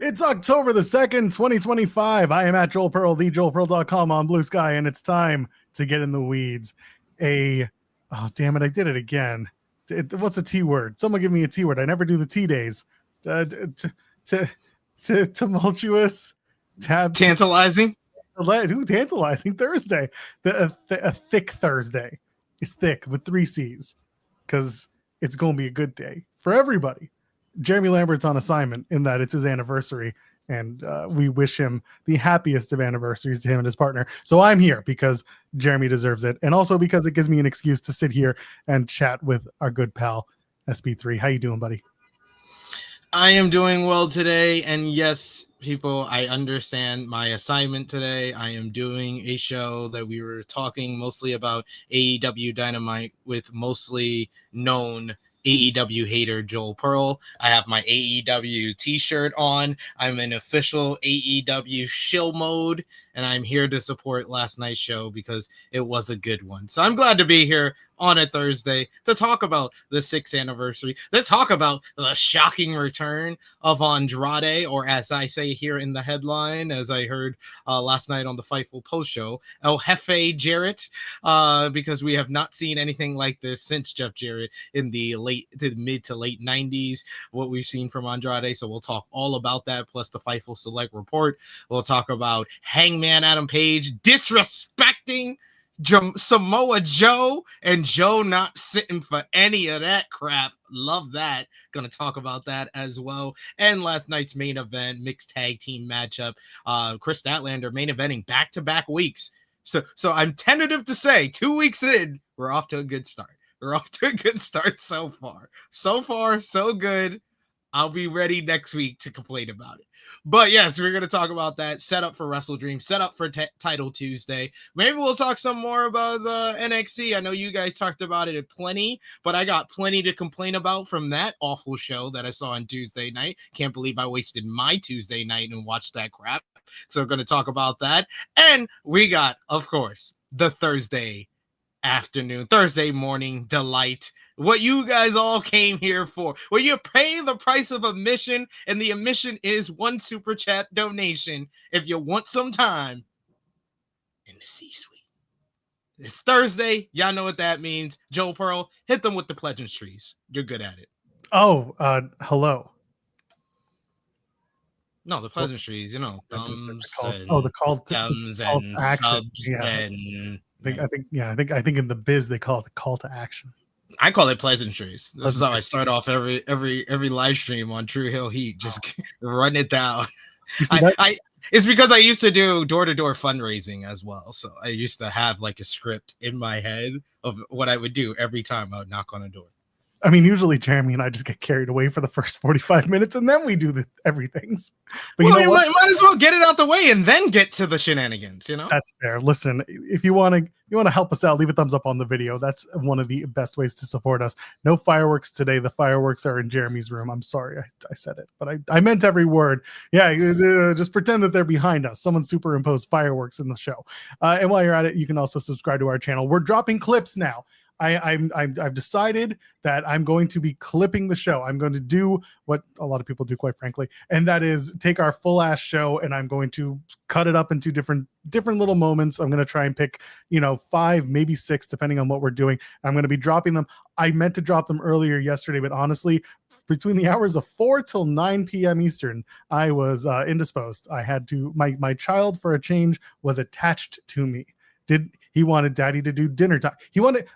It's October the 2nd, 2025. I am at Joel Pearl, thejoelpearl.com on Blue Sky, and it's time to get in the weeds. Oh, damn it, I did it again. What's a T word? Someone give me a T word. I never do the T days. Tumultuous. Tantalizing. Tantalizing Thursday. A thick Thursday. It's thick with 3 C's because it's going to be a good day for everybody. Jeremy Lambert's on assignment in that it's his anniversary, and we wish him the happiest of anniversaries to him and his partner. So I'm here because Jeremy deserves it, and also because it gives me an excuse to sit here and chat with our good pal SP3. How you doing, buddy? I am doing well today, and yes, people, I understand my assignment today. I am doing a show that we were talking mostly about AEW Dynamite with mostly known AEW hater Joel Pearl. I have my AEW t-shirt on. I'm in official AEW shill mode, and I'm here to support last night's show because it was a good one. So I'm glad to be here on a Thursday to talk about the 6th anniversary, to talk about the shocking return of Andrade, or as I say here in the headline, as I heard last night on the Fightful post show, El Jefe Jarrett, because we have not seen anything like this since Jeff Jarrett in the mid to late 90s, what we've seen from Andrade. So we'll talk all about that, plus the Fightful Select Report. We'll talk about Hangman Adam Page disrespecting Samoa Joe, and Joe not sitting for any of that crap. Love that. Gonna talk about that as well. And last night's main event, mixed tag team matchup. Kris Statlander main eventing back-to-back weeks. So I'm tentative to say 2 weeks in, we're off to a good start. We're off to a good start so far. So far, so good. I'll be ready next week to complain about it. But yes, we're going to talk about that. Set up for WrestleDream. Set up for Title Tuesday. Maybe we'll talk some more about the NXT. I know you guys talked about it at plenty, but I got plenty to complain about from that awful show that I saw on Tuesday night. Can't believe I wasted my Tuesday night and watched that crap. So we're going to talk about that. And we got, of course, the Thursday morning delight. What you guys all came here for. Well, you pay the price of admission, and the admission is 1 super chat donation if you want some time in the C-suite. It's Thursday. Y'all know what that means. Joel Pearl, hit them with the pleasantries. You're good at it. Oh, hello. No, the pleasantries, you know. Thumbs and the calls to action. Subs and... I think in the biz they call it the call to action. I call it pleasantries. This is how I start off every live stream on True Hill Heat. Just run it down. It's because I used to do door-to-door fundraising as well. So I used to have like a script in my head of what I would do every time I would knock on a door. I mean, usually Jeremy and I just get carried away for the first 45 minutes, and then we do the everythings. But well, you might as well get it out the way and then get to the shenanigans. You know, that's fair. Listen, if you want to help us out, leave a thumbs up on the video. That's one of the best ways to support us. No fireworks today. The fireworks are in Jeremy's room. I'm sorry, I said it, but I meant every word. Yeah, just pretend that they're behind us. Someone superimposed fireworks in the show. And while you're at it, you can also subscribe to our channel. We're dropping clips now. I've decided that I'm going to be clipping the show. I'm going to do what a lot of people do, quite frankly, and that is take our full ass show and I'm going to cut it up into different little moments. I'm going to try and pick, 5, maybe 6, depending on what we're doing. I'm going to be dropping them. I meant to drop them earlier yesterday, but honestly, between the hours of 4 till 9 p.m. Eastern, I was indisposed. I had to, my child for a change was attached to me. He wanted daddy to do dinner time.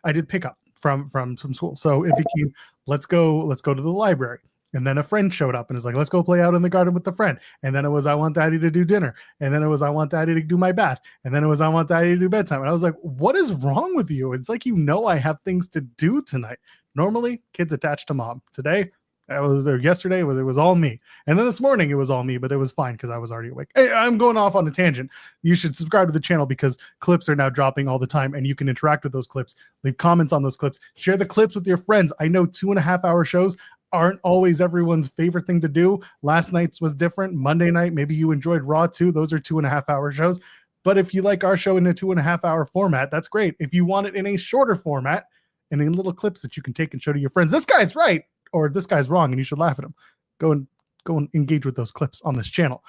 I did pick up from school. So it became, let's go to the library. And then a friend showed up and is like, let's go play out in the garden with the friend. And then it was, I want daddy to do dinner. And then it was, I want daddy to do my bath. And then it was, I want daddy to do bedtime. And I was like, what is wrong with you? It's like, I have things to do tonight. Normally kids attached to mom. Today, yesterday it was all me, and then this morning it was all me, but it was fine because I was already awake. Hey, I'm going off on a tangent. You should subscribe to the channel because clips are now dropping all the time, and you can interact with those clips, leave comments on those clips, share the clips with your friends. I know 2.5 hour shows aren't always everyone's favorite thing to do. Last night's was different. Monday night, maybe you enjoyed Raw too. Those are 2.5 hour shows. But if you like our show in a 2.5 hour format, that's great. If you want it in a shorter format and in little clips that you can take and show to your friends, this guy's right, or this guy's wrong and you should laugh at him, go and go and engage with those clips on this channel.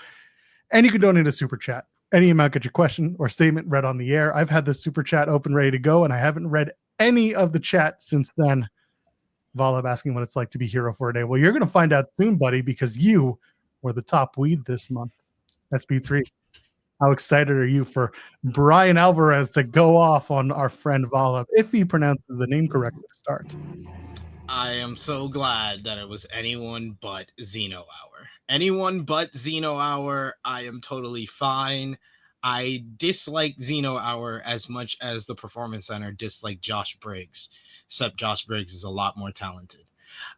And you can donate a super chat. Any amount, get your question or statement read on the air. I've had the super chat open, ready to go, and I haven't read any of the chat since then. Volab asking what it's like to be hero for a day. Well, you're going to find out soon, buddy, because you were the top weed this month. SB3. How excited are you for Brian Alvarez to go off on our friend Volab, if he pronounces the name correctly to start? I am so glad that it was anyone but Xeno Hour. Anyone but Xeno Hour, I am totally fine. I dislike Xeno Hour as much as the Performance Center disliked Josh Briggs, except Josh Briggs is a lot more talented.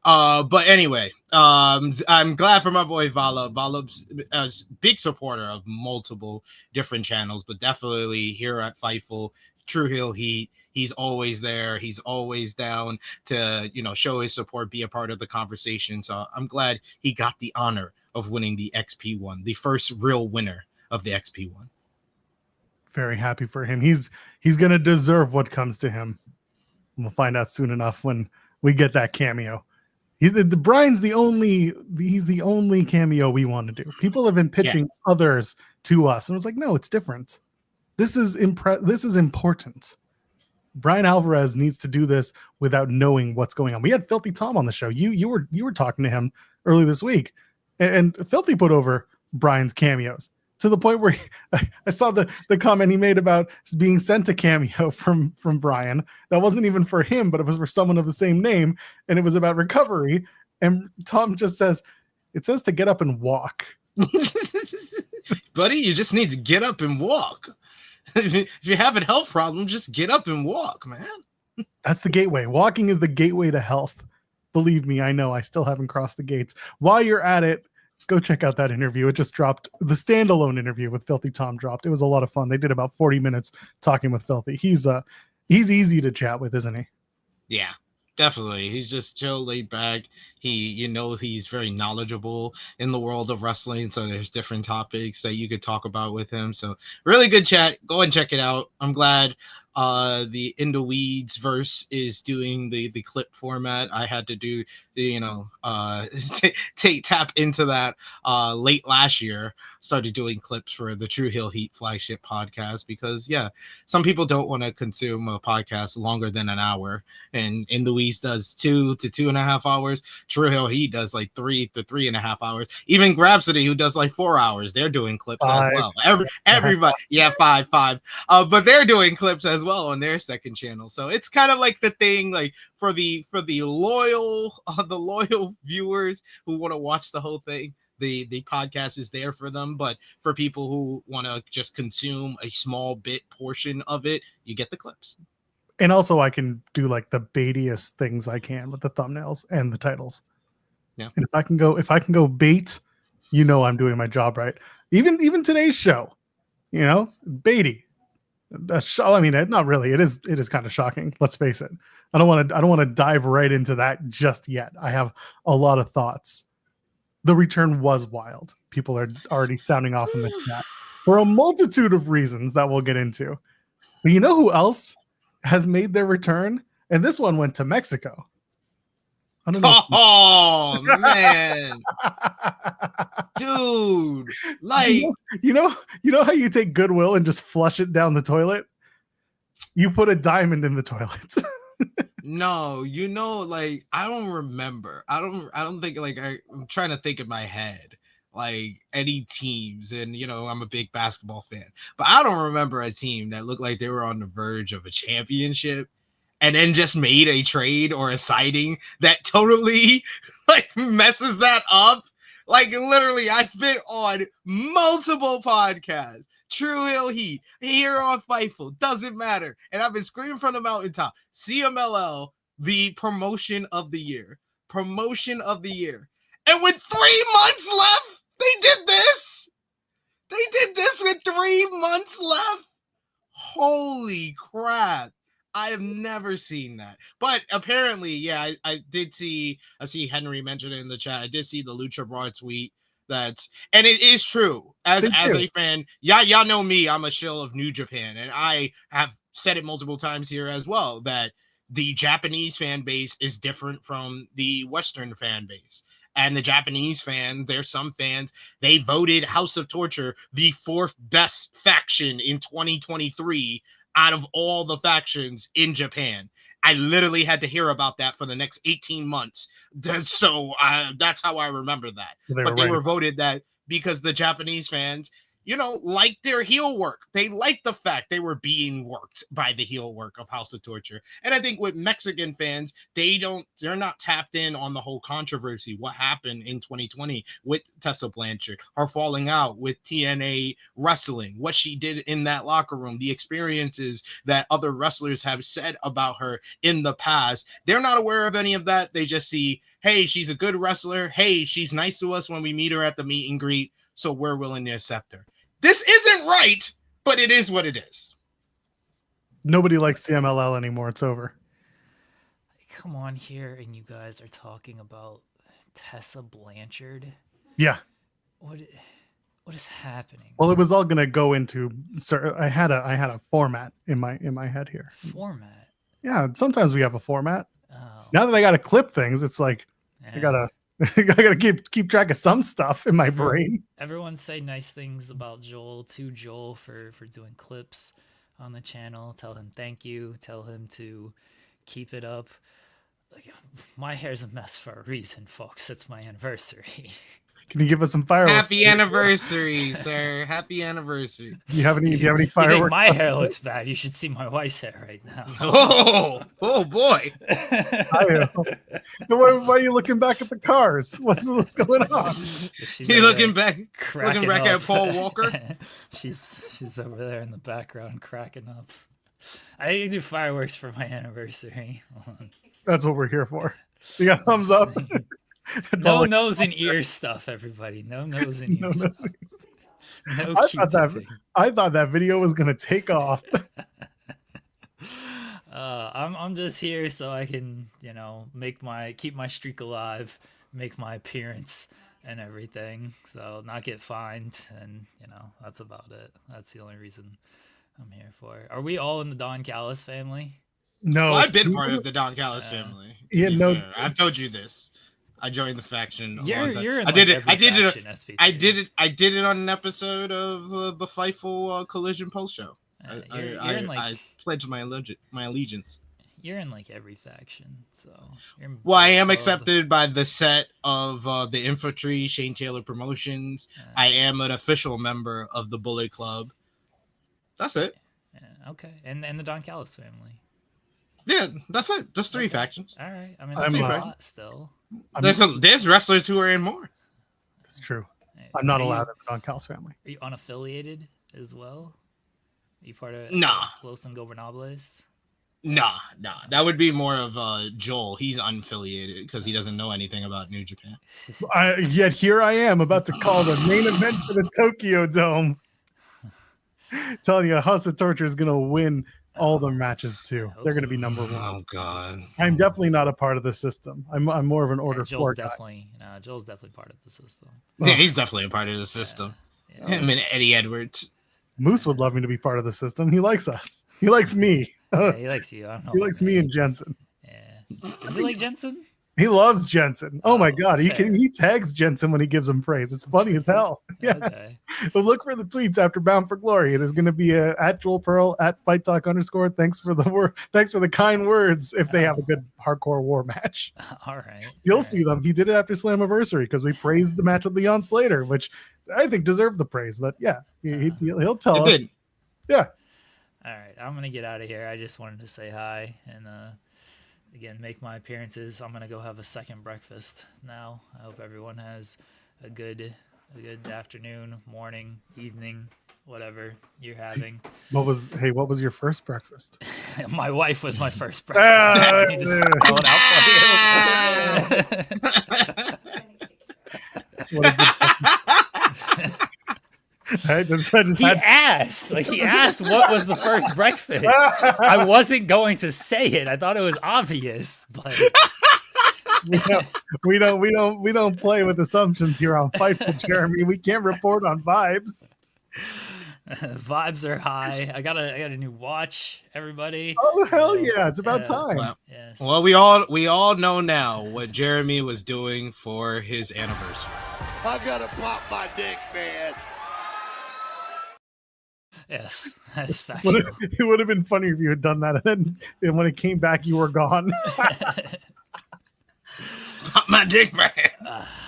But anyway, I'm glad for my boy Volab. Volab's a big supporter of multiple different channels, but definitely here at Fightful, True Heel Heat. He's always there. He's always down to, show his support, be a part of the conversation. So I'm glad he got the honor of winning the XP1, the first real winner of the XP1. Very happy for him. He's going to deserve what comes to him. We'll find out soon enough when we get that cameo. Brian's the only cameo we want to do. People have been pitching others to us, and it's like, no, it's different. This is important. Brian Alvarez needs to do this without knowing what's going on. We had Filthy Tom on the show. You were talking to him early this week, and Filthy put over Brian's cameos to the point where I saw the comment he made about being sent a cameo from Brian that wasn't even for him, but it was for someone of the same name, and it was about recovery. And Tom just says, "It says to get up and walk." Buddy, you just need to get up and walk. If you're having health problems, just get up and walk, man. That's the gateway. Walking is the gateway to health. Believe me, I know. I still haven't crossed the gates. While you're at it, go check out that interview. It just dropped. The standalone interview with Filthy Tom dropped. It was a lot of fun. They did about 40 minutes talking with Filthy. He's easy to chat with, isn't he? Yeah, definitely. He's just chill, laid back. He's very knowledgeable in the world of wrestling. So there's different topics that you could talk about with him. So really good chat. Go and check it out. I'm glad the In the Weeds verse is doing the clip format. I had to do tap into that late last year. Started doing clips for the True Heel Heat flagship podcast because some people don't want to consume a podcast longer than an hour, and In the Weeds does 2 to 2.5 hours. True Heel Heat does like 3 to 3.5 hours. Even Grabsity, who does like 4 hours, they're doing clips as well. Everybody, 5. But they're doing clips as well on their second channel. So it's kind of like the thing, like for the loyal viewers who want to watch the whole thing, the podcast is there for them. But for people who want to just consume a small bit portion of it, you get the clips. And also I can do like the baitiest things I can with the thumbnails and the titles. Yeah. And if I can go bait, I'm doing my job right. Even today's show, baity. I mean, not really. It is kind of shocking. Let's face it. I don't want to dive right into that just yet. I have a lot of thoughts. The return was wild. People are already sounding off in the chat for a multitude of reasons that we'll get into. But you know who else has made their return? And this one went to Mexico. I don't know. Oh man, dude! Like you know how you take Goodwill and just flush it down the toilet? You put a diamond in the toilet. No, like I don't remember. I don't think like I'm trying to think in my head like any teams, and I'm a big basketball fan, but I don't remember a team that looked like they were on the verge of a championship and then just made a trade or a signing that totally like messes that up. Like literally, I've been on multiple podcasts, True Heel Heat, here on Fightful, doesn't matter. And I've been screaming from the mountaintop, CMLL, the promotion of the year. Promotion of the year. And with 3 months left, they did this. They did this with 3 months left. Holy crap. I have never seen that. But apparently, I did see, I see Henry mentioned it in the chat. I did see the Lucha Raw tweet. And it is true. As a fan, y'all know me, I'm a shill of New Japan. And I have said it multiple times here as well, that the Japanese fan base is different from the Western fan base. And the Japanese fan, there's some fans, they voted House of Torture the 4th best faction in 2023 out of all the factions in Japan. I literally had to hear about that for the next 18 months. So that's how I remember that. They were voted that because the Japanese fans, like their heel work. They like the fact they were being worked by the heel work of House of Torture. And I think with Mexican fans, they're not tapped in on the whole controversy. What happened in 2020 with Tessa Blanchard, her falling out with TNA wrestling, what she did in that locker room, the experiences that other wrestlers have said about her in the past. They're not aware of any of that. They just see, hey, she's a good wrestler. Hey, she's nice to us when we meet her at the meet and greet. So we're willing to accept her. This isn't right, but it is what it is. Nobody likes CMLL anymore. It's over. Come on here, and you guys are talking about Tessa Blanchard. Yeah. What is happening? Well, it was all gonna go into. I had a format in my head here. Format. Yeah. Sometimes we have a format. Oh. Now that I gotta clip things, it's like I gotta keep track of some stuff in my brain. Everyone say nice things about Joel to Joel for doing clips on the channel. Tell him thank you. Tell him to keep it up. My hair's a mess for a reason, folks. It's my anniversary. Can you give us some fireworks? Happy anniversary, sir. Happy anniversry. Do you have any fireworks? You think my hair looks bad? You should see my wife's hair right now. Oh boy. Why are you looking back at the cars? What's going on? You looking back at Paul Walker? she's over there in the background cracking up. I do fireworks for my anniversary. That's what we're here for. You got thumbs up. No nose and ear stuff, everybody. No nose and ear stuff. No I thought that video was gonna take off. I'm just here so I can, keep my streak alive, make my appearance and everything. So not get fined, and that's about it. That's the only reason I'm here for. Are we all in the Don Callis family? No, I've been part of the Don Callis family. Yeah, no, I've told you this. I joined the faction. You're in I did it. I did it. I did it on an episode of the Fightful Collision post show. I pledged my allegiance. You're in every faction, so. I am accepted by the set of the Infantry, Shane Taylor Promotions. I am an official member of the Bullet Club. That's it. Yeah, okay, and the Don Callis family. Yeah, that's it. Just 3 factions. All right. I mean, that's a lot still. There's wrestlers who are in more. That's true. I'm not allowed in the Don Callis family. Are you unaffiliated as well? Are you part of Los Ingobernables? Nah. That would be more of Joel. He's unaffiliated because he doesn't know anything about New Japan. Yet here I am about to call the main event for the Tokyo Dome. Telling you, House of Torture is going to win all the matches too. They're going to be number 1. Oh God! I'm definitely not a part of the system. I'm more of an order 4 guy. Joel's definitely part of the system. Yeah, he's definitely a part of the system. Yeah. Him and Eddie Edwards. Moose would love me to be part of the system. He likes us. He likes me. Yeah, he likes you. I don't know. He likes me and Jensen. Yeah. Does he like Jensen? He loves Jensen. Oh my God. He tags Jensen when he gives him praise. It's funny as hell. Yeah. Okay. But look for the tweets after Bound for Glory. It is going to be at Joel Pearl at Fight Talk _. Thanks for the kind words. If they have a good hardcore war match. All right. You'll see them. He did it after Slammiversary because we praised the match with Leon Slater, which I think deserved the praise. But yeah, he'll tell us. Yeah. All right. I'm going to get out of here. I just wanted to say hi and again, make my appearances. I'm gonna go have a second breakfast now. I hope everyone has a good afternoon, morning, evening, whatever you're having. What was your first breakfast? My wife was my first breakfast. I need to spell it out for you. What a good He asked what was the first breakfast. I wasn't going to say it. I thought it was obvious, but we don't play with assumptions here on Fightful, Jeremy. We can't report on vibes. Vibes are high. I got a new watch, everybody. Oh hell So, yeah! It's about time. Well, Yes. well, we all know now what Jeremy was doing for his anniversary. I gotta pop my dick, man. Yes, that is factual. It would have been funny if you had done that, and then when it came back, you were gone. Pop my dick, man.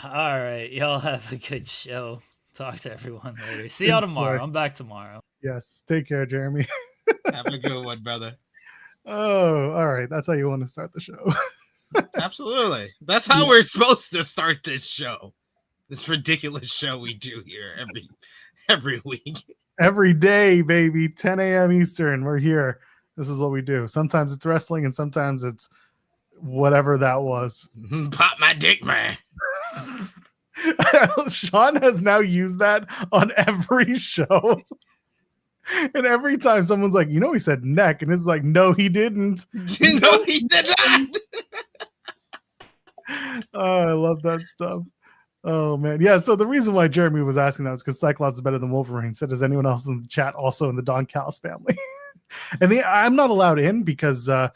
All right, y'all have a good show. Talk to everyone later. See y'all tomorrow. I'm back tomorrow. Yes, take care, Jeremy. Have a good one, brother. Oh, all right. That's how you want to start the show. Absolutely. That's how we're supposed to start this show. This ridiculous show we do here every week. Every day, baby, 10 a.m. Eastern. We're here. This is what we do. Sometimes it's wrestling, and sometimes it's whatever that was. Pop my dick, man. Sean has now used that on every show. And every time someone's like, he said neck, and it's like, no, he didn't. No, he did not. Oh, I love that stuff. Oh man, yeah. So the reason why Jeremy was asking that was because Cyclops is better than Wolverine. So does anyone else in the chat also in the Don Callis family? And I'm not allowed in because I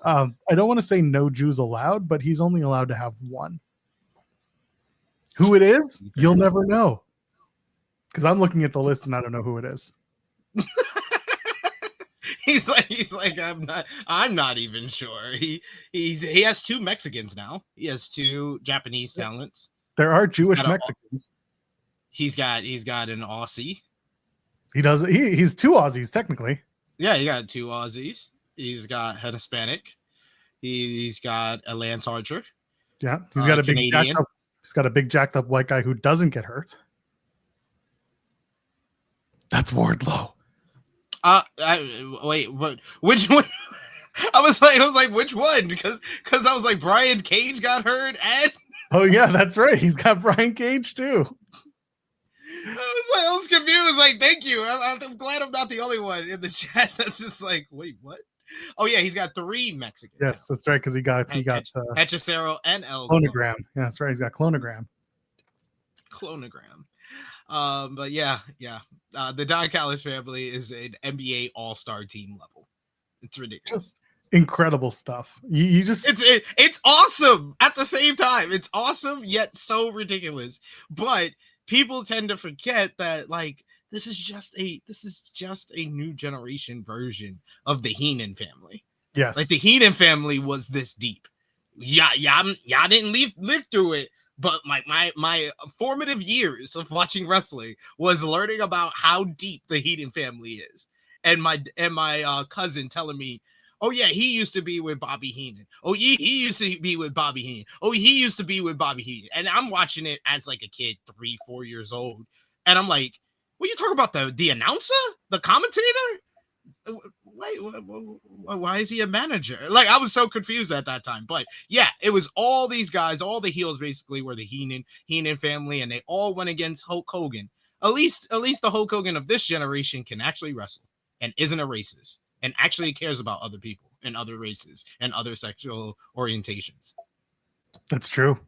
don't want to say no Jews allowed, but he's only allowed to have one. Who it is, you'll never know. Because I'm looking at the list and I don't know who it is. He's like, I'm not even sure. He has 2 Mexicans now. He has 2 Japanese talents. There are Jewish Mexicans. He's got an Aussie. He does. He's 2 Aussies technically. Yeah, he got 2 Aussies. He's got a Hispanic. He's got a Lance Archer. Yeah, he's got a big Canadian. jacked up. He's got a big jacked up white guy who doesn't get hurt. That's Wardlow. Wait, what? Which one? I was like, which one? Because I was like, Brian Cage got hurt, and oh yeah, that's right. He's got Brian Cage too. I was confused. Like, thank you. I'm glad I'm not the only one in the chat that's just like, wait, what? Oh yeah, he's got 3 Mexicans. Yes, that's right. Because he got Hechicero and El Clonogram. Yeah, that's right. He's got Clonogram. But yeah. The Don Callis family is an NBA All-Star team level. It's ridiculous. Just incredible stuff. You just it's awesome at the same time. It's awesome yet so ridiculous. But people tend to forget that like this is just a new generation version of the Heenan family. Yes, like the Heenan family was this deep. Y'all didn't live through it. But my formative years of watching wrestling was learning about how deep the Heenan family is, and my cousin telling me, "Oh yeah, he used to be with Bobby Heenan. Oh he used to be with Bobby Heenan. Oh he used to be with Bobby Heenan." And I'm watching it as like a kid, 3-4 years old, and I'm like, "What you talking about? The announcer, the commentator? Wait, why is he a manager?" Like I was so confused at that time. But yeah, it was all these guys, all the heels basically were the Heenan family, and they all went against Hulk Hogan. At least the Hulk Hogan of this generation can actually wrestle and isn't a racist and actually cares about other people and other races and other sexual orientations. That's true.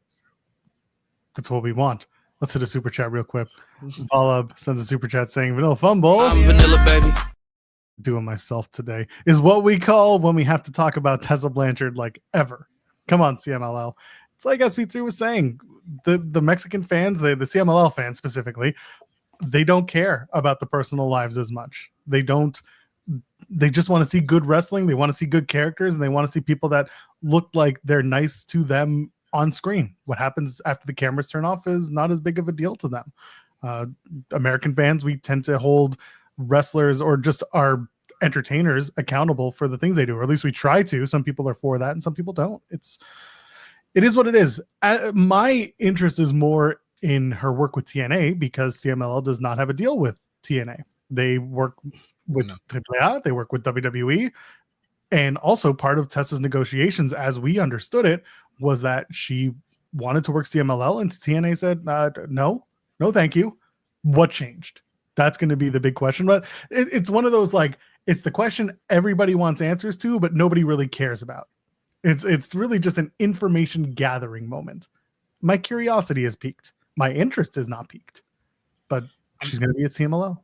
That's what we want. Let's hit a super chat real quick. Valab sends a super chat saying, "Vanilla Fumble. I'm vanilla, baby." Doing myself today is what we call when we have to talk about Tessa Blanchard like ever. Come on, CMLL. It's like SP3 was saying, the Mexican fans, the CMLL fans specifically, they don't care about the personal lives as much. They just want to see good wrestling. They want to see good characters, and they want to see people that look like they're nice to them on screen. What happens after the cameras turn off is not as big of a deal to them. American fans, we tend to hold wrestlers or just our entertainers accountable for the things they do, or at least we try to. Some people are for that and some people don't. It is what it is. My interest is more in her work with TNA because CMLL does not have a deal with TNA. They work with AAA, they work with WWE, and also part of Tessa's negotiations, as we understood it, was that she wanted to work CMLL, and TNA said, no, thank you. What changed? That's going to be the big question. But it's one of those, like, it's the question everybody wants answers to, but nobody really cares about. It's really just an information gathering moment. My curiosity is piqued. My interest is not piqued. But she's going to be at CMLL.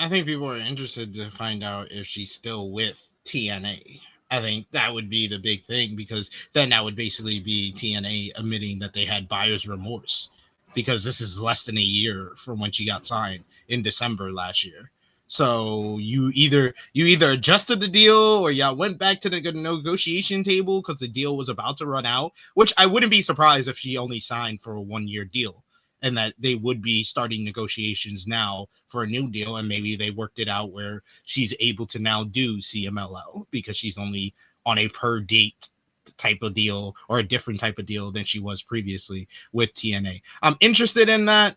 I think people are interested to find out if she's still with TNA. I think that would be the big thing, because then that would basically be TNA admitting that they had buyer's remorse, because this is less than a year from when she got signed in December last year. So you either adjusted the deal, or y'all went back to the negotiation table because the deal was about to run out, which I wouldn't be surprised if she only signed for a 1-year deal, and that they would be starting negotiations now for a new deal. And maybe they worked it out where she's able to now do CMLL because she's only on a per date type of deal, or a different type of deal than she was previously with TNA. I'm interested in that.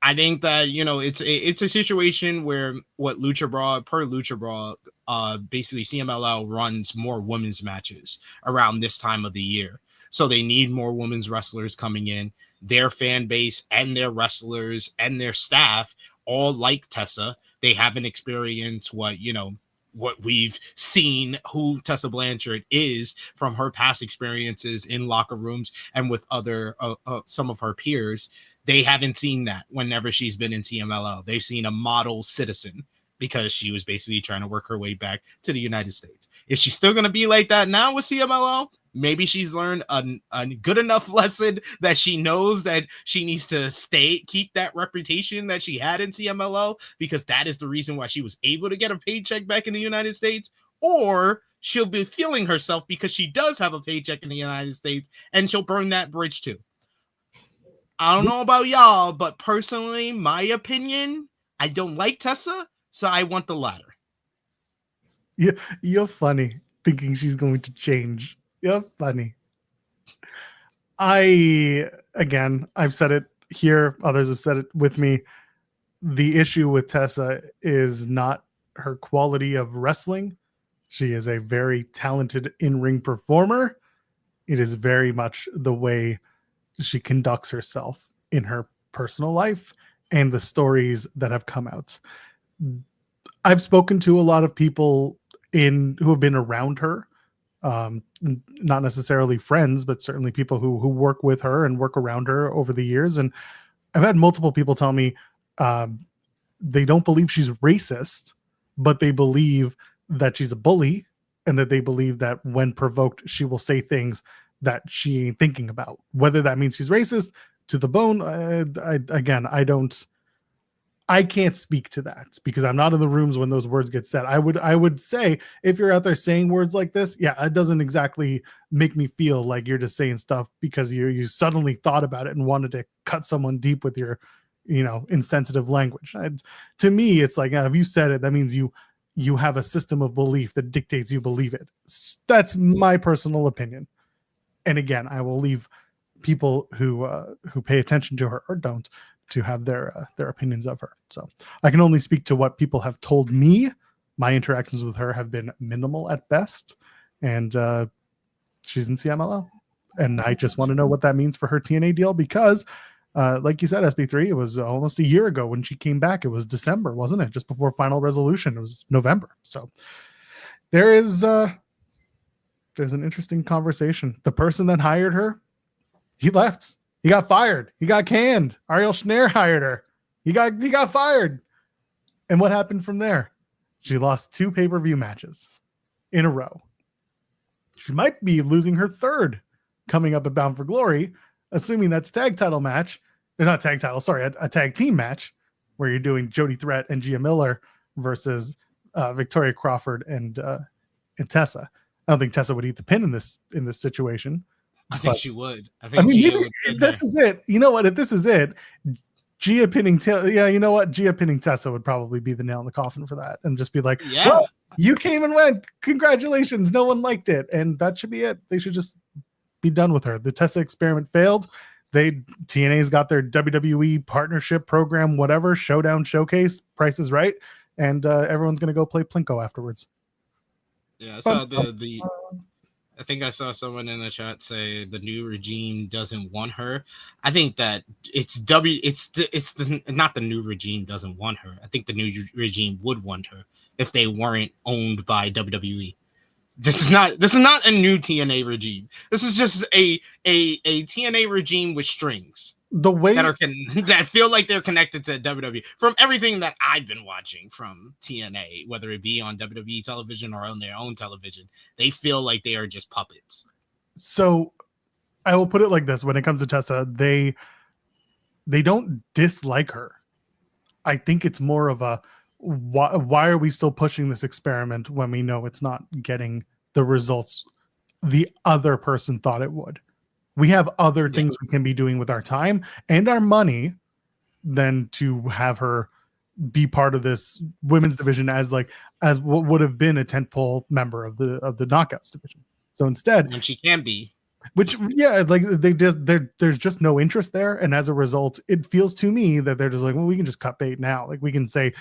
I think that, it's a situation where what Lucha Brawl, basically CMLL runs more women's matches around this time of the year. So they need more women's wrestlers coming in. Their fan base and their wrestlers and their staff all like Tessa. They haven't experienced what we've seen who Tessa Blanchard is from her past experiences in locker rooms and with other some of her peers. They haven't seen that whenever she's been in TMLL. They've seen a model citizen, because she was basically trying to work her way back to the United States. Is she still going to be like that now with CMLL? Maybe she's learned a good enough lesson that she knows that she needs to keep that reputation that she had in CMLL, because that is the reason why she was able to get a paycheck back in the United States. Or she'll be feeling herself because she does have a paycheck in the United States, and she'll burn that bridge too. I don't know about y'all, but personally, my opinion, I don't like Tessa, so I want the latter. Yeah, you're funny thinking she's going to change. You're funny. I've said it here, others have said it with me. The issue with Tessa is not her quality of wrestling. She is a very talented in-ring performer. It is very much the way she conducts herself in her personal life and the stories that have come out. I've spoken to a lot of people who have been around her, not necessarily friends, but certainly people who work with her and work around her over the years. And I've had multiple people tell me they don't believe she's racist, but they believe that she's a bully, and that they believe that when provoked, she will say things that she ain't thinking about. Whether that means she's racist to the bone, I can't speak to that, because I'm not in the rooms when those words get said. I would say, if you're out there saying words like this, yeah, it doesn't exactly make me feel like you're just saying stuff because you suddenly thought about it and wanted to cut someone deep with your, insensitive language. To me, it's like, if you said it, that means you have a system of belief that dictates you believe it. That's my personal opinion. And again, I will leave people who pay attention to her or don't to have their opinions of her. So I can only speak to what people have told me. My interactions with her have been minimal at best, and she's in CMLL. And I just want to know what that means for her TNA deal, because like you said, SB3, it was almost a year ago when she came back. It was December, wasn't it? Just before Final Resolution. It was November. So there's an interesting conversation. The person that hired her, he left. He got fired. He got canned. Ariel Schneer hired her. He got fired. And what happened from there? She lost 2 pay-per-view matches in a row. She might be losing her 3rd coming up at Bound for Glory, assuming that's tag title match. Not tag title, sorry, a tag team match where you're doing Jody Threat and Gia Miller versus Victoria Crawford and Tessa. I don't think Tessa would eat the pin in this situation. I think she would. I mean, if this is it. You know what? If this is it, Gia pinning Gia pinning Tessa would probably be the nail in the coffin for that, and just be like, yeah, well, you came and went. Congratulations. No one liked it, and that should be it. They should just be done with her. The Tessa experiment failed. TNA's got their WWE partnership program, whatever, Showdown Showcase, Price is Right, and everyone's gonna go play Plinko afterwards. Yeah, I saw I think I saw someone in the chat say the new regime doesn't want her. I think that not the new regime doesn't want her. I think the new regime would want her if they weren't owned by WWE. This is not a new TNA regime. This is just a TNA regime with strings. the way that feel like they're connected to WWE from everything that I've been watching from TNA, whether it be on WWE television or on their own television, they feel like they are just puppets. So I will put it like this: when it comes to Tessa, they don't dislike her. I think it's more of a why are we still pushing this experiment when we know it's not getting the results the other person thought it would? We have other things we can be doing with our time and our money than to have her be part of this women's division as what would have been a tentpole member of the Knockouts division. So instead, when she can be, which there's just no interest there, and as a result, it feels to me that they're just like, well, we can just cut bait now. Like we can say,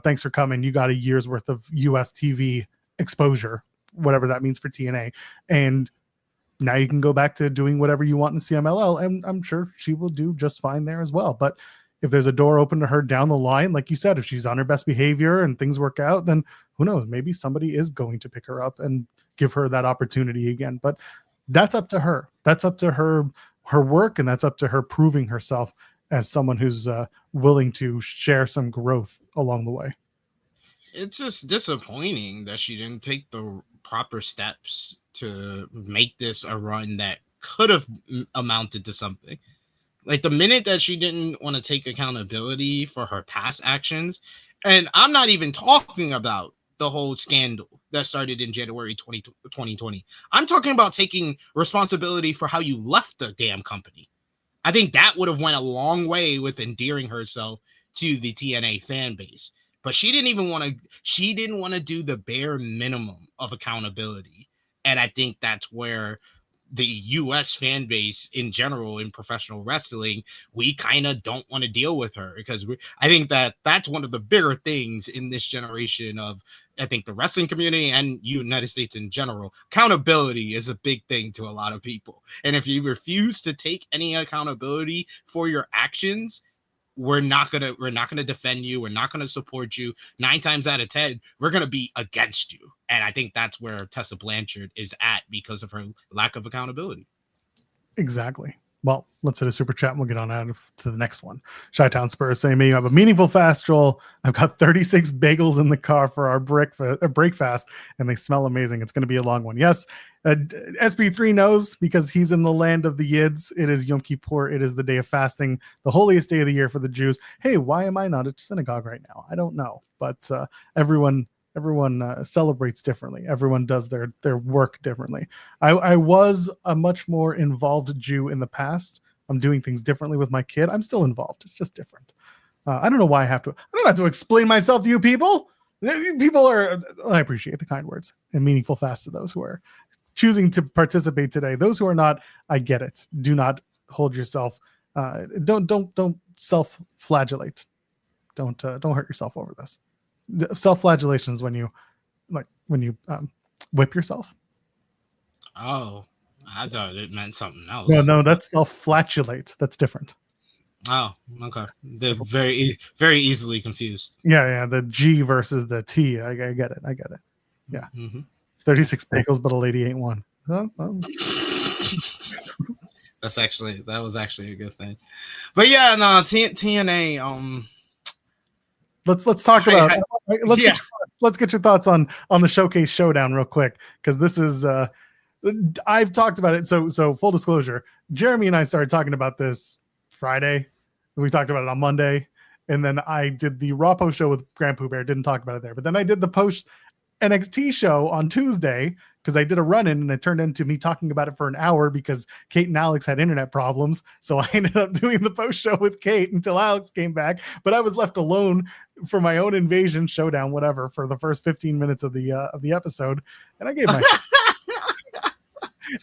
thanks for coming. You got a year's worth of US TV exposure, whatever that means for TNA, and now you can go back to doing whatever you want in CMLL, and I'm sure she will do just fine there as well. But if there's a door open to her down the line, like you said, if she's on her best behavior and things work out, then who knows? Maybe somebody is going to pick her up and give her that opportunity again. But that's up to her. That's up to her work, and that's up to her proving herself as someone who's willing to share some growth along the way. It's just disappointing that she didn't take the proper steps to make this a run that could have amounted to something. Like the minute that she didn't want to take accountability for her past actions, and I'm not even talking about the whole scandal that started in January 2020. I'm talking about taking responsibility for how you left the damn company. I think that would have went a long way with endearing herself to the TNA fan base. But she didn't want to do the bare minimum of accountability. And I think that's where the US fan base in general in professional wrestling, we kind of don't want to deal with her because I think that's one of the bigger things in this generation of, I think, the wrestling community and United States in general. Accountability is a big thing to a lot of people. And if you refuse to take any accountability for your actions, we're not gonna defend you. We're not gonna support you. 9 times out of 10, we're gonna be against you. And I think that's where Tessa Blanchard is at because of her lack of accountability. Exactly. Well, let's hit a super chat and we'll get on out to the next one. Chi-Town Spurs saying, may you have a meaningful fast, Joel. I've got 36 bagels in the car for our break fast, and they smell amazing. It's going to be a long one. Yes, SB3 knows because he's in the land of the Yids. It is Yom Kippur. It is the day of fasting, the holiest day of the year for the Jews. Hey, why am I not at synagogue right now? I don't know, but everyone celebrates differently. Everyone does their work differently. I was a much more involved Jew in the past. I'm doing things differently with my kid. I'm still involved. It's just different. I don't know why I don't have to explain myself to you people. I appreciate the kind words and meaningful fast to those who are choosing to participate today. Those who are not, I get it. Do not hold yourself. Don't self-flagellate. Don't hurt yourself over this. Self-flagellation is when you whip yourself. Oh, I thought it meant something else. No, that's self-flatulate. That's different. Oh, okay. They're very, very easily confused. Yeah. The G versus the T. I get it. Yeah. Mm-hmm. 36 bagels, but a lady ain't one. Oh. That was actually a good thing. But yeah, no, TNA. Let's talk about. Let's get your thoughts on the Showcase Showdown real quick, because this is. I've talked about it. So full disclosure, Jeremy and I started talking about this Friday. We talked about it on Monday, and then I did the Raw post show with Grant Pooh Bear. Didn't talk about it there, but then I did the post NXT show on Tuesday because I did a run-in, and it turned into me talking about it for an hour because Kate and Alex had internet problems. So I ended up doing the post show with Kate until Alex came back, but I was left alone for my own Invasion Showdown, whatever, for the first 15 minutes of the episode. And I gave my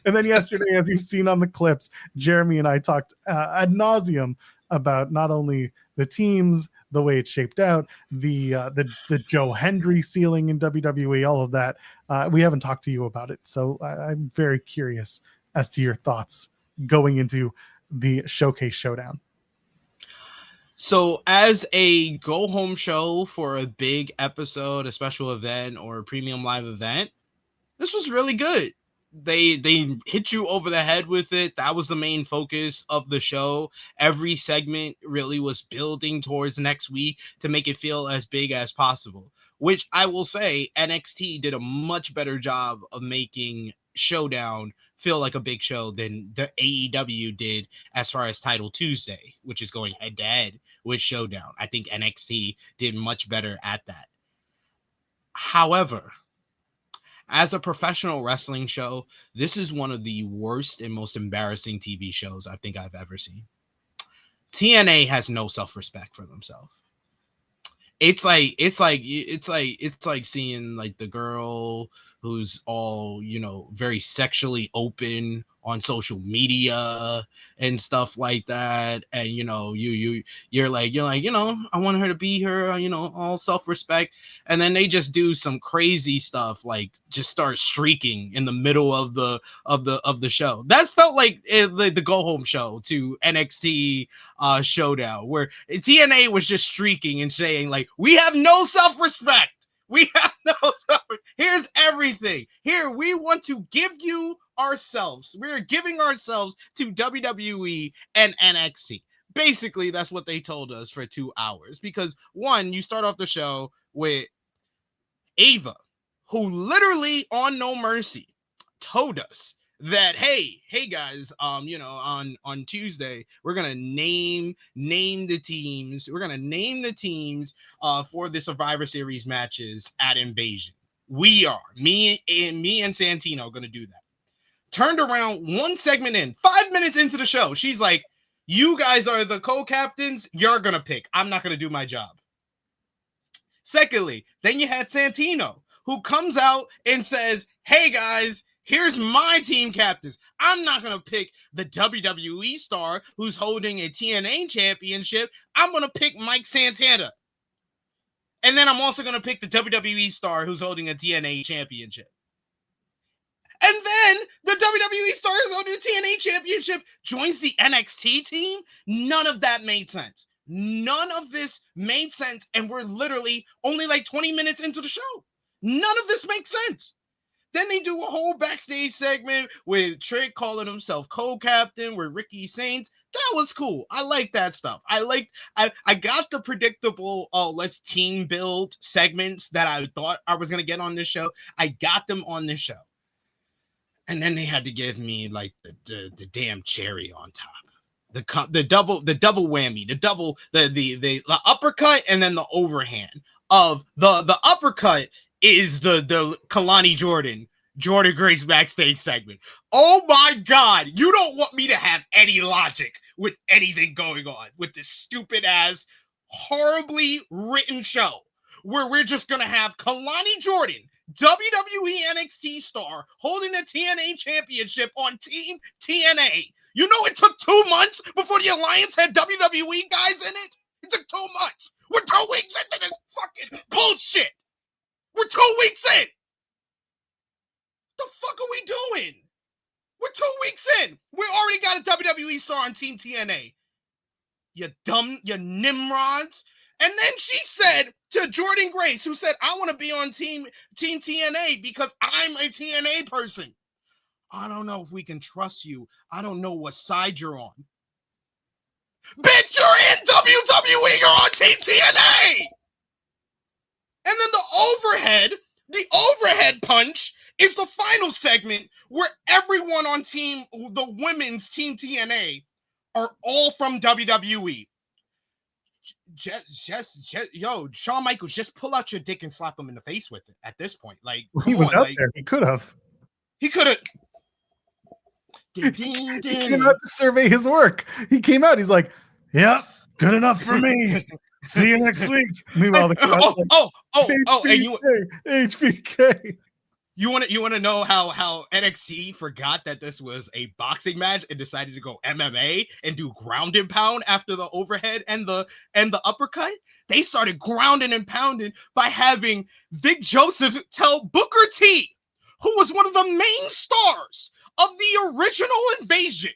and then yesterday, as you've seen on the clips, Jeremy and I talked ad nauseum about not only the teams, the way it shaped out, the Joe Hendry ceiling in WWE, all of that. We haven't talked to you about it, so I'm very curious as to your thoughts going into the Showcase Showdown. So as a go-home show for a big episode, a special event, or a premium live event, this was really good. they hit you over the head with it. That was the main focus of the show. Every segment really was building towards next week to make it feel as big as possible, which I will say NXT did a much better job of making Showdown feel like a big show than the AEW did as far as Title Tuesday, which is going head to head with Showdown. I think NXT did much better at that. However, as a professional wrestling show, this is one of the worst and most embarrassing TV shows I think I've ever seen. TNA has no self-respect for themselves. It's like seeing like the girl who's all, very sexually open on social media and stuff like that. And, you're like, I want her to be her, all self-respect. And then they just do some crazy stuff, like just start streaking in the middle of the show. That felt like the go home show to NXT Showdown, where TNA was just streaking and saying like, we have no self-respect. We have no self. Here's everything. Here, we want to give you ourselves. We're giving ourselves to WWE and NXT. Basically, that's what they told us for 2 hours. Because one, you start off the show with Ava, who literally on No Mercy told us that hey guys, on Tuesday we're gonna name the teams. We're gonna name the teams for the Survivor Series matches at Invasion. Me and Santino gonna do that. Turned around one segment in, 5 minutes into the show, she's like, "You guys are the co-captains. You're gonna pick. I'm not gonna do my job." Secondly, then you had Santino, who comes out and says, "Hey guys, here's my team captains. I'm not going to pick the WWE star who's holding a TNA championship. I'm going to pick Mike Santana. And then I'm also going to pick the WWE star who's holding a TNA championship." And then the WWE star who's holding the TNA championship joins the NXT team. None of that made sense. None of this made sense. And we're literally only like 20 minutes into the show. None of this makes sense. Then they do a whole backstage segment with Trick calling himself co-captain with Ricky Saints. That was cool. I like that stuff. I got the predictable, let's team build segments that I thought I was going to get on this show. I got them on this show. And then they had to give me like the damn cherry on top. The double whammy, the uppercut, and then the overhand of the uppercut is the Kalani Jordan Grace backstage segment. Oh my God. You don't want me to have any logic with anything going on with this stupid ass, horribly written show where we're just going to have Kalani Jordan, WWE NXT star, holding the TNA championship on Team TNA. You know, it took 2 months before the Alliance had WWE guys in it. It took 2 months. We're 2 weeks into this fucking bullshit. We're 2 weeks in. The fuck are we doing? We're 2 weeks in. We already got a WWE star on Team TNA. You nimrods. And then she said to Jordan Grace, who said, "I want to be on Team TNA because I'm a TNA person. I don't know if we can trust you. I don't know what side you're on." Bitch, you're in WWE. You're on Team TNA. And then the overhead punch is the final segment where everyone on the women's Team TNA are all from WWE. Yo, Shawn Michaels, just pull out your dick and slap him in the face with it at this point. Like, he was out there. He could have. He could have. He came out to survey his work. He came out. He's like, "Yeah, good enough for me. See you next week." Meanwhile, the crowd's like, HBK. You want to know how NXT forgot that this was a boxing match and decided to go MMA and do ground and pound after the overhead and the uppercut? They started grounding and pounding by having Vic Joseph tell Booker T, who was one of the main stars of the original Invasion,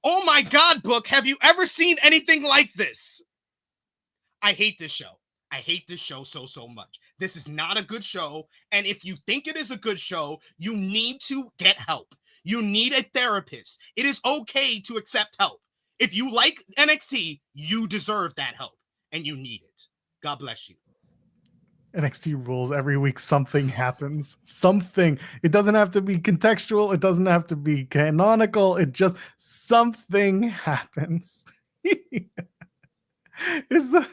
"Oh my God, Book, have you ever seen anything like this?" I hate this show. I hate this show so much. This is not a good show. And if you think it is a good show, you need to get help. You need a therapist. It is okay to accept help. If you like NXT, you deserve that help and you need it. God bless you. NXT rules. Every week something happens. Something. It doesn't have to be contextual. It doesn't have to be canonical. It just something happens. Is the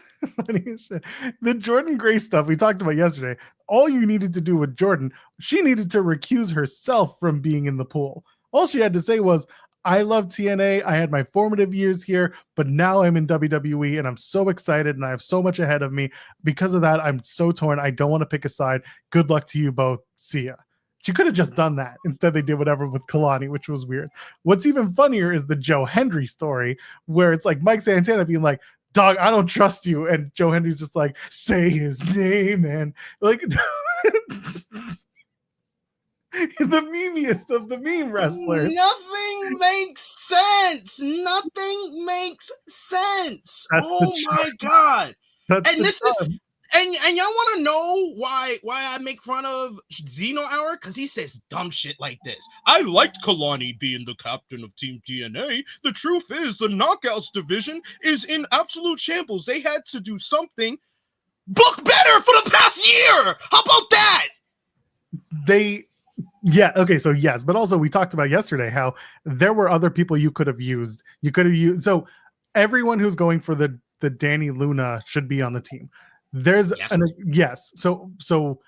funniest shit. The Jordan Grace stuff we talked about yesterday. All you needed to do with Jordan, she needed to recuse herself from being in the pool. All she had to say was, I love TNA. I had my formative years here, but now I'm in WWE and I'm so excited and I have so much ahead of me. Because of that, I'm so torn. I don't want to pick a side. Good luck to you both. See ya. She could have just done that. Instead, they did whatever with Kalani, which was weird. What's even funnier is the Joe Hendry story, where it's like Mike Santana being like, dog, I don't trust you. And Joe Hendry's just like, say his name, man. Like, the memeiest of the meme wrestlers. Nothing makes sense. Nothing makes sense. Oh my God. And this is and y'all want to know why I make fun of Zeno Hour? Because he says dumb shit like this. I liked Kalani being the captain of Team TNA. The truth is the Knockouts division is in absolute shambles. They had to do something. Book better for the past year. How about that? Yeah, okay, so yes, but also we talked about yesterday how there were other people you could have used. So everyone who's going for the Danny Luna should be on the team. There's yes. So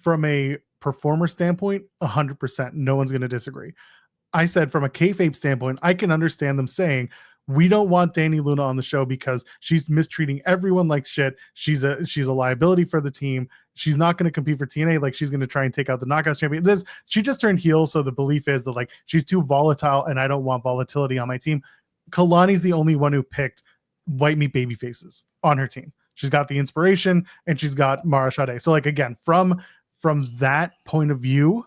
from a performer standpoint, 100%, no one's going to disagree. I said from a kayfabe standpoint, I can understand them saying we don't want Danny Luna on the show because she's mistreating everyone like shit. She's a liability for the team. She's not going to compete for TNA. Like, she's going to try and take out the Knockouts champion. She just turned heel, so the belief is that like she's too volatile, and I don't want volatility on my team. Kalani's the only one who picked white meat baby faces on her team. She's got the inspiration, and she's got Mara Sade. So like again, from that point of view,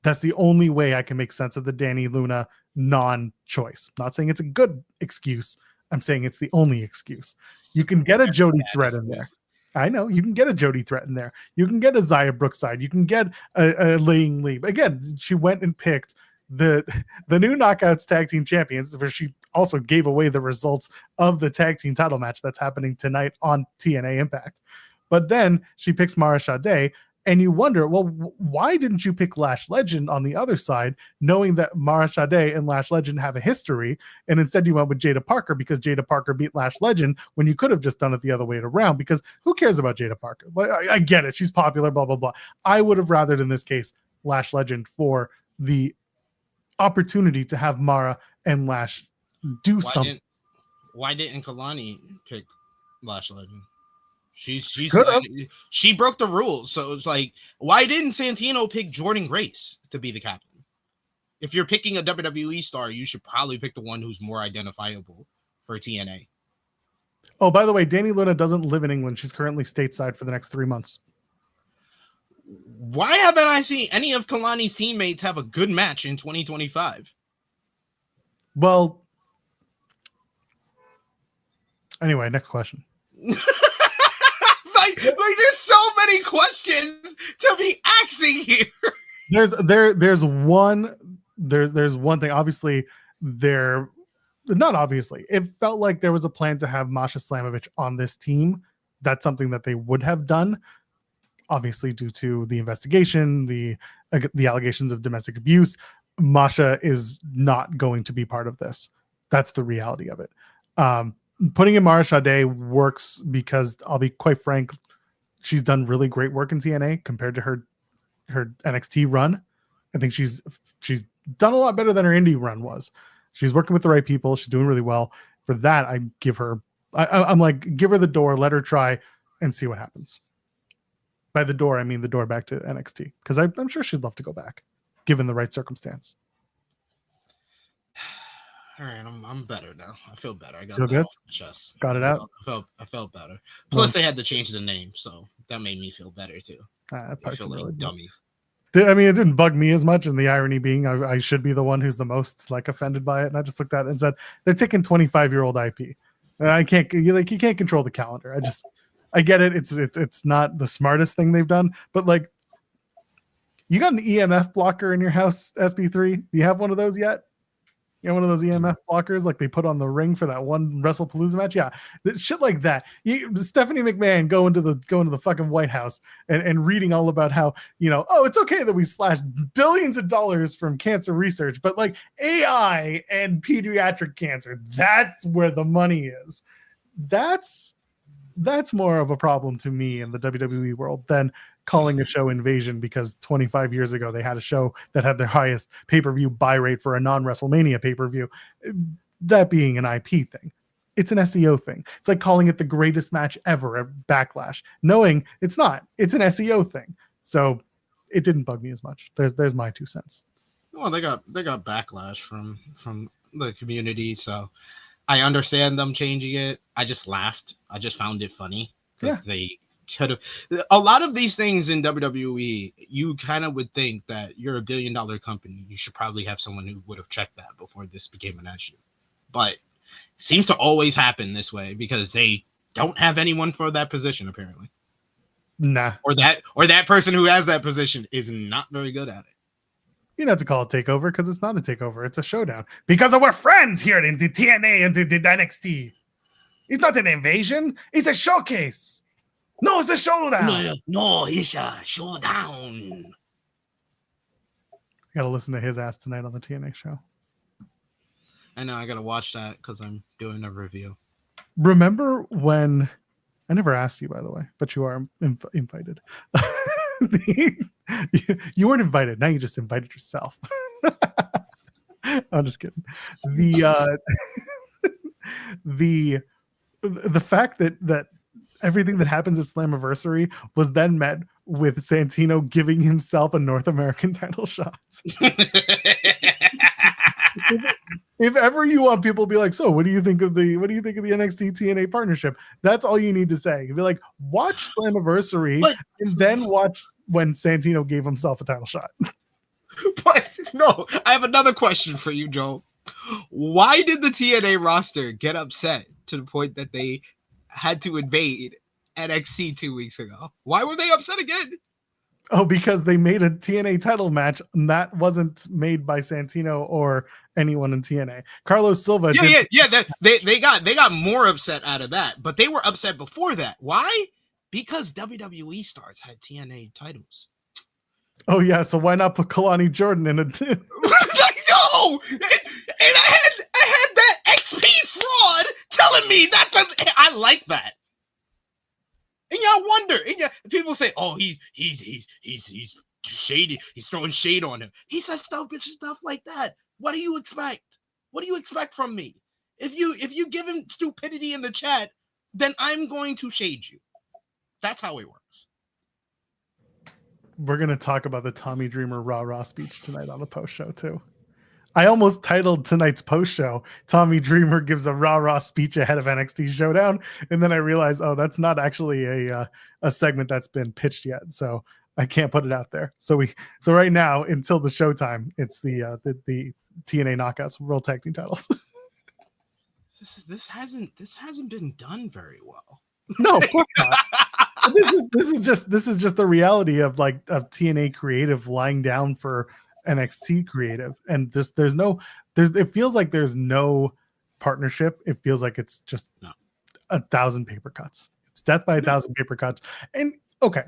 that's the only way I can make sense of the Danny Luna non-choice. I'm not saying it's a good excuse. I'm saying it's the only excuse. You can get a Jody threat in there. I know you can get a Jody threat in there. You can get a Zaya Brookside. You can get a Laying Lee. Again, she went and picked the new Knockouts tag team champions, where she also gave away the results of the tag team title match that's happening tonight on TNA Impact. But then she picks Mara Sade, and you wonder, well, why didn't you pick Lash Legend on the other side, knowing that Mara Sade and Lash Legend have a history, and instead you went with Jada Parker because Jada Parker beat Lash Legend when you could have just done it the other way around, because who cares about Jada Parker? Like, I get it. She's popular, blah, blah, blah. I would have rathered, in this case, Lash Legend for the opportunity to have Mara and Lash do something. Why didn't Kalani pick Lash Legend? She broke the rules, so it's like, why didn't Santino pick Jordan Grace to be the captain? If you're picking a WWE star, you should probably pick the one who's more identifiable for TNA. Oh, by the way, Danny Luna doesn't live in England. She's currently stateside for the next 3 months. Why haven't I seen any of Kalani's teammates have a good match in 2025? Well, anyway, next question. like there's so many questions to be asking here. There's one thing. Obviously, it felt like there was a plan to have Masha Slamovich on this team. That's something that they would have done. Obviously, due to the investigation, the allegations of domestic abuse, Masha is not going to be part of this. That's the reality of it. Putting in Mara Sade works because, I'll be quite frank, she's done really great work in TNA compared to her NXT run. I think she's done a lot better than her indie run was. She's working with the right people. She's doing really well. For that, I give her, I'm like, give her the door, let her try, and see what happens. By the door, I mean the door back to NXT, because I'm sure she'd love to go back, given the right circumstance. All right, I'm better now. I feel better. I got feel that good? off my chest. Got it out. I felt better. Plus, they had to change the name, so that made me feel better too. I feel like dummies. I mean, it didn't bug me as much, and the irony being, I should be the one who's the most like offended by it. And I just looked at it and said, they're taking 25-year-old IP. You can't control the calendar. I get it. It's not the smartest thing they've done, but like, you got an EMF blocker in your house, SB3? Do you have one of those yet? You know, one of those EMF blockers like they put on the ring for that one WrestlePalooza match. Yeah, shit like that. Stephanie McMahon going to the fucking White House and reading all about how, you know, oh, it's okay that we slashed billions of dollars from cancer research, but like AI and pediatric cancer, that's where the money is. That's more of a problem to me in the WWE world than calling a show Invasion because 25 years ago they had a show that had their highest pay-per-view buy rate for a non-WrestleMania pay-per-view. That being an IP thing. It's an SEO thing. It's like calling it the greatest match ever at Backlash, knowing it's not. It's an SEO thing. So it didn't bug me as much. There's my 2 cents. Well, they got backlash from the community, so I understand them changing it. I just laughed. I just found it funny because they could have. A lot of these things in WWE, you kind of would think that you're a $1 billion company. You should probably have someone who would have checked that before this became an issue. But it seems to always happen this way because they don't have anyone for that position, apparently. Nah. Or that person who has that position is not very good at it. You don't have to call it takeover because it's not a takeover. It's a showdown. Because we're friends here in the TNA and the NXT. It's not an invasion. It's a showcase. No, it's a showdown. No, it's a showdown. I gotta listen to his ass tonight on the TNA show. I know, I gotta watch that because I'm doing a review. Remember when I never asked you, by the way, but you are invited. You weren't invited. Now you just invited yourself. I'm just kidding. The fact that everything that happens at Slammiversary was then met with Santino giving himself a North American title shot. If ever you want people to be like, so what do you think of the NXT TNA partnership? That's all you need to say. You'd be like, watch Slammiversary and then watch when Santino gave himself a title shot. But no, I have another question for you, Joe. Why did the TNA roster get upset to the point that they had to invade NXT 2 weeks ago? Why were they upset again? Oh, because they made a TNA title match and that wasn't made by Santino or anyone in TNA. Carlos Silva. They got more upset out of that, but they were upset before that. Why? Because WWE stars had TNA titles. Oh yeah, so why not put Kalani Jordan in it? No, and I had that XP fraud telling me I like that. And y'all wonder, people say, "Oh, he's shady. He's throwing shade on him." He says stuff like that. What do you expect? What do you expect from me? If you give him stupidity in the chat, then I'm going to shade you. That's how it works. We're gonna talk about the Tommy Dreamer rah-rah speech tonight on the post show too. I almost titled tonight's post show "Tommy Dreamer gives a rah-rah speech ahead of NXT Showdown," and then I realized, oh, that's not actually a segment that's been pitched yet, so I can't put it out there. So right now until the showtime, it's the TNA Knockouts World Tag Team titles. This hasn't been done very well. No, of course not. This is just the reality of TNA creative lying down for NXT creative, and it feels like there's no partnership. It feels like it's just 1,000 paper cuts. It's death by 1,000 paper cuts. And okay,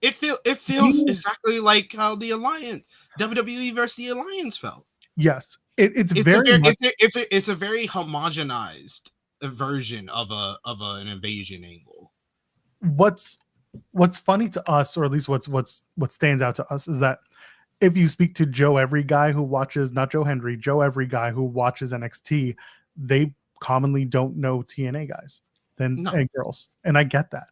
it feels exactly like how the Alliance, WWE versus the Alliance felt. Yes, it's a very homogenized version of an invasion angle. What's funny to us, or at least what stands out to us, is that if you speak to Joe Every Guy who watches, not Joe Hendry, Joe Every Guy who watches NXT, they commonly don't know TNA guys and girls. And I get that.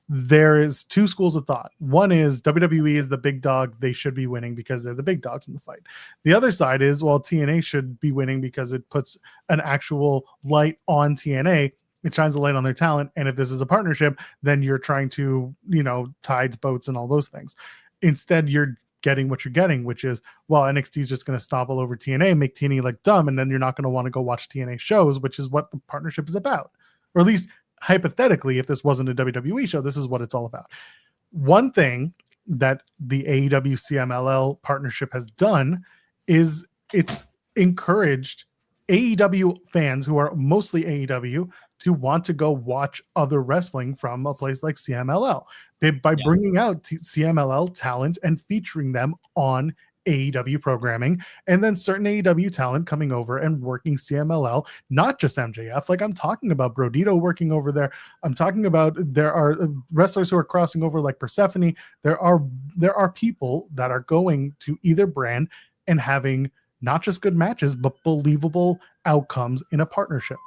There is two schools of thought. One is WWE is the big dog. They should be winning because they're the big dogs in the fight. The other side is, well, TNA should be winning because it puts an actual light on TNA. It shines a light on their talent. And if this is a partnership, then you're trying to, tides, boats, and all those things. Instead, you're getting what you're getting, which is, well, NXT is just going to stomp all over TNA, make TNA look dumb, and then you're not going to want to go watch TNA shows, which is what the partnership is about. Or at least hypothetically, if this wasn't a WWE show, this is what it's all about. One thing that the AEW CMLL partnership has done is it's encouraged AEW fans who are mostly AEW to want to go watch other wrestling from a place like CMLL by bringing out CMLL talent and featuring them on AEW programming, and then certain AEW talent coming over and working CMLL, not just MJF. Like, I'm talking about Brodito working over there. I'm talking about there are wrestlers who are crossing over like Persephone. There are people that are going to either brand and having not just good matches, but believable outcomes in a partnership.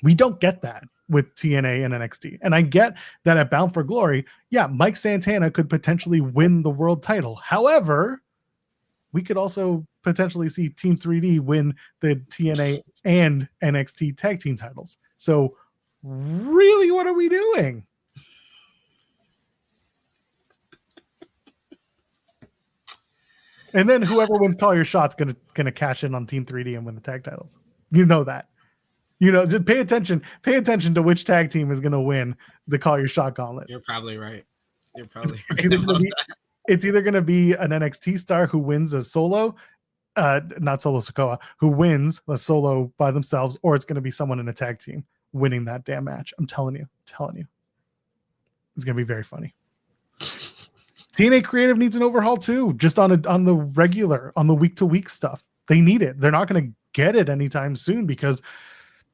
We don't get that with TNA and NXT. And I get that at Bound for Glory, yeah, Mike Santana could potentially win the world title. However, we could also potentially see Team 3D win the TNA and NXT tag team titles. So really, what are we doing? And then whoever wins Call Your Shot's gonna cash in on Team 3D and win the tag titles. You know that. You know, just pay attention to which tag team is gonna win the Call Your Shot gauntlet. You're probably right. You're probably it's either gonna be an NXT star who wins a solo, not Solo Sikoa, who wins a solo by themselves, or it's gonna be someone in a tag team winning that damn match. I'm telling you. It's gonna be very funny. TNA Creative needs an overhaul too, just on the regular, on the week-to-week stuff. They need it. They're not going to get it anytime soon because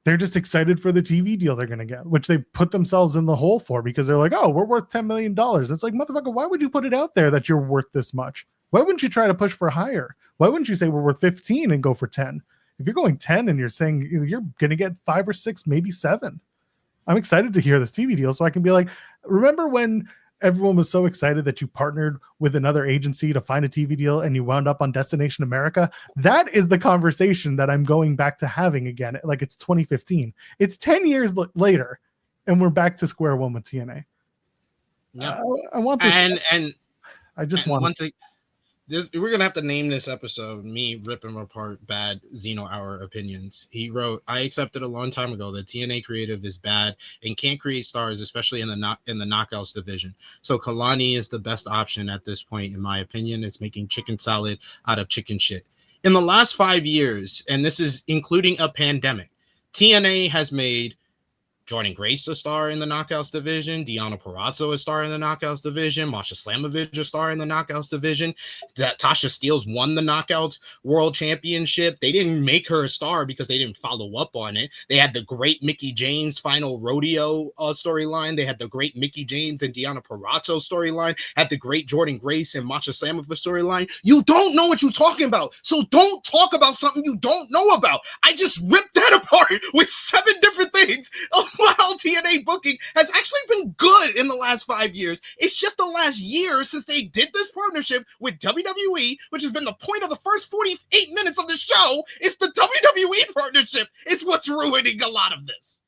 they're just excited for the TV deal they're going to get, which they put themselves in the hole for because they're like, oh, we're worth $10 million. It's like, motherfucker, why would you put it out there that you're worth this much? Why wouldn't you try to push for higher? Why wouldn't you say we're worth 15 and go for 10? If you're going 10 and you're saying you're going to get 5 or 6, maybe 7. I'm excited to hear this TV deal so I can be like, remember when everyone was so excited that you partnered with another agency to find a TV deal and you wound up on Destination America? That is the conversation that I'm going back to having again. Like, it's 2015. It's 10 years later and we're back to square one with TNA. Yeah. I want this. And I just want one thing. We're gonna have to name this episode "Me Ripping Apart Bad Xeno Hour Opinions." He wrote, "I accepted a long time ago that TNA Creative is bad and can't create stars, especially in the knockouts division. So Kalani is the best option at this point, in my opinion. It's making chicken salad out of chicken shit. In the last 5 years, and this is including a pandemic, TNA has made Jordan Grace a star in the Knockouts division, Deonna Purrazzo a star in the Knockouts division, Masha Slamovich a star in the Knockouts division. That Tasha Steelz won the Knockouts World Championship. They didn't make her a star because they didn't follow up on it. They had the great Mickie James final rodeo storyline. They had the great Mickie James and Deonna Purrazzo storyline. Had the great Jordan Grace and Masha Slamovich storyline. You don't know what you're talking about, so don't talk about something you don't know about. I just ripped that apart with 7 different things. While TNA booking has actually been good in the last 5 years, it's just the last year since they did this partnership with WWE, which has been the point of the first 48 minutes of the show. It's the WWE partnership. It's what's ruining a lot of this.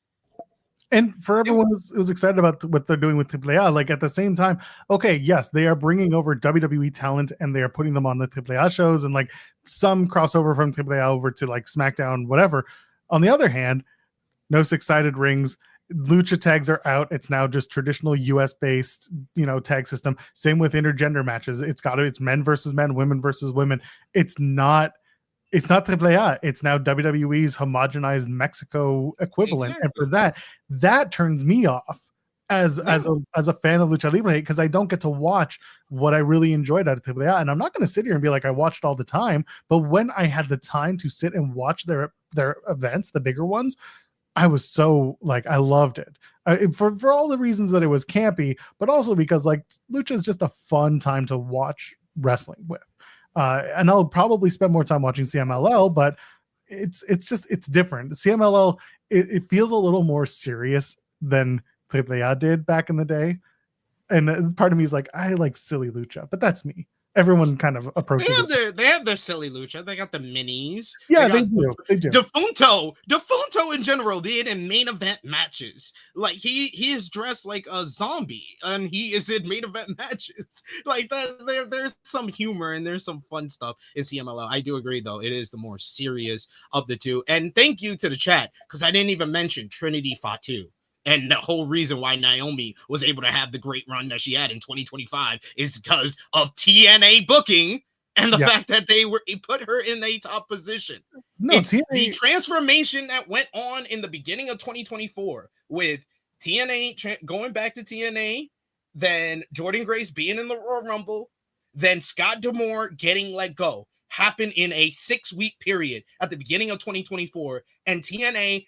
And for everyone who's excited about what they're doing with AAA, like at the same time, okay, yes, they are bringing over WWE talent and they are putting them on the AAA shows and like some crossover from AAA over to like SmackDown, whatever. On the other hand, no 6-sided rings. Lucha tags are out. It's now just traditional US based, tag system. Same with intergender matches. It's men versus men, women versus women. It's not AAA. It's now WWE's homogenized Mexico equivalent. Exactly. And for that turns me off as a fan of Lucha Libre because I don't get to watch what I really enjoyed out of AAA. And I'm not going to sit here and be like, I watched all the time. But when I had the time to sit and watch their events, the bigger ones, I was so I loved it for all the reasons that it was campy, but also because Lucha is just a fun time to watch wrestling with. And I'll probably spend more time watching CMLL, but it's different. CMLL, it feels a little more serious than AAA did back in the day. And part of me is like, I like silly Lucha, but that's me. Everyone kind of approaches they have their silly Lucha. They got the minis. Yeah, they do. Defunto in general did in main event matches. Like he is dressed like a zombie and he is in main event matches. Like that, there's some humor and there's some fun stuff in CMLL. I do agree though. It is the more serious of the two. And thank you to the chat because I didn't even mention Trinity Fatu. And the whole reason why Naomi was able to have the great run that she had in 2025 is because of TNA booking and the fact that they put her in a top position. No, it's TNA... the transformation that went on in the beginning of 2024 with TNA going back to TNA, then Jordynne Grace being in the Royal Rumble, then Scott D'Amore getting let go, happened in a 6-week period at the beginning of 2024, and TNA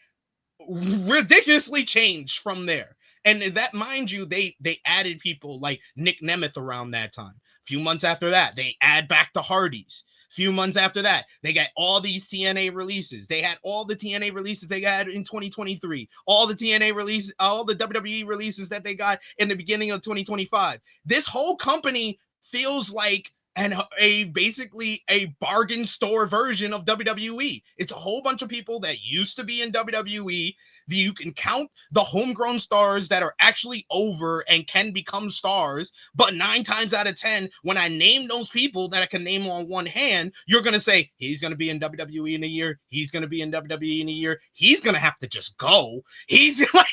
ridiculously changed from there. And that, mind you, they added people like Nick Nemeth around that time. A few months after that, they add back the Hardys. A few months after that, they got all these TNA releases. They had all the TNA releases they got in 2023, all the TNA releases, all the WWE releases that they got in the beginning of 2025. This whole company feels like basically a bargain store version of WWE. It's a whole bunch of people that used to be in WWE. You can count the homegrown stars that are actually over and can become stars, but 9 times out of 10, when I name those people that I can name on one hand, you're going to say, he's going to be in WWE in a year. He's going to be in WWE in a year. He's going to have to just go. He's like,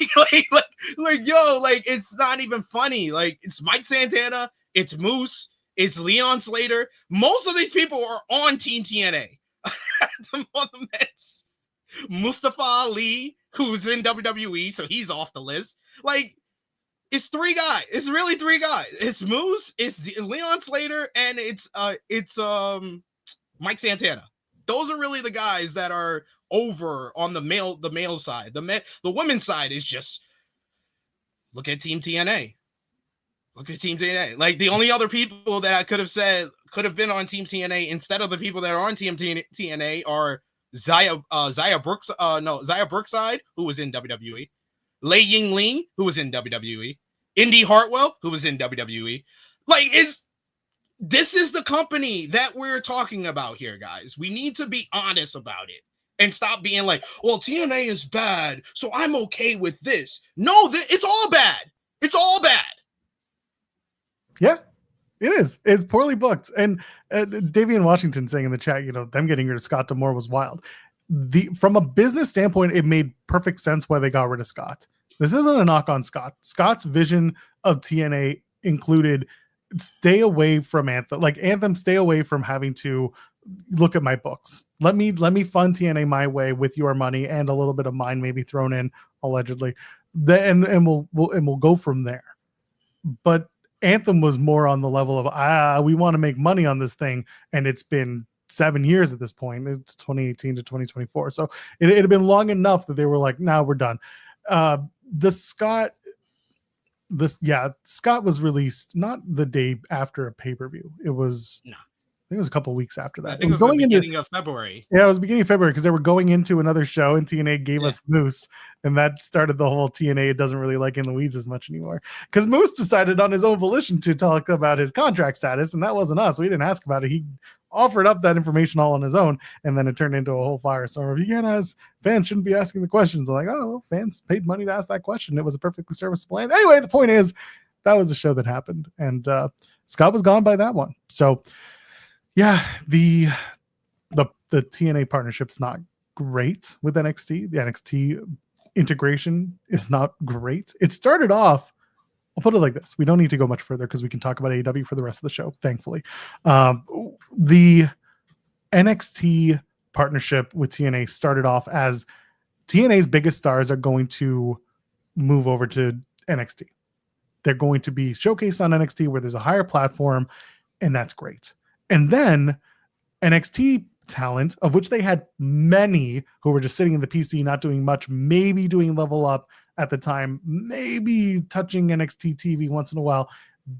yo, like, it's not even funny. Like, it's Mike Santana. It's Moose. It's Leon Slater. Most of these people are on Team TNA. the Mets. Mustafa Ali, who's in WWE, so he's off the list. Like, it's 3 guys. It's really 3 guys. It's Moose, it's Leon Slater, and it's Mike Santana. Those are really the guys that are over on the male side. The women's side is just look at Team TNA. Look at Team TNA. Like, the only other people that I could have said could have been on Team TNA instead of the people that are on Team TNA are Zaya Brookside, who was in WWE, Lei Ying Lee, who was in WWE, Indy Hartwell, who was in WWE. Like, this is the company that we're talking about here, guys. We need to be honest about it and stop being like, well, TNA is bad, so I'm okay with this. No, it's all bad. It's all bad. Yeah, it is. It's poorly booked. And Davian Washington saying in the chat, them getting rid of Scott D'Amore was wild. From a business standpoint, it made perfect sense why they got rid of Scott. This isn't a knock on Scott. Scott's vision of TNA included stay away from Anthem. Like, Anthem, stay away from having to look at my books. Let me fund TNA my way with your money and a little bit of mine maybe thrown in allegedly. And we'll go from there. But Anthem was more on the level of we want to make money on this thing, and it's been 7 years at this point. It's 2018 to 2024, so it had been long enough that they were like, "Now we're done." Scott was released not the day after a pay-per-view. It was I think it was a couple of weeks after that. I think it was going the beginning of February. Yeah, it was the beginning of February because they were going into another show and TNA gave us Moose, and that started the whole TNA doesn't really like In the Weeds as much anymore. Because Moose decided on his own volition to talk about his contract status, and that wasn't us. We didn't ask about it. He offered up that information all on his own, and then it turned into a whole firestorm of, fans shouldn't be asking the questions. I'm like, oh, well, fans paid money to ask that question. It was a perfectly serviceable answer. Anyway, the point is, that was a show that happened, and Scott was gone by that one. So, yeah, the TNA partnership's not great with NXT. The NXT integration is not great. It started off, I'll put it like this. We don't need to go much further because we can talk about AEW for the rest of the show, thankfully. The NXT partnership with TNA started off as TNA's biggest stars are going to move over to NXT. They're going to be showcased on NXT where there's a higher platform, and that's great. And then NXT talent, of which they had many who were just sitting in the PC, not doing much, maybe doing Level Up at the time, maybe touching NXT TV once in a while,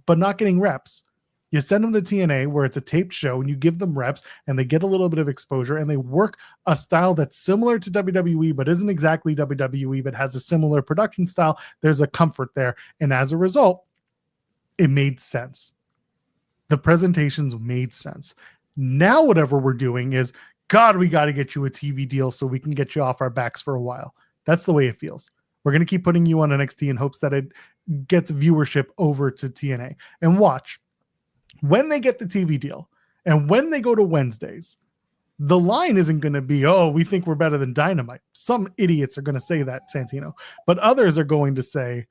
but not getting reps. You send them to TNA where it's a taped show and you give them reps and they get a little bit of exposure and they work a style that's similar to WWE, but isn't exactly WWE, but has a similar production style. There's a comfort there. And as a result, it made sense. The presentations made sense. Now, whatever we're doing is, God, we got to get you a TV deal so we can get you off our backs for a while. That's the way it feels. We're going to keep putting you on NXT in hopes that it gets viewership over to TNA. And watch, when they get the TV deal and when they go to Wednesdays, The line isn't going to be, oh, we think we're better than Dynamite. Some idiots are going to say that, Santino. But others are going to say,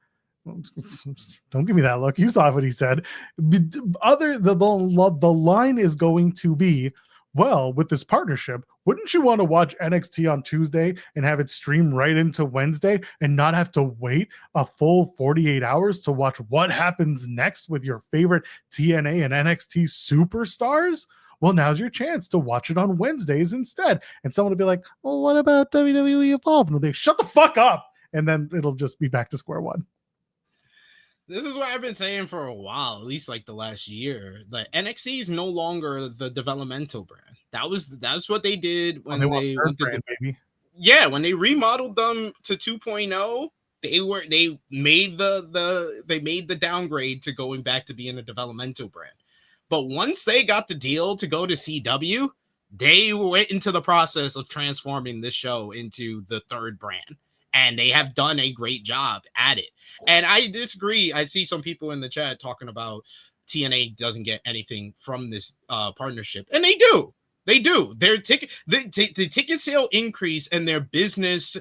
don't give me that look. You saw what he said. The line is going to be, well, with this partnership, wouldn't you want to watch NXT on Tuesday and have it stream right into Wednesday and not have to wait a full 48 hours to watch what happens next with your favorite TNA and NXT superstars? Well, now's your chance to watch it on Wednesdays instead. And someone will be like, well, what about WWE Evolve? And they'll be like, shut the fuck up. And then it'll just be back to square one. This is what I've been saying for a while, at least like the last year. Like NXT is no longer the developmental brand. That's what they did when they went to baby. Yeah, when they remodeled them to 2.0, they made the downgrade to going back to being a developmental brand. But once they got the deal to go to CW, they went into the process of transforming this show into the third brand. And they have done a great job at it. And I disagree. I see some people in the chat talking about TNA doesn't get anything from this partnership. And they do. They do. Their the ticket sale increase and their business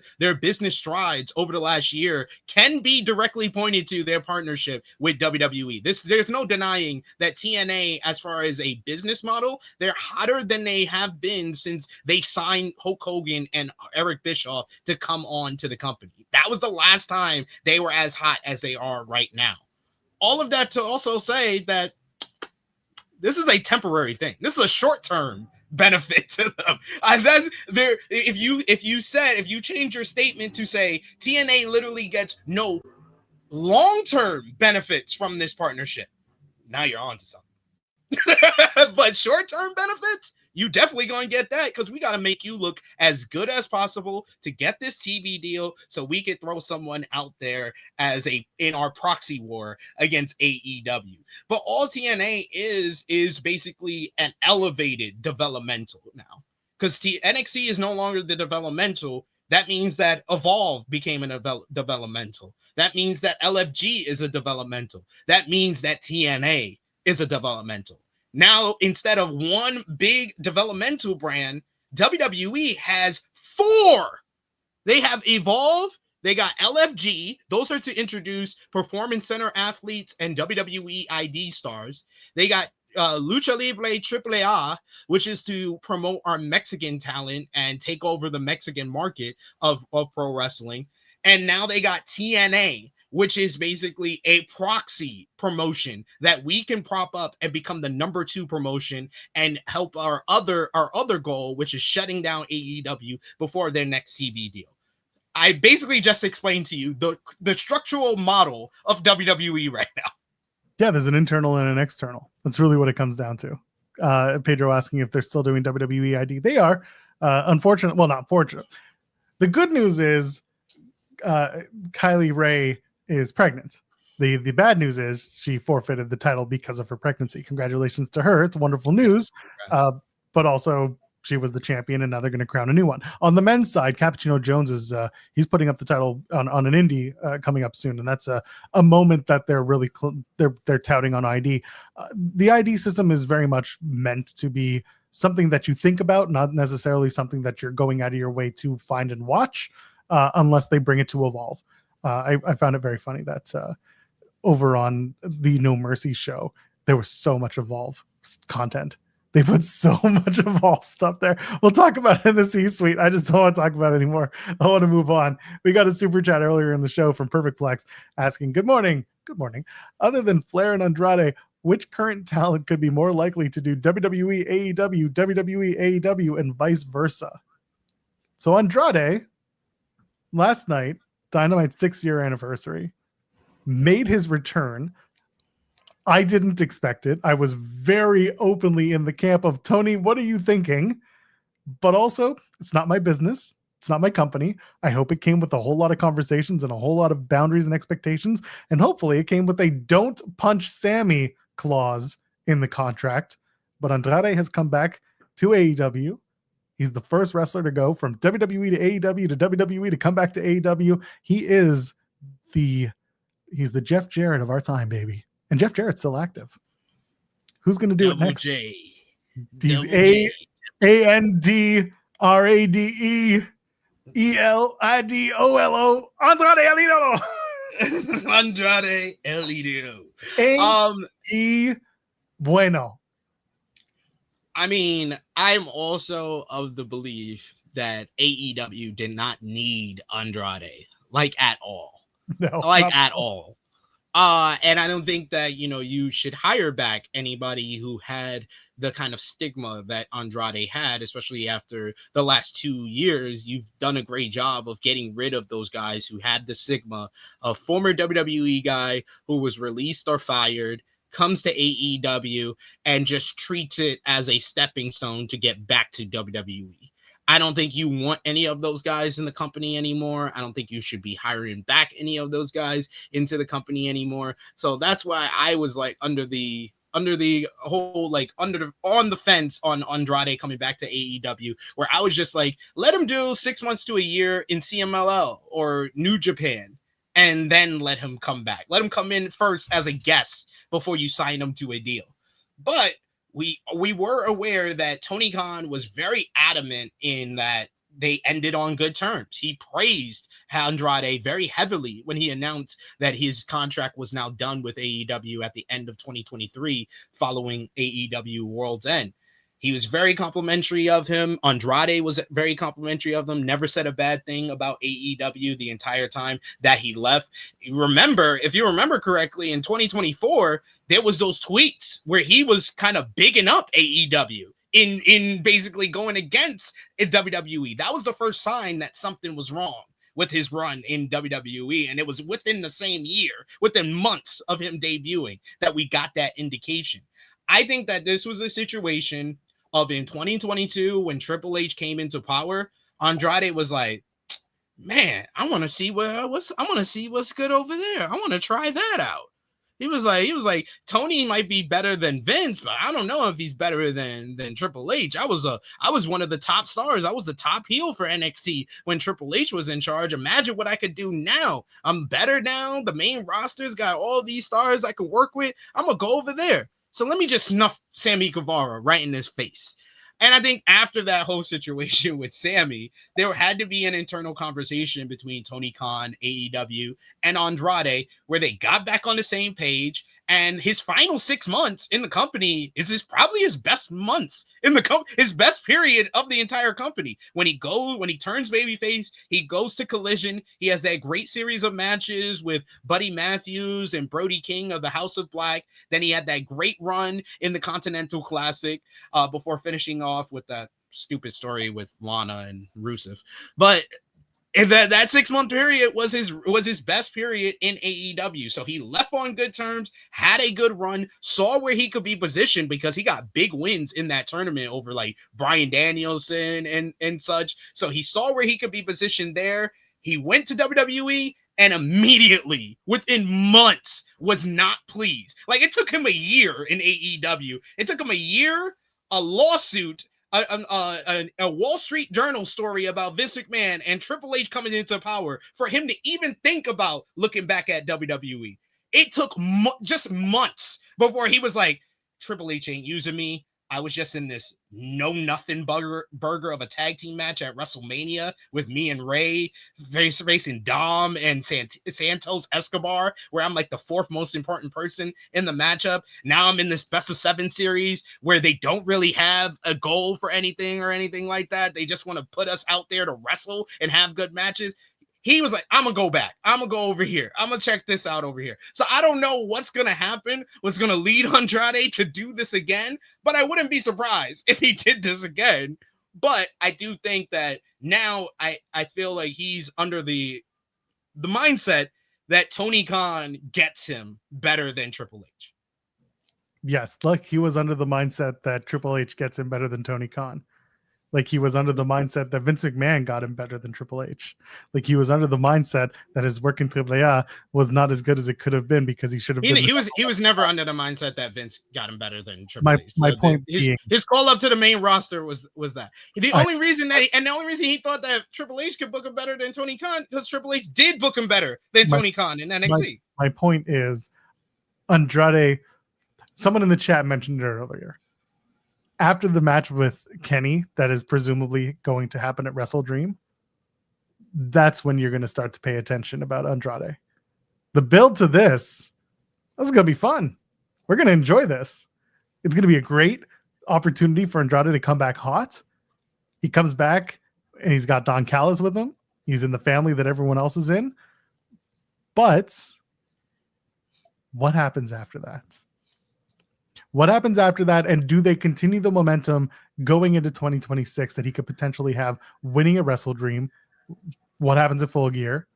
strides over the last year can be directly pointed to their partnership with WWE. There's no denying that TNA, as far as a business model, they're hotter than they have been since they signed Hulk Hogan and Eric Bischoff to come on to the company. That was the last time they were as hot as they are right now. All of that to also say that this is a temporary thing. This is a short-term benefit to them. That's there. If you change your statement to say TNA literally gets no long-term benefits from this partnership, now you're on to something. But short-term benefits, you definitely gonna get that, because we got to make you look as good as possible to get this TV deal so we could throw someone out there in our proxy war against AEW. But all TNA is basically an elevated developmental now, because NXT is no longer the developmental. That means that Evolve became a developmental. That means that LFG is a developmental. That means that TNA is a developmental. Now, instead of one big developmental brand, WWE has 4. They have Evolve, they got LFG. Those are to introduce Performance Center athletes and WWE ID stars. They got Lucha Libre AAA, which is to promote our Mexican talent and take over the Mexican market of pro wrestling. And now they got TNA, which is basically a proxy promotion that we can prop up and become the number 2 promotion and help our other goal, which is shutting down AEW before their next TV deal. I basically just explained to you the structural model of WWE right now. Yeah, there's an internal and an external. That's really what it comes down to. Pedro asking if they're still doing WWE ID. They are. Unfortunate. Well, not fortunate. The good news is Kylie Ray is pregnant. The bad news is she forfeited the title because of her pregnancy. Congratulations to her. It's wonderful news. But also she was the champion and now they're going to crown a new one. On the men's side, Cappuccino Jones is he's putting up the title on an indie coming up soon. And that's a moment that they're really they're touting on ID. The ID system is very much meant to be something that you think about, not necessarily something that you're going out of your way to find and watch, unless they bring it to Evolve. I found it very funny that over on the No Mercy show, there was so much Evolve content. They put so much Evolve stuff there. We'll talk about it in the C-suite. I just don't want to talk about it anymore. I want to move on. We got a super chat earlier in the show from Perfect Plex asking, good morning. Good morning. Other than Flair and Andrade, which current talent could be more likely to do WWE, AEW, WWE, AEW, and vice versa? So Andrade, last night, Dynamite's 6-year anniversary, made his return. I didn't expect it. I was very openly in the camp of, Tony, what are you thinking? But also, it's not my business. It's not my company. I hope it came with a whole lot of conversations and a whole lot of boundaries and expectations. And hopefully it came with a don't punch Sammy clause in the contract. But Andrade has come back to AEW. He's the first wrestler to go from WWE to AEW to WWE to come back to AEW. He's the Jeff Jarrett of our time, baby. And Jeff Jarrett's still active. Who's going to do it next? J. He's J. ANDRADEELIDOLO Andrade El Idolo. Andrade El Idolo. Ain't he bueno. I mean, I'm also of the belief that AEW did not need Andrade, like at all. No, Like at all. And I don't think that, you should hire back anybody who had the kind of stigma that Andrade had, especially after the last 2 years. You've done a great job of getting rid of those guys who had the stigma. A former WWE guy who was released or fired comes to AEW and just treats it as a stepping stone to get back to WWE. I don't think you want any of those guys in the company anymore. I don't think you should be hiring back any of those guys into the company anymore. So that's why I was like on the fence on Andrade coming back to AEW, where I was just like, let him do 6 months to a year in CMLL or New Japan, and then let him come back. Let him come in first as a guest before you sign him to a deal. But we were aware that Tony Khan was very adamant in that they ended on good terms. He praised Andrade very heavily when he announced that his contract was now done with AEW at the end of 2023 following AEW World's End. He was very complimentary of him. Andrade was very complimentary of them. Never said a bad thing about AEW the entire time that he left. If you remember correctly, in 2024, there was those tweets where he was kind of bigging up AEW in basically going against WWE. That was the first sign that something was wrong with his run in WWE. And it was within the same year, within months of him debuting, that we got that indication. I think that this was a situation of in 2022, when Triple H came into power, Andrade was like, man, I want to see what's good over there. I want to try that out. He was like, Tony might be better than Vince, but I don't know if he's better than Triple H. I was one of the top stars. I was the top heel for NXT when Triple H was in charge. Imagine what I could do now. I'm better now. The main roster's got all these stars I can work with. I'm gonna go over there. So let me just snuff Sammy Guevara right in his face. And I think after that whole situation with Sammy, there had to be an internal conversation between Tony Khan, AEW, and Andrade, where they got back on the same page. And his final 6 months in the company is probably his best months in the his best period of the entire company. When he turns babyface, he goes to Collision. He has that great series of matches with Buddy Matthews and Brody King of the House of Black. Then he had that great run in the Continental Classic before finishing off with that stupid story with Lana and Rusev. But that 6 month period was his best period in AEW. So he left on good terms, had a good run, saw where he could be positioned because he got big wins in that tournament over like Bryan Danielson and such. So he saw where he could be positioned there. He went to WWE and immediately, within months, was not pleased. Like, it took him a year in AEW. It took him a year, a lawsuit, a Wall Street Journal story about Vince McMahon and Triple H coming into power for him to even think about looking back at WWE. It took just months before he was like, Triple H ain't using me. I was just in this know-nothing burger of a tag team match at WrestleMania with me and Ray facing Dom and Santos Escobar, where I'm like the fourth most important person in the matchup. Now I'm in this best of 7 series where they don't really have a goal for anything or anything like that. They just want to put us out there to wrestle and have good matches. He was like, I'm going to go back. I'm going to go over here. I'm going to check this out over here. So I don't know what's going to happen, what's going to lead Andrade to do this again, but I wouldn't be surprised if he did this again. But I do think that now I feel like he's under the mindset that Tony Khan gets him better than Triple H. Yes, like he was under the mindset that Triple H gets him better than Tony Khan. Like he was under the mindset that Vince McMahon got him better than Triple H. Like he was under the mindset that his work in AAA was not as good as it could have been because he should have been. He was never under the mindset that Vince got him better than Triple H. My point being, his call up to the main roster was that. The only reason he thought that Triple H could book him better than Tony Khan because Triple H did book him better than Tony Khan in NXT. My point is, Andrade. Someone in the chat mentioned it earlier. after the match with Kenny that is presumably going to happen at WrestleDream, that's when you're going to start to pay attention about Andrade. The build to this is going to be fun. We're going to enjoy this. It's going to be a great opportunity for Andrade to come back hot. He comes back and he's got Don Callis with him. He's in the family that everyone else is in. But what happens after that? What happens after that? And do they continue the momentum going into 2026 that he could potentially have winning a WrestleDream? What happens at Full Gear?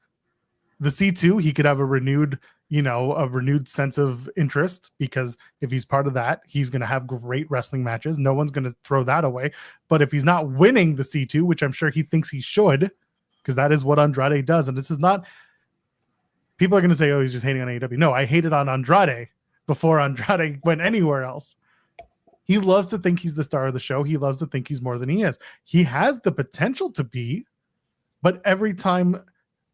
The C2, he could have a renewed sense of interest, because if he's part of that, he's going to have great wrestling matches. No one's going to throw that away. But if he's not winning the C2, which I'm sure he thinks he should, because that is what Andrade does. And this is not, people are going to say, oh, he's just hating on AEW. No, I hated on Andrade before Andrade went anywhere else. He loves to think he's the star of the show. He loves to think he's more than he is. He has the potential to be, but every time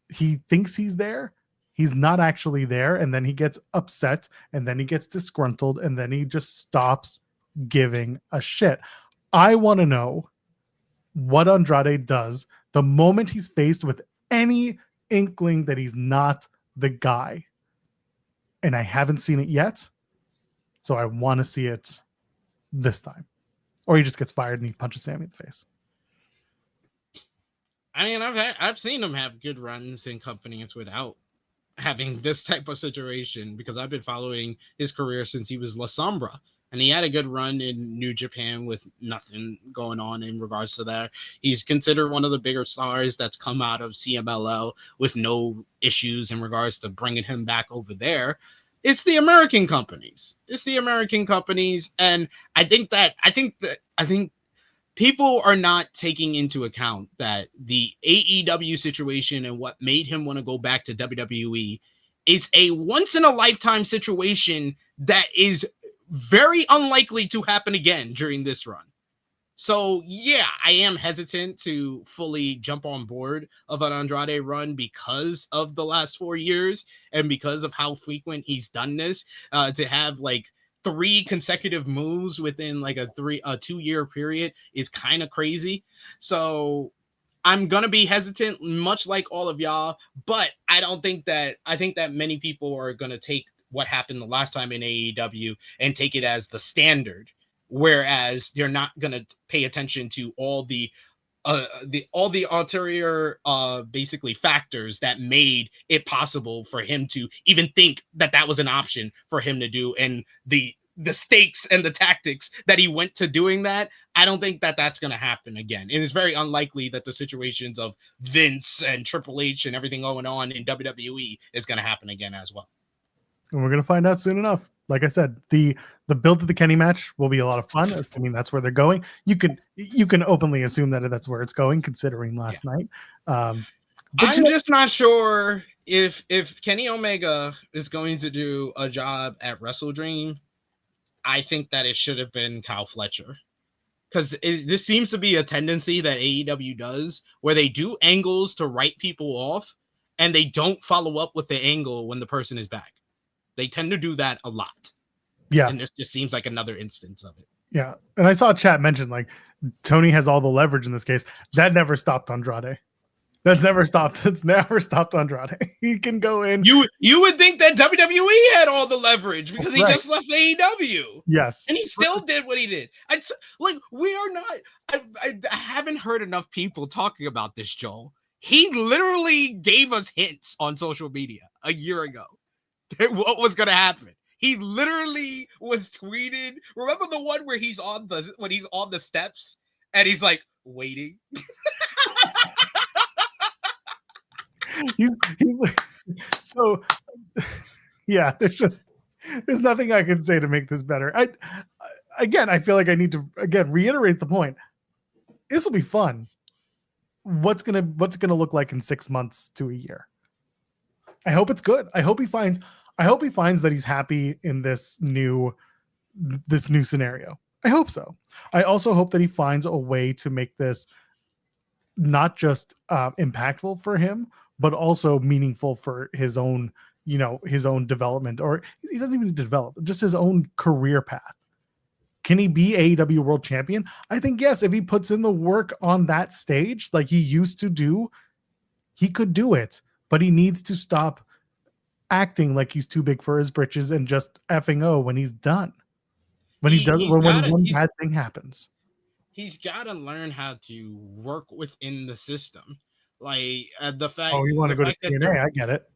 he thinks he's there, he's not actually there. And then he gets upset, and then he gets disgruntled, and then he just stops giving a shit. I want to know what Andrade does the moment he's faced with any inkling that he's not the guy. And I haven't seen it yet, so I want to see it this time. Or he just gets fired and he punches Sammy in the face. I mean, I've seen him have good runs in companies without having this type of situation, because I've been following his career since he was La Sombra, and he had a good run in New Japan with nothing going on in regards to that. He's considered one of the bigger stars that's come out of CMLL with no issues in regards to bringing him back over there. It's the American companies. And I think people are not taking into account that the AEW situation and what made him want to go back to WWE, it's a once in a lifetime situation that is very unlikely to happen again during this run. So yeah, I am hesitant to fully jump on board of an Andrade run because of the last 4 years and because of how frequent he's done this. To have like 3 consecutive moves within like a 2-year period is kind of crazy. So I'm gonna be hesitant, much like all of y'all, but I think that many people are gonna take what happened the last time in AEW and take it as the standard, whereas they're not gonna pay attention to all the ulterior basically factors that made it possible for him to even think that was an option for him to do, and the stakes and the tactics that he went to doing that. I don't think that that's going to happen again. It is very unlikely that the situations of Vince and Triple H and everything going on in WWE is going to happen again as well. And we're going to find out soon enough. Like I said, the build to the Kenny match will be a lot of fun, assuming that's where they're going. You can openly assume that that's where it's going, considering last night. I'm just not sure if Kenny Omega is going to do a job at WrestleDream. I think that it should have been Kyle Fletcher, because this seems to be a tendency that AEW does, where they do angles to write people off and they don't follow up with the angle when the person is back. They tend to do that a lot. Yeah. And this just seems like another instance of it. Yeah. And I saw chat mention like Tony has all the leverage in this case. That never stopped Andrade. That's never stopped. It's never stopped Andrade. He can go in. You would think that WWE had all the leverage because he just left AEW. Yes. And he still did what he did. We are not. I haven't heard enough people talking about this, Joel. He literally gave us hints on social media a year ago what was going to happen. He literally was tweeted. Remember the one where he's on the steps and he's like waiting. he's like, so yeah, there's nothing I can say to make this better. I feel like I need to reiterate the point. This will be fun. What's gonna look like in 6 months to a year? I hope it's good. I hope he finds that he's happy in this new scenario. I hope so. I also hope that he finds a way to make this not just impactful for him, but also meaningful for his own development, or he doesn't even develop, just his own career path. Can he be AEW World Champion? I think yes. If he puts in the work on that stage like he used to do, he could do it. But he needs to stop acting like he's too big for his britches and just effing when he's done. When he does, when one bad thing happens. He's got to learn how to work within the system. Like the fact. Oh, you want to go to TNA? I get it.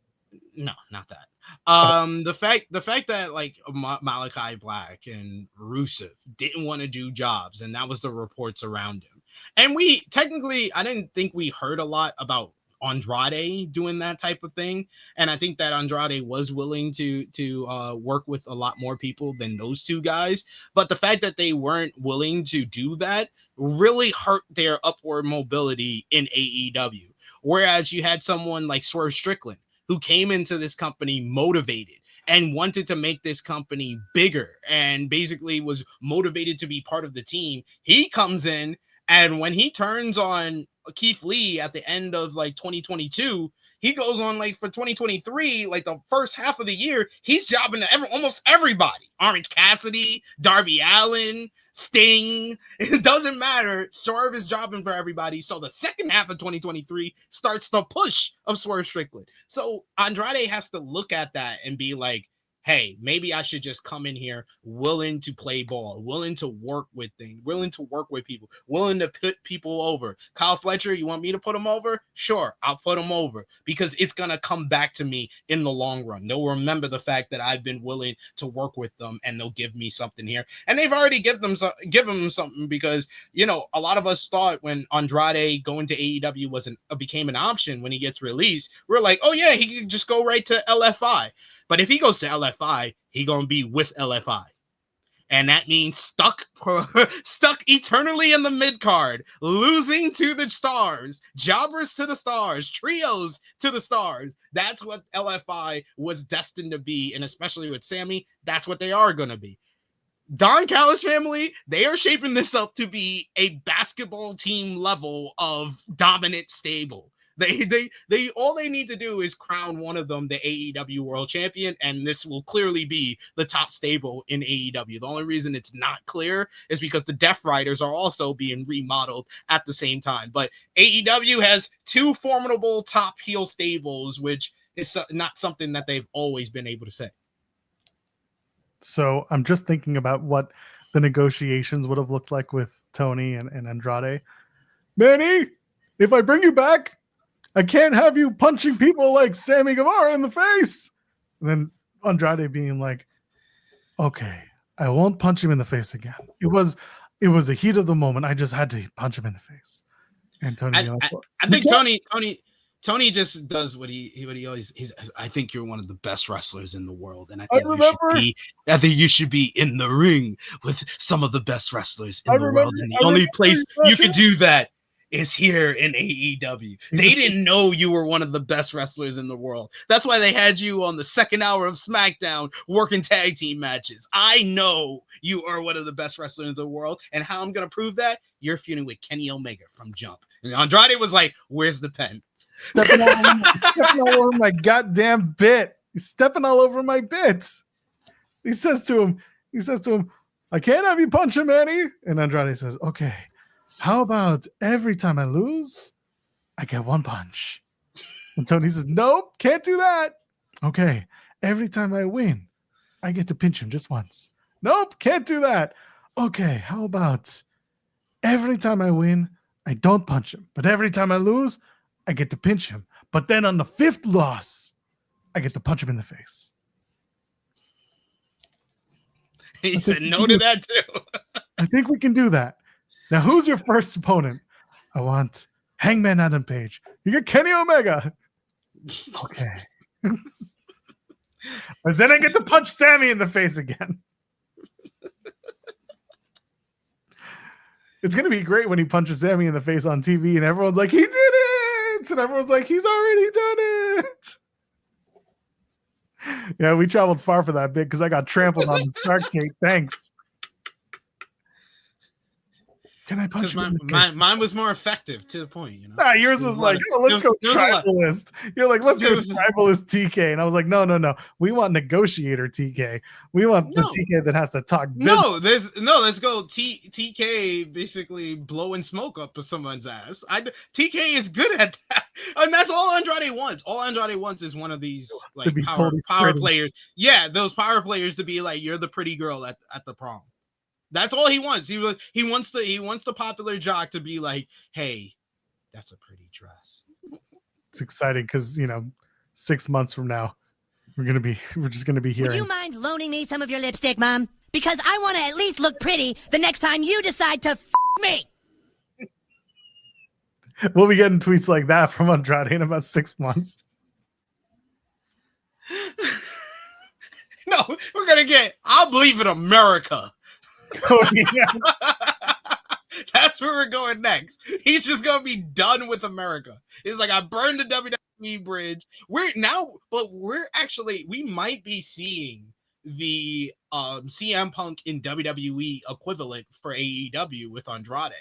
No, not that. The fact that like Malachi Black and Rusev didn't want to do jobs, and that was the reports around him. And I didn't think we heard a lot about Andrade doing that type of thing, and I think that Andrade was willing to work with a lot more people than those two guys. But the fact that they weren't willing to do that really hurt their upward mobility in AEW. Whereas you had someone like Swerve Strickland who came into this company motivated and wanted to make this company bigger and basically was motivated to be part of the team. He comes in, and when he turns on Keith Lee at the end of like 2022, he goes on like for 2023, like the first half of the year, he's jobbing to almost everybody. Orange Cassidy, Darby Allin, Sting. It doesn't matter. Swerve is jobbing for everybody. So the second half of 2023 starts the push of Swerve Strickland. So Andrade has to look at that and be like, hey, maybe I should just come in here willing to play ball, willing to work with things, willing to work with people, willing to put people over. Kyle Fletcher, you want me to put him over? Sure, I'll put him over because it's going to come back to me in the long run. They'll remember the fact that I've been willing to work with them, and they'll give me something here. And they've already given them something because, you know, a lot of us thought when Andrade going to AEW became an option when he gets released, we're like, oh yeah, he could just go right to LFI. But if he goes to LFI, he gonna be with LFI, and that means stuck eternally in the mid card, losing to the stars, jobbers to the stars, trios to the stars. That's what LFI was destined to be, and especially with Sammy, that's what they are gonna be. Don Callis family, they are shaping this up to be a basketball team level of dominant stable. They all they need to do is crown one of them the AEW World Champion, and this will clearly be the top stable in AEW. The only reason it's not clear is because the Death Riders are also being remodeled at the same time. But AEW has two formidable top heel stables, which is not something that they've always been able to say. So I'm just thinking about what the negotiations would have looked like with Toni and Andrade. Manny, if I bring you back, I can't have you punching people like Sammy Guevara in the face. And then Andrade being like, okay, I won't punch him in the face again. It was the heat of the moment. I just had to punch him in the face. And Toni, I think Toni just does what he always. I think you're one of the best wrestlers in the world, and I think you should be in the ring with some of the best wrestlers in the world. And the only place you could do that is here in AEW. They didn't know you were one of the best wrestlers in the world. That's why they had you on the second hour of SmackDown working tag team matches. I know you are one of the best wrestlers in the world, and how I'm going to prove that? You're feuding with Kenny Omega from Jump. And Andrade was like, where's the pen? Stepping all over my goddamn bit. He's stepping all over my bits. He says to him, I can't have you punch him, Manny. And Andrade says, okay, how about every time I lose, I get one punch? And Toni says, nope, can't do that. Okay, every time I win, I get to pinch him just once. Nope, can't do that. Okay, how about every time I win, I don't punch him. But every time I lose, I get to pinch him. But then on the fifth loss, I get to punch him in the face. He said no to that too. I think we can do that. Now, who's your first opponent? I want Hangman Adam Page. You get Kenny Omega. Okay. And then I get to punch Sammy in the face again. It's going to be great when he punches Sammy in the face on TV and everyone's like, he did it! And everyone's like, he's already done it! Yeah, we traveled far for that bit because I got trampled on the start gate. Thanks. Can I punch Because him in the face? mine was more effective to the point, you know. Nah, yours was like, oh, let's go tribalist. You're like, let's go tribalist TK. And I was like, no. We want negotiator TK. We want the TK that has to talk business. Let's go TK basically blowing smoke up to someone's ass. TK is good at that. And that's all Andrade wants. All Andrade wants is one of these like power players. Yeah, those power players to be like, you're the pretty girl at the prom. That's all he wants. He wants the popular jock to be like, hey, that's a pretty dress. It's exciting because 6 months from now, we're just gonna be hearing. Would you mind loaning me some of your lipstick, Mom? Because I want to at least look pretty the next time you decide to me. We'll be getting tweets like that from Andrade in about 6 months. No, we're gonna get. I'll believe in America. Oh, yeah. That's where we're going next. He's just gonna be done with America. He's like, I burned the WWE bridge. We might be seeing the CM Punk in WWE equivalent for AEW with Andrade.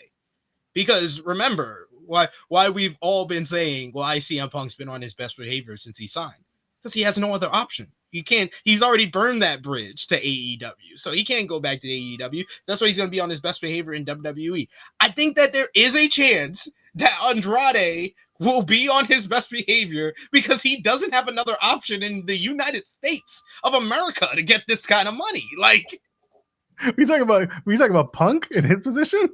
Because remember why we've all been saying why CM Punk's been on his best behavior since he signed. Because he has no other option. He's already burned that bridge to AEW. So he can't go back to AEW. That's why he's going to be on his best behavior in WWE. I think that there is a chance that Andrade will be on his best behavior because he doesn't have another option in the United States of America to get this kind of money. Like, we talking about Punk in his position?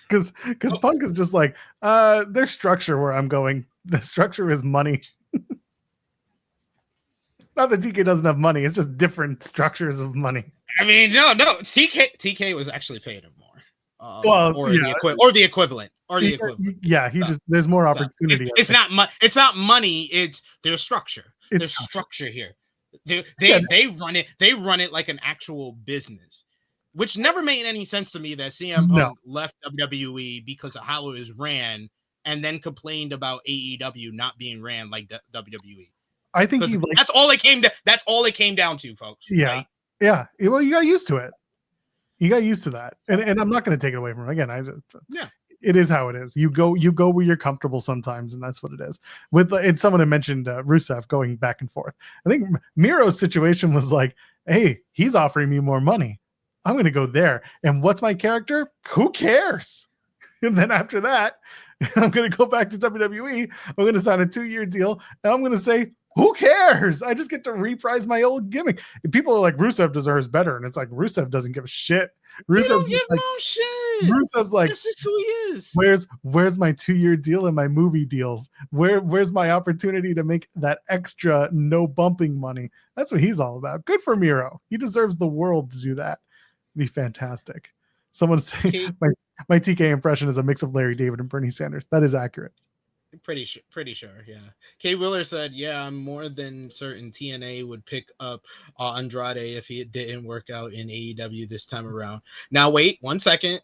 Because Punk is just like, there's structure where I'm going. The structure is money. Not that TK doesn't have money. It's just different structures of money. I mean, no. TK was actually paying him more. The equivalent. Yeah, there's more opportunity. It's not money. It's their structure. There's structure here. They run it like an actual business, which never made any sense to me that CM Punk left WWE because of how it was ran, and then complained about AEW not being ran like WWE. I think that's all it came down to, folks. Yeah. Right? Yeah. Well, you got used to it. You got used to that. And I'm not going to take it away from him. Again, it is how it is. You go where you're comfortable sometimes, and that's what it is. And someone had mentioned Rusev going back and forth. I think Miro's situation was like, hey, he's offering me more money. I'm going to go there. And what's my character? Who cares? And then after that, I'm going to go back to WWE. I'm going to sign a 2-year deal. And I'm going to say, who cares? I just get to reprise my old gimmick. People are like, Rusev deserves better. And it's like, Rusev doesn't give a shit. Rusev's like, this is who he is. Where's my 2-year deal and my movie deals? Where's my opportunity to make that extra no bumping money? That's what he's all about. Good for Miro. He deserves the world to do that. It'd be fantastic. Someone say my TK impression is a mix of Larry David and Bernie Sanders. That is accurate. Pretty sure, yeah. Kay Wheeler said, yeah, I'm more than certain TNA would pick up Andrade if he didn't work out in AEW this time around. Now, wait 1 second.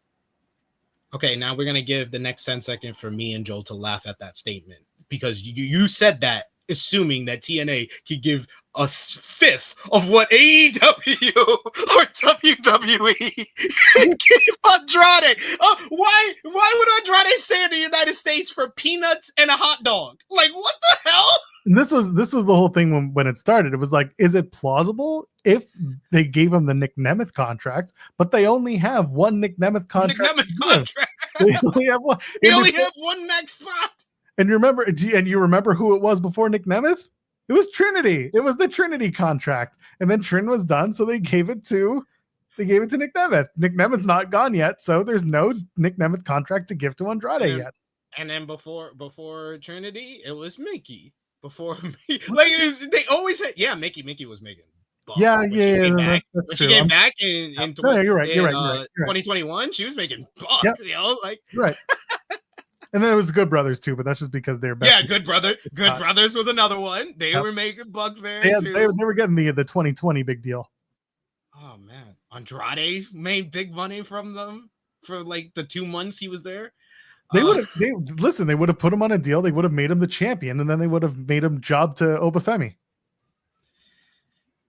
Okay, now we're going to give the next 10 seconds for me and Joel to laugh at that statement because you said that assuming that TNA could give a fifth of what AEW or WWE could give Andrade. Why would Andrade stay in the United States for peanuts and a hot dog? Like, what the hell? And this was the whole thing when it started. It was like, is it plausible if they gave him the Nick Nemeth contract, but they only have one Nick Nemeth contract? They only have one. They only have one next spot. And you remember who it was before Nick Nemeth? It was Trinity. It was the Trinity contract. And then Trin was done, so they gave it to Nick Nemeth. Nick Nemeth's not gone yet, so there's no Nick Nemeth contract to give to Andrade yet. And then before Trinity, it was Mickey. Before me, they always said, yeah, Mickey was making. Yeah, that's true. She came back in you're right. 2021. She was making bucks, right. And then it was Good Brothers too, but that's just because they're best. Yeah, Good Brothers was another one. They were making bucks there too. They were getting the 2020 big deal. Oh man, Andrade made big money from them for like the 2 months he was there. They would have put him on a deal. They would have made him the champion, and then they would have made him job to Obafemi.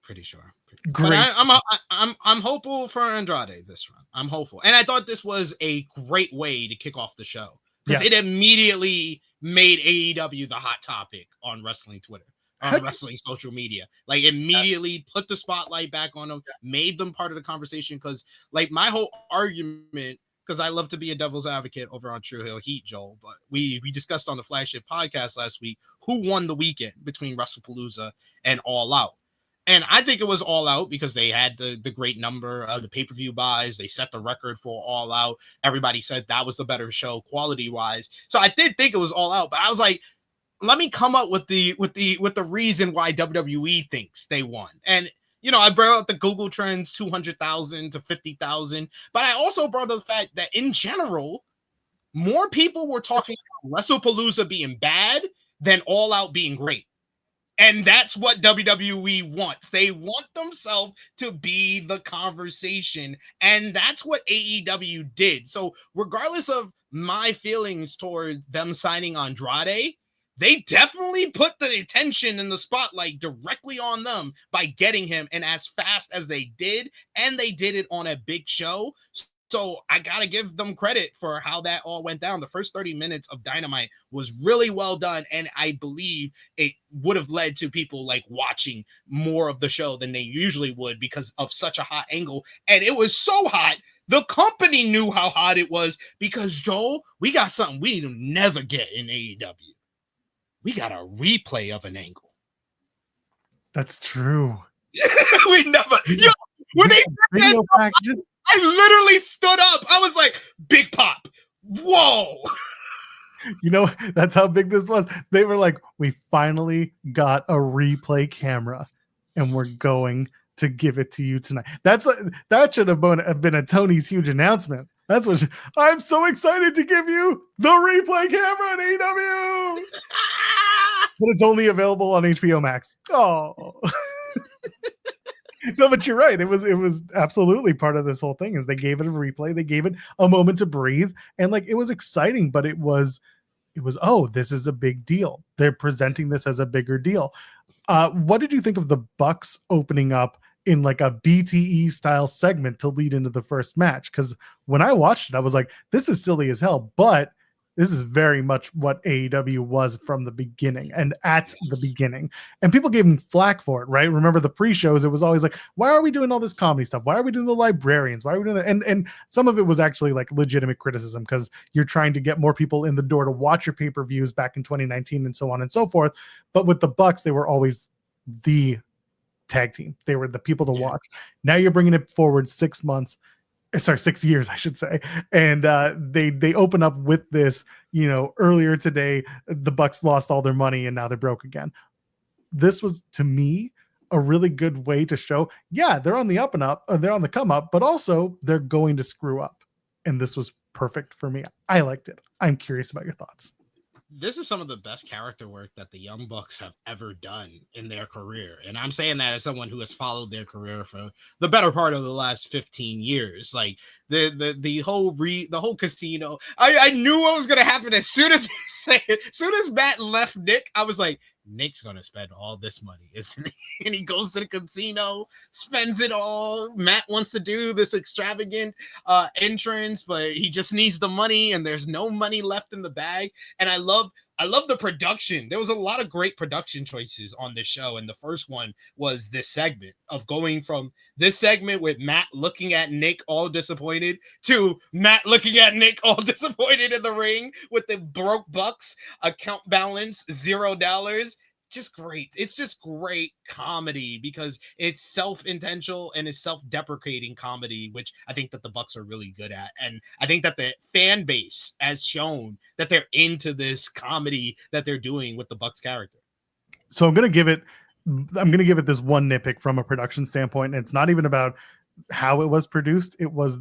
Pretty sure. Great. But I'm hopeful for Andrade this run. I'm hopeful, and I thought this was a great way to kick off the show because it immediately made AEW the hot topic on wrestling Twitter, on wrestling social media. Like immediately put the spotlight back on them, made them part of the conversation. Because like my whole argument, because I love to be a devil's advocate over on True Hill Heat, Joel, but we discussed on the flagship podcast last week who won the weekend between WrestlePalooza and All Out. And I think it was All Out because they had the great number of the pay-per-view buys. They set the record for All Out. Everybody said that was the better show quality-wise. So I did think it was All Out, but I was like, let me come up with the reason why WWE thinks they won. And you know, I brought up the Google Trends 200,000 to 50,000, but I also brought up the fact that in general, more people were talking about WrestlePalooza being bad than All Out being great. And that's what WWE wants. They want themselves to be the conversation. And that's what AEW did. So regardless of my feelings toward them signing Andrade, they definitely put the attention and the spotlight directly on them by getting him, and as fast as they did, and they did it on a big show. So I got to give them credit for how that all went down. The first 30 minutes of Dynamite was really well done, and I believe it would have led to people like watching more of the show than they usually would because of such a hot angle. And it was so hot, the company knew how hot it was because, Joel, we got something we never get in AEW. We got a replay of an angle. That's true. We never. Yo, when they video packages. I literally stood up. I was like, big pop. Whoa. You know, that's how big this was. They were like, we finally got a replay camera and we're going to give it to you tonight. That should have been a Tony's huge announcement. That's what I'm so excited to give you the replay camera in AEW. But it's only available on HBO Max. Oh. No, but you're right. It was absolutely part of this whole thing is they gave it a replay. They gave it a moment to breathe. And like, it was exciting, but it was, oh, this is a big deal. They're presenting this as a bigger deal. What did you think of the Bucks opening up in like a BTE style segment to lead into the first match? Because when I watched it, I was like, this is silly as hell, but this is very much what AEW was from the beginning and at the beginning. And people gave him flack for it, right? Remember the pre-shows, it was always like, why are we doing all this comedy stuff? Why are we doing the librarians? Why are we doing that? And some of it was actually like legitimate criticism because you're trying to get more people in the door to watch your pay-per-views back in 2019 and so on and so forth. But with the Bucks, they were always the tag team. They were the people to watch. Now you're bringing it forward 6 years, I should say. And they open up with this, you know, earlier today, the Bucks lost all their money and now they're broke again. This was, to me, a really good way to show, yeah, they're on the up and up, they're on the come up, but also they're going to screw up. And this was perfect for me. I liked it. I'm curious about your thoughts. This is some of the best character work that the Young Bucks have ever done in their career. And I'm saying that as someone who has followed their career for the better part of the last 15 years. Like the whole casino. I knew what was going to happen as soon as Matt left Nick. I was like, Nick's going to spend all this money, isn't he? And he goes to the casino, spends it all. Matt wants to do this extravagant entrance, but he just needs the money and there's no money left in the bag. And I love the production. There was a lot of great production choices on this show. And the first one was this segment of going from this segment with Matt looking at Nick all disappointed to Matt looking at Nick all disappointed in the ring with the broke Bucks account balance $0. Just great. It's just great comedy because it's self-intentional and it's self-deprecating comedy, which I think that the Bucks are really good at. And I think that the fan base has shown that they're into this comedy that they're doing with the Bucks character. So I'm going to give it this one nitpick from a production standpoint. And it's not even about how it was produced. It was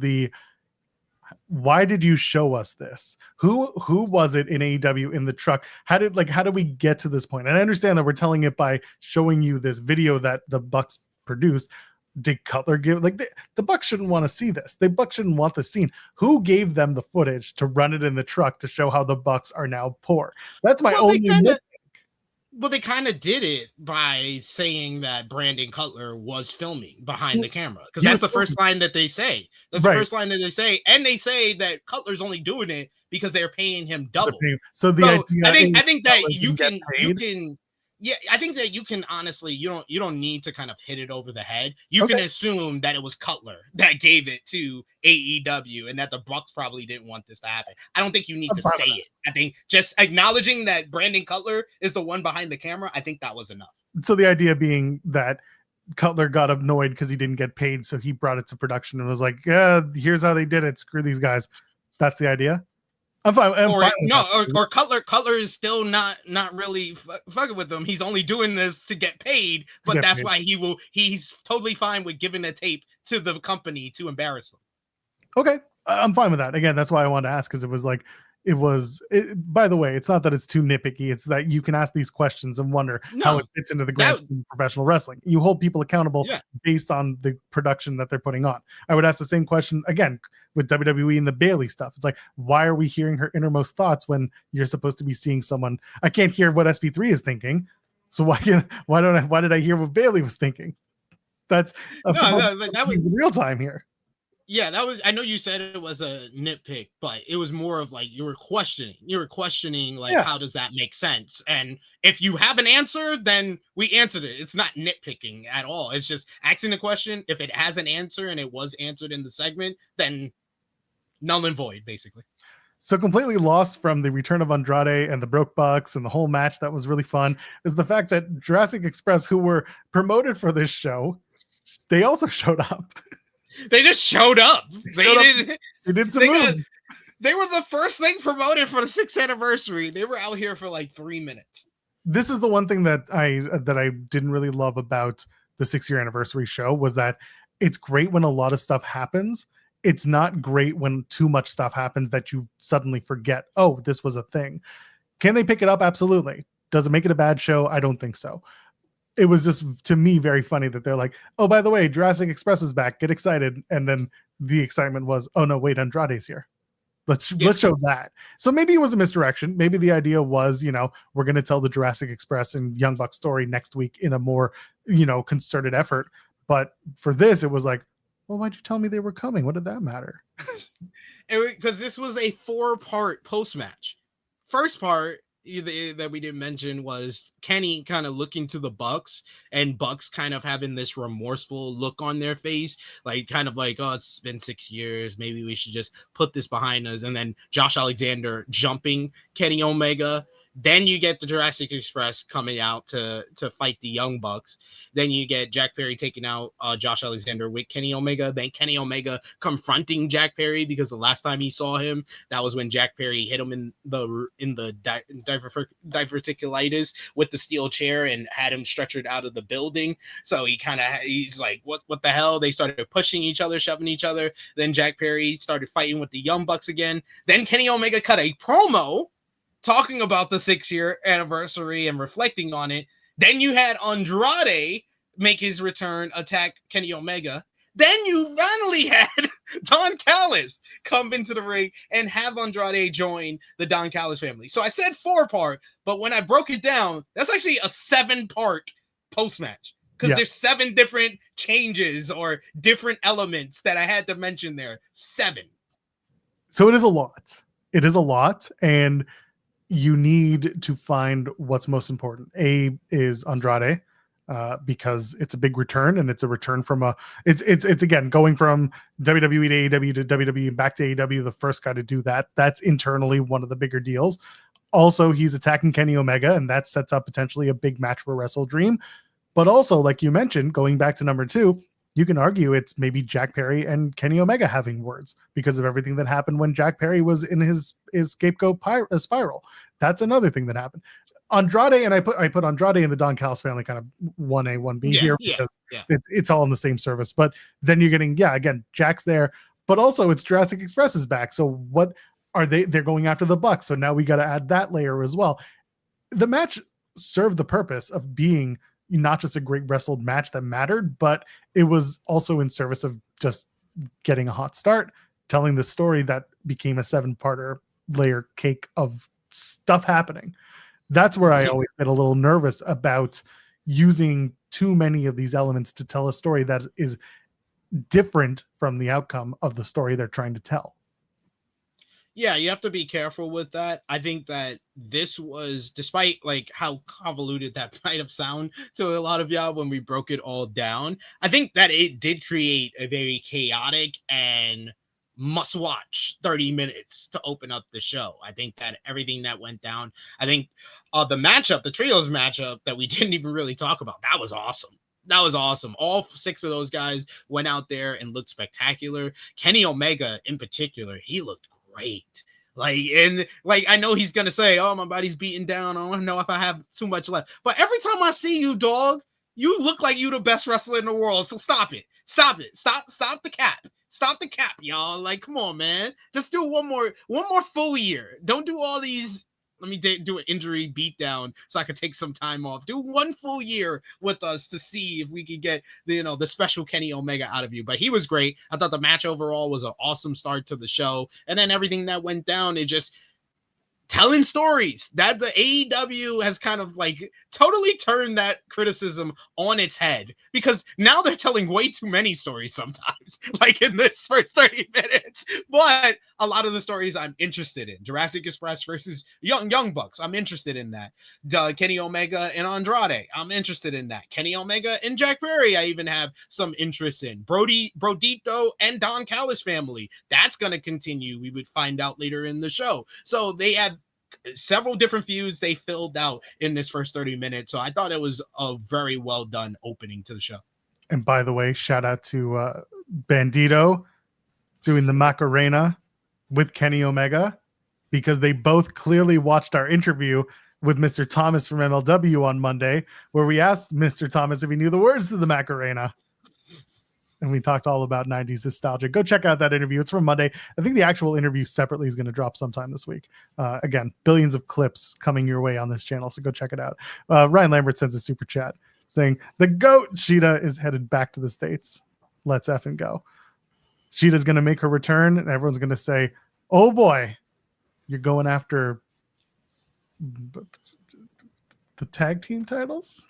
why did you show us this? Who was it in AEW in the truck? How did we get to this point? And I understand that we're telling it by showing you this video that the Bucks produced. Did Cutler give the Bucks shouldn't want to see this? The Bucks shouldn't want the scene. Who gave them the footage to run it in the truck to show how the Bucks are now poor? That's my only nitpick. Well, they kind of did it by saying that Brandon Cutler was filming behind the camera, because that's the first line that they say. That's the first line that they say, and they say that Cutler's only doing it because they're paying him double. So I think that you can. Yeah, I think that you can honestly, you don't need to kind of hit it over the head. You can assume that it was Cutler that gave it to AEW and that the Bucks probably didn't want this to happen. I don't think you need to say it. I think just acknowledging that Brandon Cutler is the one behind the camera, I think that was enough. So the idea being that Cutler got annoyed because he didn't get paid, so he brought it to production and was like, yeah, here's how they did it. Screw these guys. That's the idea. I'm fine. Or Cutler is still not really fucking with them. He's only doing this to get paid, but that's why he's totally fine with giving a tape to the company to embarrass them. Okay, I'm fine with that. Again, that's why I wanted to ask, because it was by the way, it's not that it's too nitpicky. It's that you can ask these questions and wonder how it fits into the grand scheme of professional wrestling. You hold people accountable based on the production that they're putting on. I would ask the same question again with WWE and the Bayley stuff. It's like, why are we hearing her innermost thoughts when you're supposed to be seeing someone? I can't hear what SP3 is thinking. So why did I hear what Bayley was thinking? That was real time here. Yeah, that was. I know you said it was a nitpick, but it was more of like you were questioning, like, how does that make sense? And if you have an answer, then we answered it. It's not nitpicking at all. It's just asking a question. If it has an answer and it was answered in the segment, then null and void, basically. So completely lost from the return of Andrade and the Broke Bucks and the whole match that was really fun is the fact that Jurassic Express, who were promoted for this show, they also showed up. They just showed up. They did some moves. They were the first thing promoted for the 6th anniversary. They were out here for like 3 minutes. This is the one thing that I didn't really love about the 6-year anniversary show was that it's great when a lot of stuff happens. It's not great when too much stuff happens that you suddenly forget, oh, this was a thing. Can they pick it up? Absolutely. Does it make it a bad show? I don't think so. It was just, to me, very funny that they're like, oh, by the way, Jurassic Express is back. Get excited. And then the excitement was, oh, no, wait, Andrade's here. Let's show that. So maybe it was a misdirection. Maybe the idea was, we're going to tell the Jurassic Express and Young Bucks story next week in a more, concerted effort. But for this, it was like, well, why'd you tell me they were coming? What did that matter? Because this was a 4-part post-match. First part that we didn't mention was Kenny kind of looking to the Bucks, and Bucks kind of having this remorseful look on their face, like kind of like, oh, it's been 6 years, maybe we should just put this behind us. And then Josh Alexander jumping Kenny Omega. Then you get the Jurassic Express coming out to fight the Young Bucks. Then you get Jack Perry taking out Josh Alexander with Kenny Omega. Then Kenny Omega confronting Jack Perry, because the last time he saw him, that was when Jack Perry hit him in the diverticulitis with the steel chair and had him stretchered out of the building. So he's like, what the hell? They started pushing each other, shoving each other. Then Jack Perry started fighting with the Young Bucks again. Then Kenny Omega cut a promo talking about the 6-year anniversary and reflecting on it. Then you had Andrade make his return, attack Kenny Omega. Then you finally had Don Callis come into the ring and have Andrade join the Don Callis family. So I said 4-part, but when I broke it down, that's actually a 7-part post-match, because there's 7 different changes or different elements that I had to mention there. 7. So it is a lot. It is a lot, and you need to find what's most important. A is Andrade, because it's a big return, and it's a return from it's again going from WWE to AEW to WWE and back to AEW. The first guy to do that. That's internally one of the bigger deals. Also, he's attacking Kenny Omega, and that sets up potentially a big match for WrestleDream. But also, like you mentioned, going back to number 2, you can argue it's maybe Jack Perry and Kenny Omega having words because of everything that happened when Jack Perry was in his scapegoat spiral. That's another thing that happened. Andrade, and I put Andrade and the Don Callis family kind of 1A, 1B here because it's all in the same service. But then you're getting, again, Jack's there, but also it's Jurassic Express is back. So what are they? They're going after the Bucks. So now we got to add that layer as well. The match served the purpose of being not just a great wrestled match that mattered, but it was also in service of just getting a hot start, telling the story that became a 7-parter layer cake of stuff happening. That's where I always get a little nervous about using too many of these elements to tell a story that is different from the outcome of the story they're trying to tell. Yeah, you have to be careful with that. I think that this was, despite like how convoluted that might have sound to a lot of y'all when we broke it all down, I think that it did create a very chaotic and must watch 30 minutes to open up the show. I think that everything that went down, I think the matchup, the trios matchup that we didn't even really talk about, that was awesome. That was awesome. All 6 of those guys went out there and looked spectacular. Kenny Omega in particular, he looked great. Like, I know he's gonna say, "Oh, my body's beaten down. I don't know if I have too much left." But every time I see you, dog, you look like you the best wrestler in the world. So stop it. Stop the cap. Stop the cap, y'all. Like, come on, man. Just do one more full year. Don't do all these. Let me do an injury beatdown so I could take some time off. Do 1 full year with us to see if we could get the special Kenny Omega out of you. But he was great. I thought the match overall was an awesome start to the show. And then everything that went down, it just telling stories that the AEW has kind of like totally turned that criticism on its head, because now they're telling way too many stories sometimes, like in this first 30 minutes. But a lot of the stories I'm interested in. Jurassic Express versus Young Bucks, I'm interested in that. Kenny Omega and Andrade, I'm interested in that. Kenny Omega and Jack Perry, I even have some interest in. Brodito and Don Callis family, that's going to continue. We would find out later in the show. So they have several different feuds they filled out in this first 30 minutes. So I thought it was a very well done opening to the show. And by the way, shout out to Bandito doing the Macarena with Kenny Omega, because they both clearly watched our interview with Mr. Thomas from MLW on Monday, where we asked Mr. Thomas if he knew the words to the Macarena. And we talked all about 90s nostalgia. Go check out that interview. It's from Monday. I think the actual interview separately is going to drop sometime this week. Again, billions of clips coming your way on this channel, so go check it out. Ryan Lambert sends a super chat saying, the GOAT Sheeta is headed back to the States. Let's effing go. Sheeta's going to make her return, and everyone's going to say, oh boy, you're going after the tag team titles?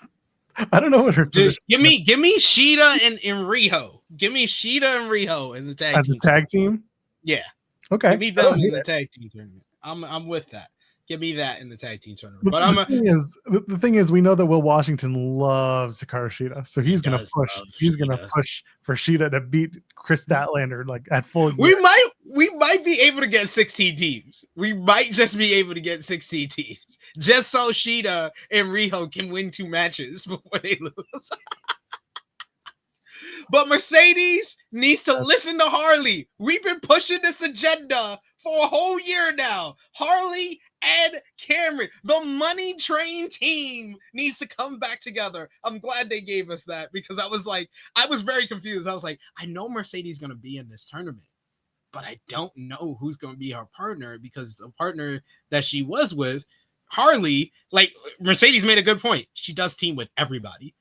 I don't know what her position is. Give me Sheeta and Riho. Give me Sheeta and Riho in the tag as team. A tag team? Yeah. Okay. Give me them in the tag team tournament. I'm with that. Give me that in the tag team tournament. But the thing is, we know that Will Washington loves Hikaru Shida, so he's gonna push. He's gonna push for Shida to beat Kris Statlander like at full. We might be able to get 16 teams. We might just be able to get 16 teams, just so Shida and Riho can win 2 matches before they lose. But Mercedes needs to listen to Harley. We've been pushing this agenda for a whole year now. Harley and Cameron, the Money Train team, needs to come back together. I'm glad they gave us that, because I was very confused. I was like, I know Mercedes is going to be in this tournament, but I don't know who's going to be her partner, because the partner that she was with, Harley, like Mercedes made a good point. She does team with everybody.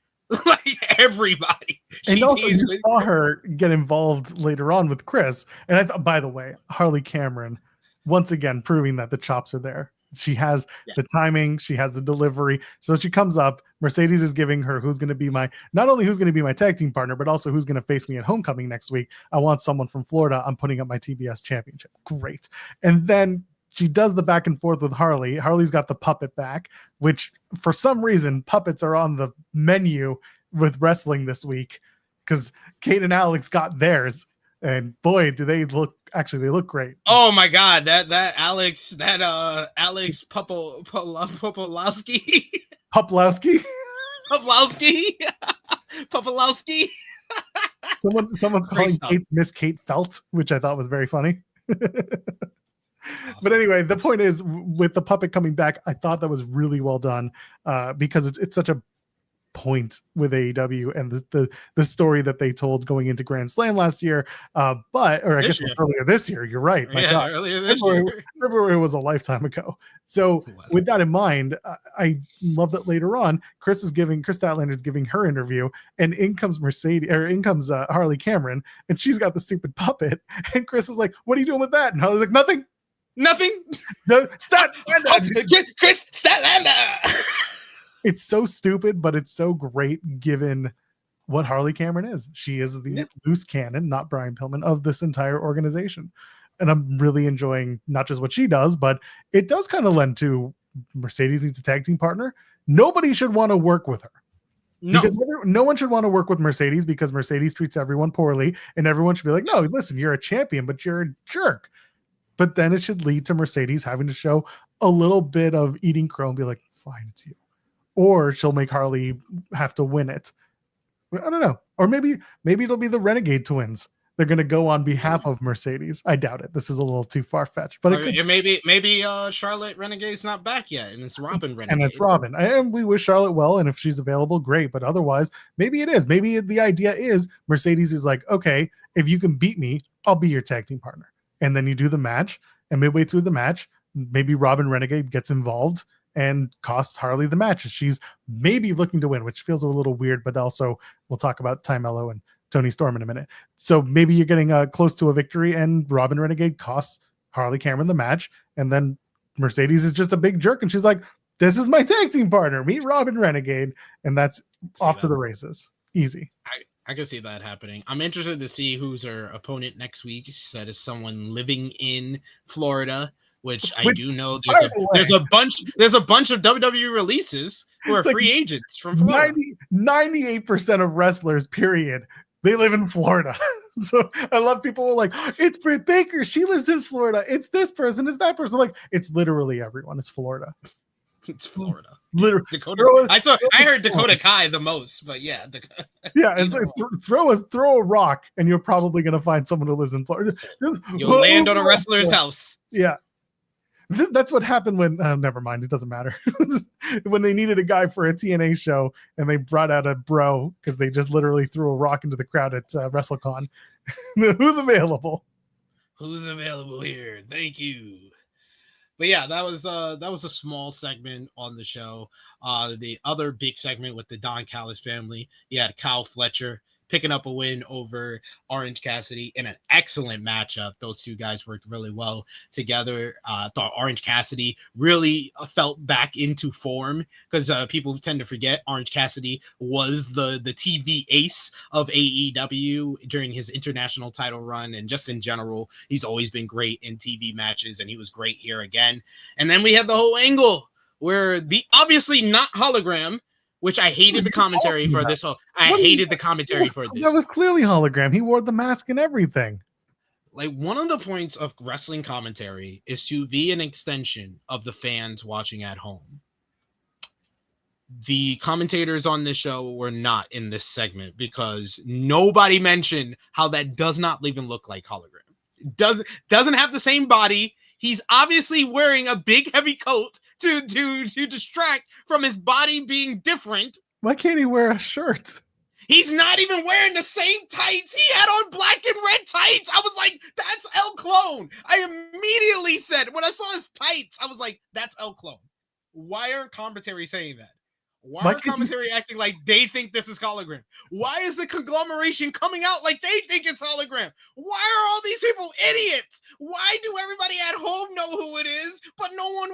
Like everybody. And also you saw her get involved later on with Kris. And I thought, by the way, Harley Cameron, once again, proving that the chops are there. She has the timing, she has the delivery. So she comes up, Mercedes is giving her who's going to be not only who's going to be my tag team partner, but also who's going to face me at Homecoming next week. I want someone from Florida. I'm putting up my TBS championship. Great. And then she does the back and forth with Harley. Harley's got the puppet back, which for some reason puppets are on the menu with wrestling this week, because Kate and Alex got theirs. And boy, do they look great. Oh my God, that Alex Popolowski. Popolowski. Someone's calling Kate's Miss Kate Felt, which I thought was very funny. But anyway, the point is, with the puppet coming back, I thought that was really well done, because it's such a point with AEW and the story that they told going into Grand Slam last year, earlier this year. You're right. My God. Earlier this year. February was a lifetime ago. So with that in mind, I love that later on, Kris Statlander is giving her interview, and in comes Harley Cameron, and she's got the stupid puppet, and Kris is like, "What are you doing with that?" And Harley's like, "Nothing." Nothing. Kris Statlander. It's so stupid, but it's so great given what Harley Cameron is. She is the loose cannon, not Brian Pillman, of this entire organization. And I'm really enjoying not just what she does, but it does kind of lend to Mercedes needs a tag team partner. Nobody should want to work with her. No. Because no one should want to work with Mercedes because Mercedes treats everyone poorly, and everyone should be like, no, listen, you're a champion, but you're a jerk. But then it should lead to Mercedes having to show a little bit of eating crow and be like, fine, it's you. Or she'll make Harley have to win it. I don't know. Or maybe it'll be the Renegade twins. They're going to go on behalf of Mercedes. I doubt it. This is a little too far-fetched. But maybe Charlotte Renegade's not back yet, and it's Robin Renegade. And it's Robin. And we wish Charlotte well, and if she's available, great. But otherwise, maybe it is. Maybe the idea is Mercedes is like, okay, if you can beat me, I'll be your tag team partner. And then you do the match, and midway through the match, maybe Robin Renegade gets involved and costs Harley the match. She's maybe looking to win, which feels a little weird, but also we'll talk about Ty Mello and Toni Storm in a minute. So maybe you're getting close to a victory and Robin Renegade costs Harley Cameron the match, and then Mercedes is just a big jerk and she's like, this is my tag team partner, meet Robin Renegade, and that's off to the races. Easy. I can see that happening. I'm interested to see who's her opponent next week. She said is someone living in Florida, which I do know there's a bunch of WWE releases who are free agents from Florida. 98% of wrestlers, period, they live in Florida. So I love people who are like, it's Britt Baker, she lives in Florida. It's this person, it's that person. I'm like, it's literally everyone. It's Florida. It's Florida. Literally. Dakota. I heard Dakota Kai the most, but yeah. Yeah, it's like throw a rock and you're probably gonna find someone who lives in Florida. You'll land on a wrestler's house. Yeah. That's what happened when never mind, it doesn't matter. When they needed a guy for a TNA show and they brought out a bro because they just literally threw a rock into the crowd at WrestleCon. Who's available here? Thank you. But yeah, that was a small segment on the show. The other big segment with the Don Callis family, you had Kyle Fletcher picking up a win over Orange Cassidy in an excellent matchup. Those two guys worked really well together. I thought Orange Cassidy really felt back into form because people tend to forget Orange Cassidy was the TV ace of AEW during his international title run, and just in general, he's always been great in TV matches, and he was great here again. And then we had the whole angle where the obviously not hologram, which I hated the commentary for this whole. I hated the commentary for this. That was clearly hologram. He wore the mask and everything. Like, one of the points of wrestling commentary is to be an extension of the fans watching at home. The commentators on this show were not in this segment because nobody mentioned how that does not even look like hologram. It doesn't have the same body. He's obviously wearing a big heavy coat to distract from his body being different. Why can't he wear a shirt? He's not even wearing the same tights. He had on black and red tights. I was like, that's El Clone. I immediately said, when I saw his tights, I was like, that's El Clone. Why aren't commentary saying that? Why are commentary acting like they think this is hologram? Why is the conglomeration coming out like they think it's hologram? Why are all these people idiots? Why do everybody at home know who it is, but no one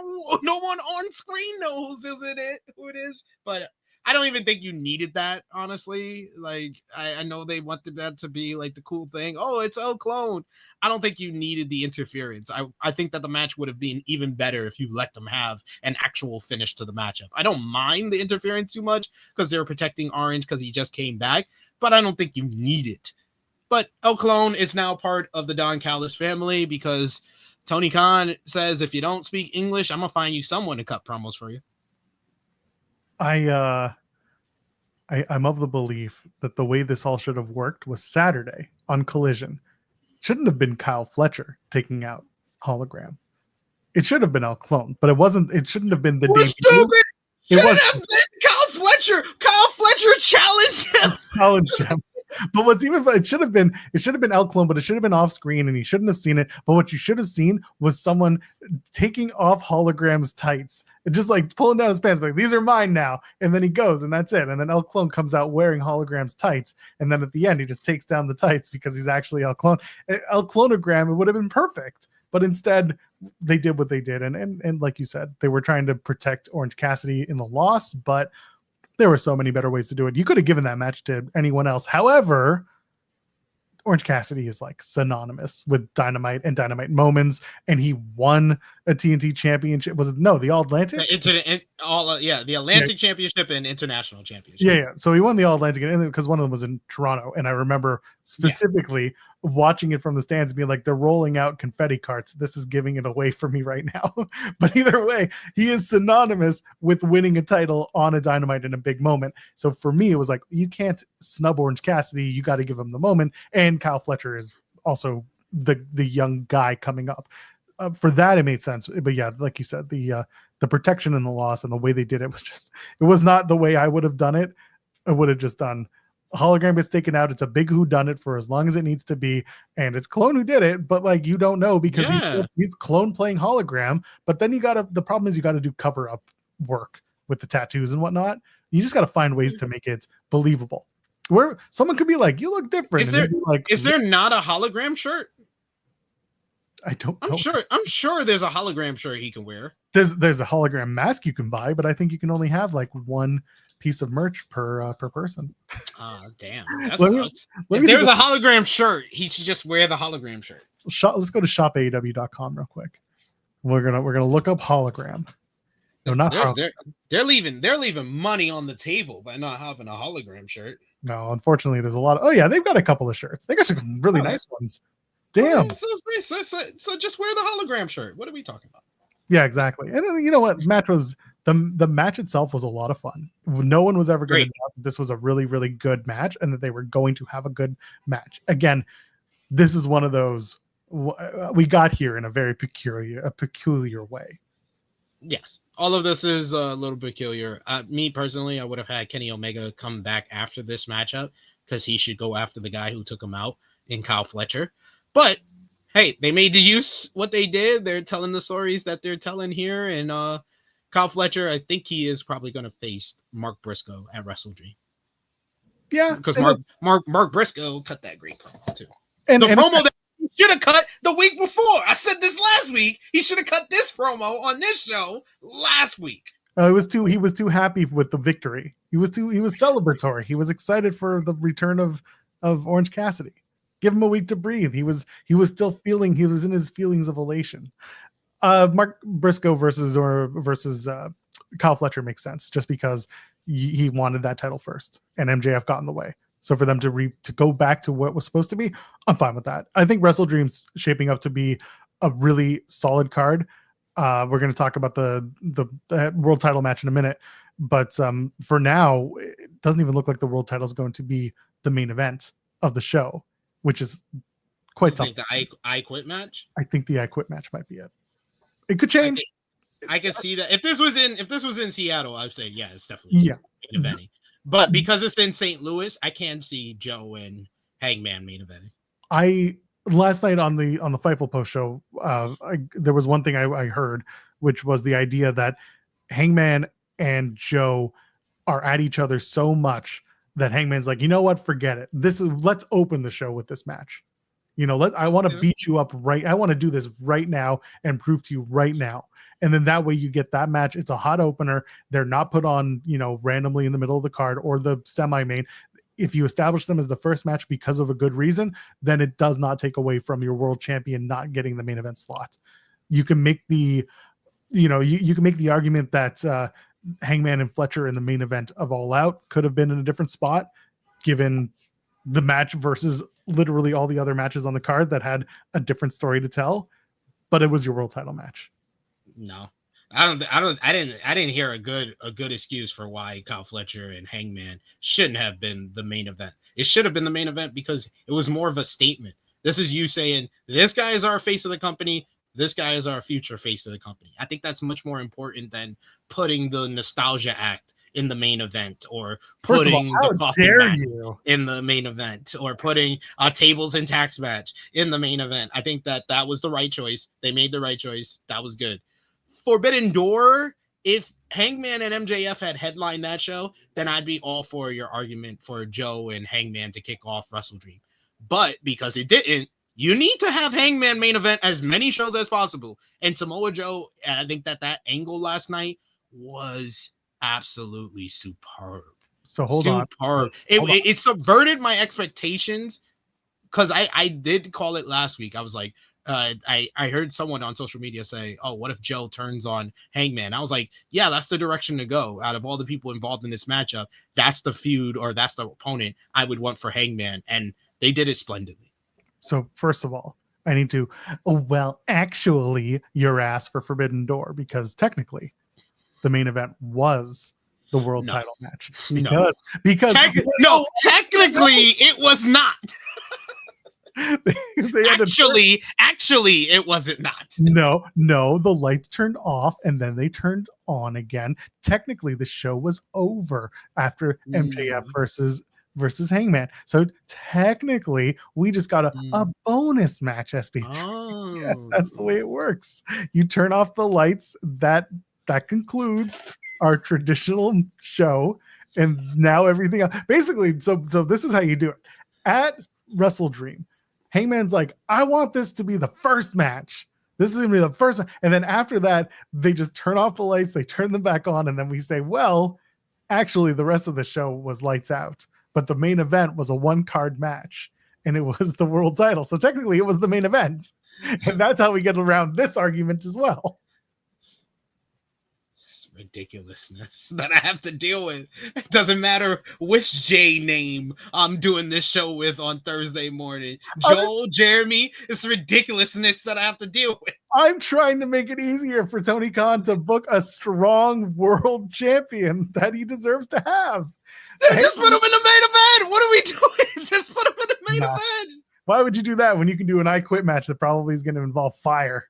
on screen knows who it is? But I don't even think you needed that, honestly. Like, I know they wanted that to be like the cool thing. Oh, it's El Clone. I don't think you needed the interference. I think that the match would have been even better if you let them have an actual finish to the matchup. I don't mind the interference too much because they're protecting Orange because he just came back, but I don't think you need it. But El Clone is now part of the Don Callis family because Tony Khan says, if you don't speak English, I'm going to find you someone to cut promos for you. I'm of the belief that the way this all should have worked was Saturday on Collision. Shouldn't have been Kyle Fletcher taking out hologram. It should have been El Clone, but it wasn't. It shouldn't have been the debut. Stupid. It should have been Kyle Fletcher. Kyle Fletcher challenged him. But what's even it should have been El Clone, but it should have been off screen and he shouldn't have seen it. But what you should have seen was someone taking off hologram's tights and just like pulling down his pants, like, these are mine now. And then he goes and that's it. And then El Clone comes out wearing hologram's tights. And then at the end, he just takes down the tights because he's actually El Clone. El Clonogram, it would have been perfect. But instead, they did what they did, and like you said, they were trying to protect Orange Cassidy in the loss, but there were so many better ways to do it. You could have given that match to anyone else. However, Orange Cassidy is like synonymous with Dynamite and Dynamite moments, and he won a TNT championship. Was it the All Atlantic? The Atlantic Championship and International Championship. Yeah. So he won the All Atlantic, and because one of them was in Toronto, and I remember specifically watching it from the stands, being like, they're rolling out confetti carts. This is giving it away for me right now. But either way, he is synonymous with winning a title on a Dynamite in a big moment. So for me, it was like, you can't snub Orange Cassidy. You got to give him the moment. And Kyle Fletcher is also the young guy coming up. For that, it made sense. But yeah, like you said, the protection and the loss and the way they did it was not the way I would have done it. I would have just done a hologram gets taken out. It's a big whodunit for as long as it needs to be. And it's Clone who did it, but like, you don't know because he's Clone playing hologram. But then the problem is you got to do cover up work with the tattoos and whatnot. You just got to find ways to make it believable. Where someone could be like, you look different. Is there not a hologram shirt? I don't know. I'm sure there's a hologram shirt he can wear. There's a hologram mask you can buy, but I think you can only have like one piece of merch per person. Oh, damn. If there's a hologram shirt, he should just wear the hologram shirt. Let's go to shopaew.com real quick. We're gonna look up hologram. No, not hologram. They're leaving money on the table by not having a hologram shirt. No, unfortunately, there's a lot of they've got a couple of shirts. They got some really nice ones. Damn. So just wear the hologram shirt. What are we talking about? Yeah, exactly. And you know what? The match itself was a lot of fun. No one was ever going to doubt that this was a really, really good match and that they were going to have a good match. Again, this is one of those we got here in a very peculiar way. Yes. All of this is a little peculiar. Me personally, I would have had Kenny Omega come back after this matchup because he should go after the guy who took him out in Kyle Fletcher. But hey, they made the use what they did. They're telling the stories that they're telling here. And Kyle Fletcher, I think he is probably going to face Mark Briscoe at WrestleDream. Yeah. Because Mark Briscoe cut that great promo too. And the promo that he should have cut the week before. I said this last week. He should have cut this promo on this show last week. He was too happy with the victory. He was celebratory. He was excited for the return of Orange Cassidy. Give him a week to breathe. He was still feeling. He was in his feelings of elation. Mark Briscoe versus Kyle Fletcher makes sense just because he wanted that title first, and MJF got in the way. So for them to go back to what was supposed to be, I'm fine with that. I think WrestleDream's shaping up to be a really solid card. We're going to talk about the world title match in a minute, but for now, it doesn't even look like the world title is going to be the main event of the show, which is quite tough. The I Quit match? I think the I Quit match might be it. It could change. I can see that. If this was in Seattle, I'd say it's definitely main eventing. But because it's in St. Louis, I can see Joe and Hangman main eventing. Last night on the Fightful post show, there was one thing I heard, which was the idea that Hangman and Joe are at each other so much that Hangman's like, you know what, forget it. Let's open the show with this match. I want to beat you up I want to do this right now and prove to you right now. And then that way you get that match. It's a hot opener. They're not put on, randomly in the middle of the card or the semi-main. If you establish them as the first match because of a good reason, then it does not take away from your world champion not getting the main event slot. You can make you can make the argument that Hangman and Fletcher in the main event of All Out could have been in a different spot, given the match versus literally all the other matches on the card that had a different story to tell. But it was your world title match. No, I didn't hear a good excuse for why Kyle Fletcher and Hangman shouldn't have been the main event. It should have been the main event because it was more of a statement. This is you saying, this guy is our face of the company. This guy is our future face of the company. I think that's much more important than putting the nostalgia act in the main event or putting the Buffy match in the main event or putting a tables and tax match in the main event. I think that was the right choice. They made the right choice. That was good. Forbidden Door, if Hangman and MJF had headlined that show, then I'd be all for your argument for Joe and Hangman to kick off WrestleDream. But because it didn't, You need to have Hangman main event as many shows as possible. And Samoa Joe, I think that angle last night was absolutely superb. So hold on. It subverted my expectations because I did call it last week. I was like, I heard someone on social media say, oh, what if Joe turns on Hangman? I was like, yeah, that's the direction to go. Out of all the people involved in this matchup, that's the feud or that's the opponent I would want for Hangman. And they did it splendidly. So first of all, I need to, actually, your ass for Forbidden Door, because technically the main event was the world title match. Because technically it was not. Actually, it wasn't not. No, the lights turned off and then they turned on again. Technically, the show was over after MJF versus Hangman. So technically, we just got a bonus match, SB3. Oh. Yes, that's the way it works. You turn off the lights, that concludes our traditional show, and now everything else. Basically, so this is how you do it. At WrestleDream, Hangman's like, I want this to be the first match. This is going to be the first one. And then after that, they just turn off the lights, they turn them back on, and then we say, well, actually, the rest of the show was lights out. But the main event was a 1-card match, and it was the world title. So technically, it was the main event. And that's how we get around this argument as well. Ridiculousness that I have to deal with. It doesn't matter which J name I'm doing this show with on Thursday morning. Joel, Jeremy, it's ridiculousness that I have to deal with. I'm trying to make it easier for Tony Khan to book a strong world champion that he deserves to have. Just put him in the main event. What are we doing? Just put him in the main event. Why would you do that when you can do an I Quit match that probably is going to involve fire?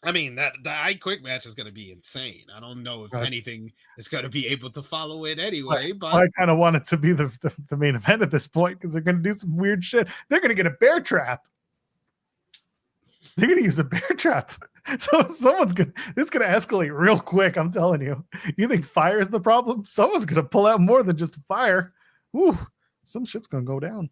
I mean, the I Quit match is going to be insane. I don't know if anything is going to be able to follow it anyway. But I kind of want it to be the main event at this point because they're going to do some weird shit. They're going to get a bear trap. They're going to use a bear trap. So it's going to escalate real quick. I'm telling you. You think fire is the problem? Someone's going to pull out more than just fire. Ooh, some shit's going to go down.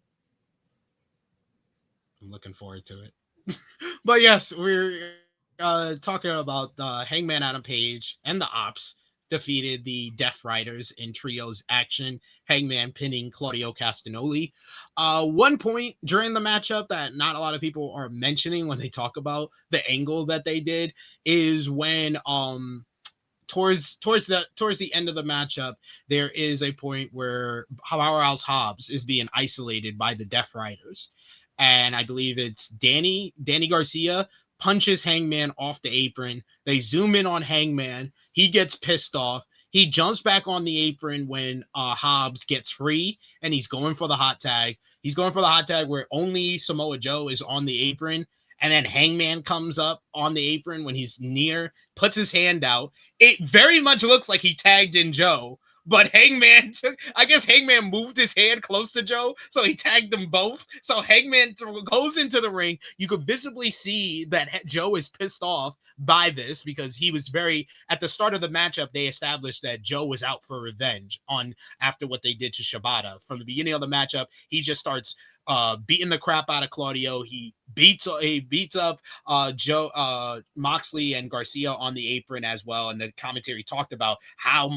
I'm looking forward to it. But yes, we're talking about Hangman Adam Page and the Ops defeated the Death Riders in trios action. Hangman pinning Claudio Castagnoli. One point during the matchup that not a lot of people are mentioning when they talk about the angle that they did is when towards the end of the matchup, there is a point where Powerhouse Hobbs is being isolated by the Death Riders. And I believe it's Danny Garcia punches Hangman off the apron. They zoom in on Hangman. He gets pissed off. He jumps back on the apron when Hobbs gets free, and he's going for the hot tag. He's going for the hot tag where only Samoa Joe is on the apron, and then Hangman comes up on the apron when he's near, puts his hand out. It very much looks like he tagged in Joe, but Hangman moved his hand close to Joe, so he tagged them both. So Hangman goes into the ring. You could visibly see that Joe is pissed off by this because he was at the start of the matchup, they established that Joe was out for revenge after what they did to Shibata. From the beginning of the matchup, he just starts beating the crap out of Claudio. He beats up Joe, Moxley and Garcia on the apron as well. And the commentary talked about how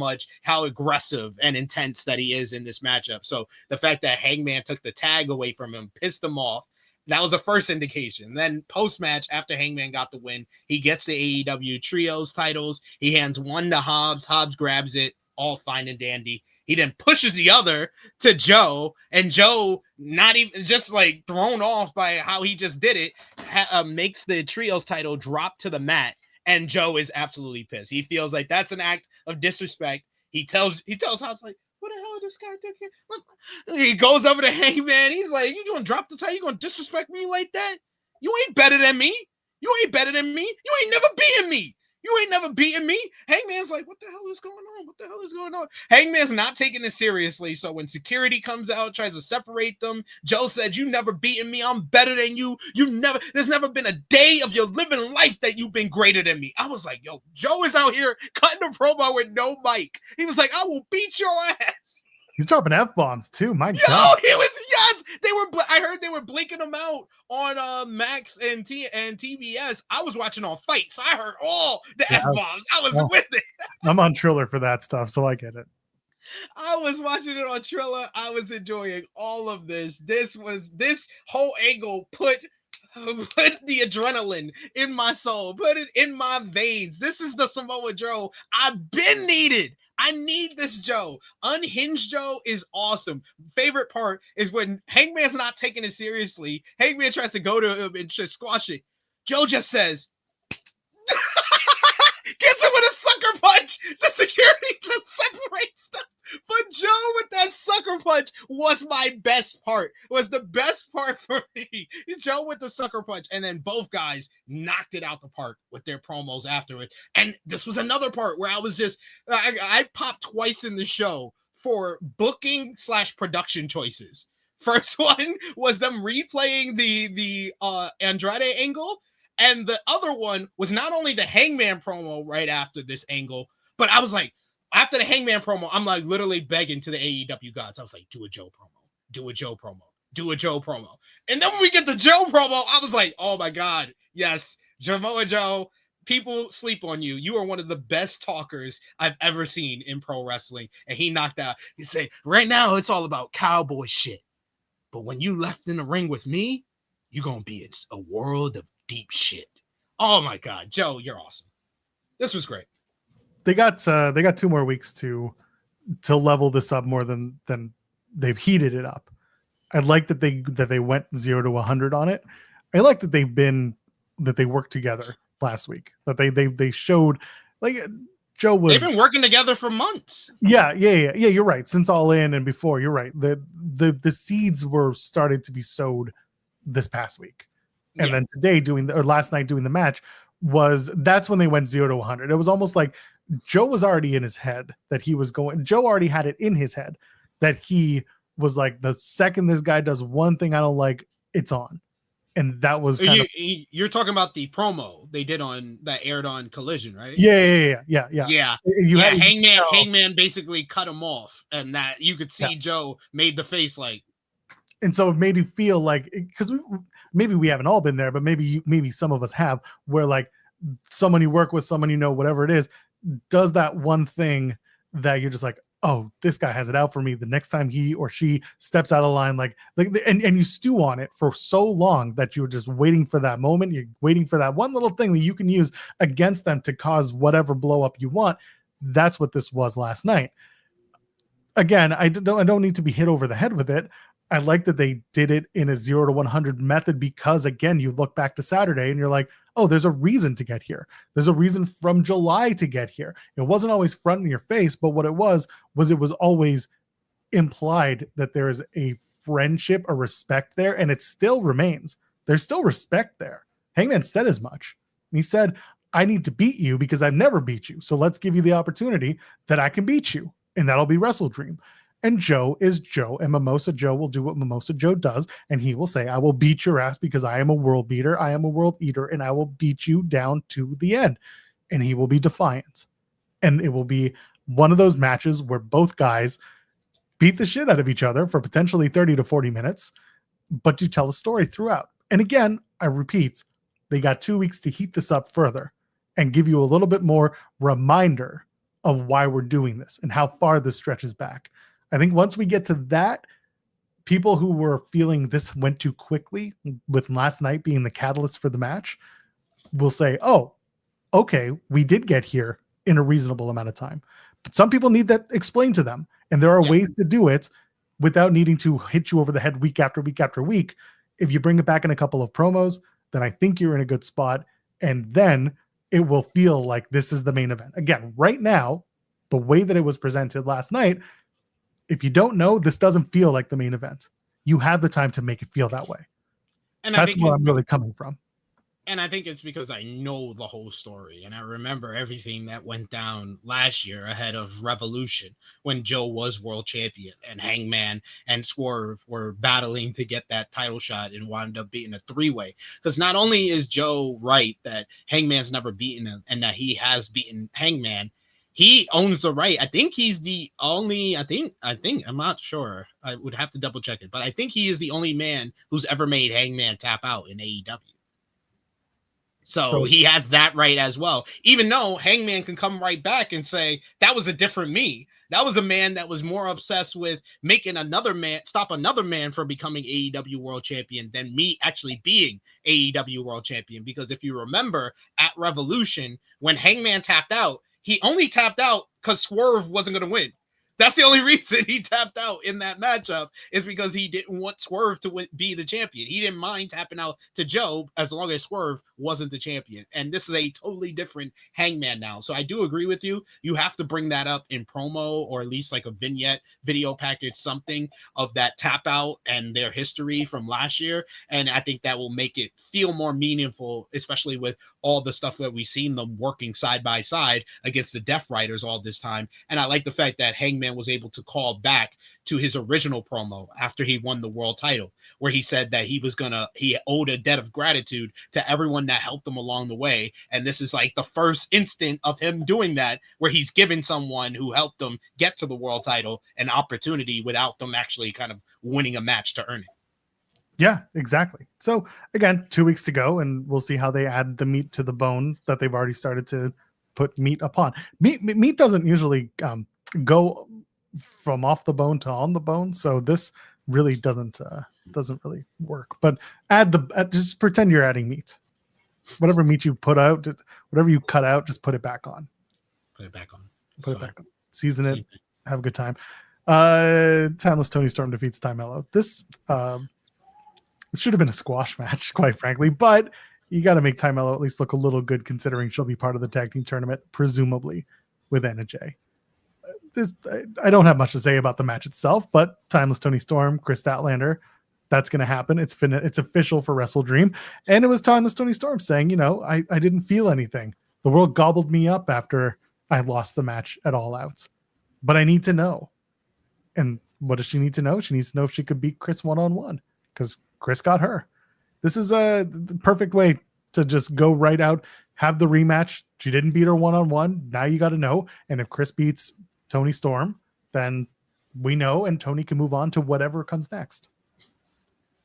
aggressive and intense that he is in this matchup. So the fact that Hangman took the tag away from him pissed him off. That was the first indication. Then post-match, after Hangman got the win, he gets the AEW Trios titles. He hands one to Hobbs. Hobbs grabs it, all fine and dandy. He then pushes the other to Joe, and Joe, not even just like thrown off by how he just did it, makes the Trios title drop to the mat, and Joe is absolutely pissed. He feels like that's an act of disrespect. He tells Hobbs, like, what the hell is this guy thinking? He goes over to Hangman. He's like, you gonna drop the title? You gonna disrespect me like that? You ain't better than me. You ain't better than me. You ain't never beaten me. You ain't never beaten me. Hangman's like, what the hell is going on? What the hell is going on? Hangman's not taking it seriously. So when security comes out, tries to separate them, Joe said, you never beaten me. I'm better than you. There's never been a day of your living life that you've been greater than me. I was like, yo, Joe is out here cutting a promo with no mic. He was like, I will beat your ass. He's dropping F-bombs too. My Yo, God. he was, yes. I heard they were blinking him out on Max and TBS. I was watching on Fight, so I heard all the F-bombs. I was with it. I'm on Triller for that stuff, so I get it. I was watching it on Triller. I was enjoying all of this. This whole angle put the adrenaline in my soul, put it in my veins. This is the Samoa Joe I've been needed. I need this Joe. Unhinged Joe is awesome. Favorite part is when Hangman's not taking it seriously. Hangman tries to go to him and just squash it. Joe just says, gets him with a sucker punch. The security just separates them. But Joe with that sucker punch was my best part. Was the best part for me. Joe with the sucker punch. And then both guys knocked it out the park with their promos afterwards. And this was another part where I was just, I popped twice in the show for booking / production choices. First one was them replaying the Andrade angle. And the other one was not only the Hangman promo right after this angle, but I was like, after the Hangman promo, I'm like literally begging to the AEW gods. I was like, do a Joe promo, do a Joe promo, do a Joe promo. And then when we get the Joe promo, I was like, oh my God, yes, Samoa Joe, people sleep on you. You are one of the best talkers I've ever seen in pro wrestling. And he knocked out. He said, right now it's all about cowboy shit. But when you left in the ring with me, you're going to be in a world of deep shit. Oh my God, Joe, you're awesome. This was great. They got 2 more weeks to level this up more than they've heated it up. I like that they went 0 to 100 on it. I like that they worked together last week. That they showed, like, Joe was. They've been working together for months. Yeah. You're right. Since All In and before, you're right. The seeds were started to be sowed this past week, and then today last night doing the match that's when they went 0 to 100. It was almost like Joe was already in his head that he was going. Joe already had it in his head that he was like, the second this guy does one thing I don't like, it's on. And that was you're talking about the promo they did that aired on Collision, right? Yeah. Hangman basically cut him off, and that you could see Joe made the face like. And so it made you feel like, because maybe we haven't all been there, but maybe some of us have, where like someone you work with, someone you know, whatever it is, does that one thing that you're just like, oh, this guy has it out for me. The next time he or she steps out of line, and you stew on it for so long that you're just waiting for that moment. You're waiting for that one little thing that you can use against them to cause whatever blow up you want. That's what this was last night. Again, I don't need to be hit over the head with it. I like that they did it in a 0 to 100 method because, again, you look back to Saturday and you're like, oh, there's a reason to get here. There's a reason from July to get here. It wasn't always front in your face, but what it was always implied that there is a friendship, a respect there, and it still remains. There's still respect there. Hangman said as much. He said, I need to beat you because I've never beat you. So let's give you the opportunity that I can beat you, and that'll be WrestleDream. And Joe is Joe, and Mimosa Joe will do what Mimosa Joe does, and he will say, I will beat your ass because I am a world beater, I am a world eater, and I will beat you down to the end. And he will be defiant. And it will be one of those matches where both guys beat the shit out of each other for potentially 30 to 40 minutes, but you tell a story throughout. And again, I repeat, they got 2 weeks to heat this up further and give you a little bit more reminder of why we're doing this and how far this stretches back. I think once we get to that, people who were feeling this went too quickly, with last night being the catalyst for the match, will say, oh, okay, we did get here in a reasonable amount of time. But some people need that explained to them. And there are ways to do it without needing to hit you over the head week after week after week. If you bring it back in a couple of promos, then I think you're in a good spot. And then it will feel like this is the main event. Again, right now, the way that it was presented last night, if you don't know, this doesn't feel like the main event. You have the time to make it feel that way. And that's where I'm really coming from. And I think it's because I know the whole story. And I remember everything that went down last year ahead of Revolution when Joe was world champion and Hangman and Swerve were battling to get that title shot and wound up beating a 3-way. Because not only is Joe right that Hangman's never beaten him and that he has beaten Hangman, he owns the right. I think he's the only, I think, I'm not sure. I would have to double check it, but I think he is the only man who's ever made Hangman tap out in AEW. So he has that right as well, even though Hangman can come right back and say, that was a different me. That was a man that was more obsessed with making stop another man from becoming AEW World Champion than me actually being AEW World Champion. Because if you remember at Revolution, when Hangman tapped out, he only tapped out because Swerve wasn't going to win. That's the only reason he tapped out in that matchup, is because he didn't want Swerve to be the champion. He didn't mind tapping out to Joe as long as Swerve wasn't the champion. And this is a totally different Hangman now. So I do agree with you. You have to bring that up in promo, or at least like a vignette, video package, something of that tap out and their history from last year. And I think that will make it feel more meaningful, especially with all the stuff that we've seen them working side by side against the Death Riders all this time. And I like the fact that Hangman was able to call back to his original promo after he won the world title, where he said that he owed a debt of gratitude to everyone that helped him along the way. And this is like the first instant of him doing that, where he's given someone who helped him get to the world title an opportunity without them actually kind of winning a match to earn it. Yeah, exactly. So again, 2 weeks to go, and we'll see how they add the meat to the bone that they've already started to put meat upon. Meat doesn't usually go from off the bone to on the bone, so this really doesn't really work. But just pretend you're adding meat. Whatever meat you put out, whatever you cut out, just put it back on. Put it back on. Put it back on. Season it. Have a good time. Timeless Toni Storm defeats Ty Mello. This it should have been a squash match, quite frankly, but you got to make Ty Mello at least look a little good, considering she'll be part of the tag team tournament, presumably with Anna Jay. I don't have much to say about the match itself, but Timeless Toni Storm, Kris Statlander, that's going to happen. It's official for WrestleDream. And it was Timeless Toni Storm saying, I didn't feel anything. The world gobbled me up after I lost the match at All Out. But I need to know. And what does she need to know? She needs to know if she could beat Kris one-on-one, because Kris got her. This is the perfect way to just go right out, have the rematch. She didn't beat her one-on-one. Now you got to know. And if Kris beats Toni Storm, then we know, and Toni can move on to whatever comes next.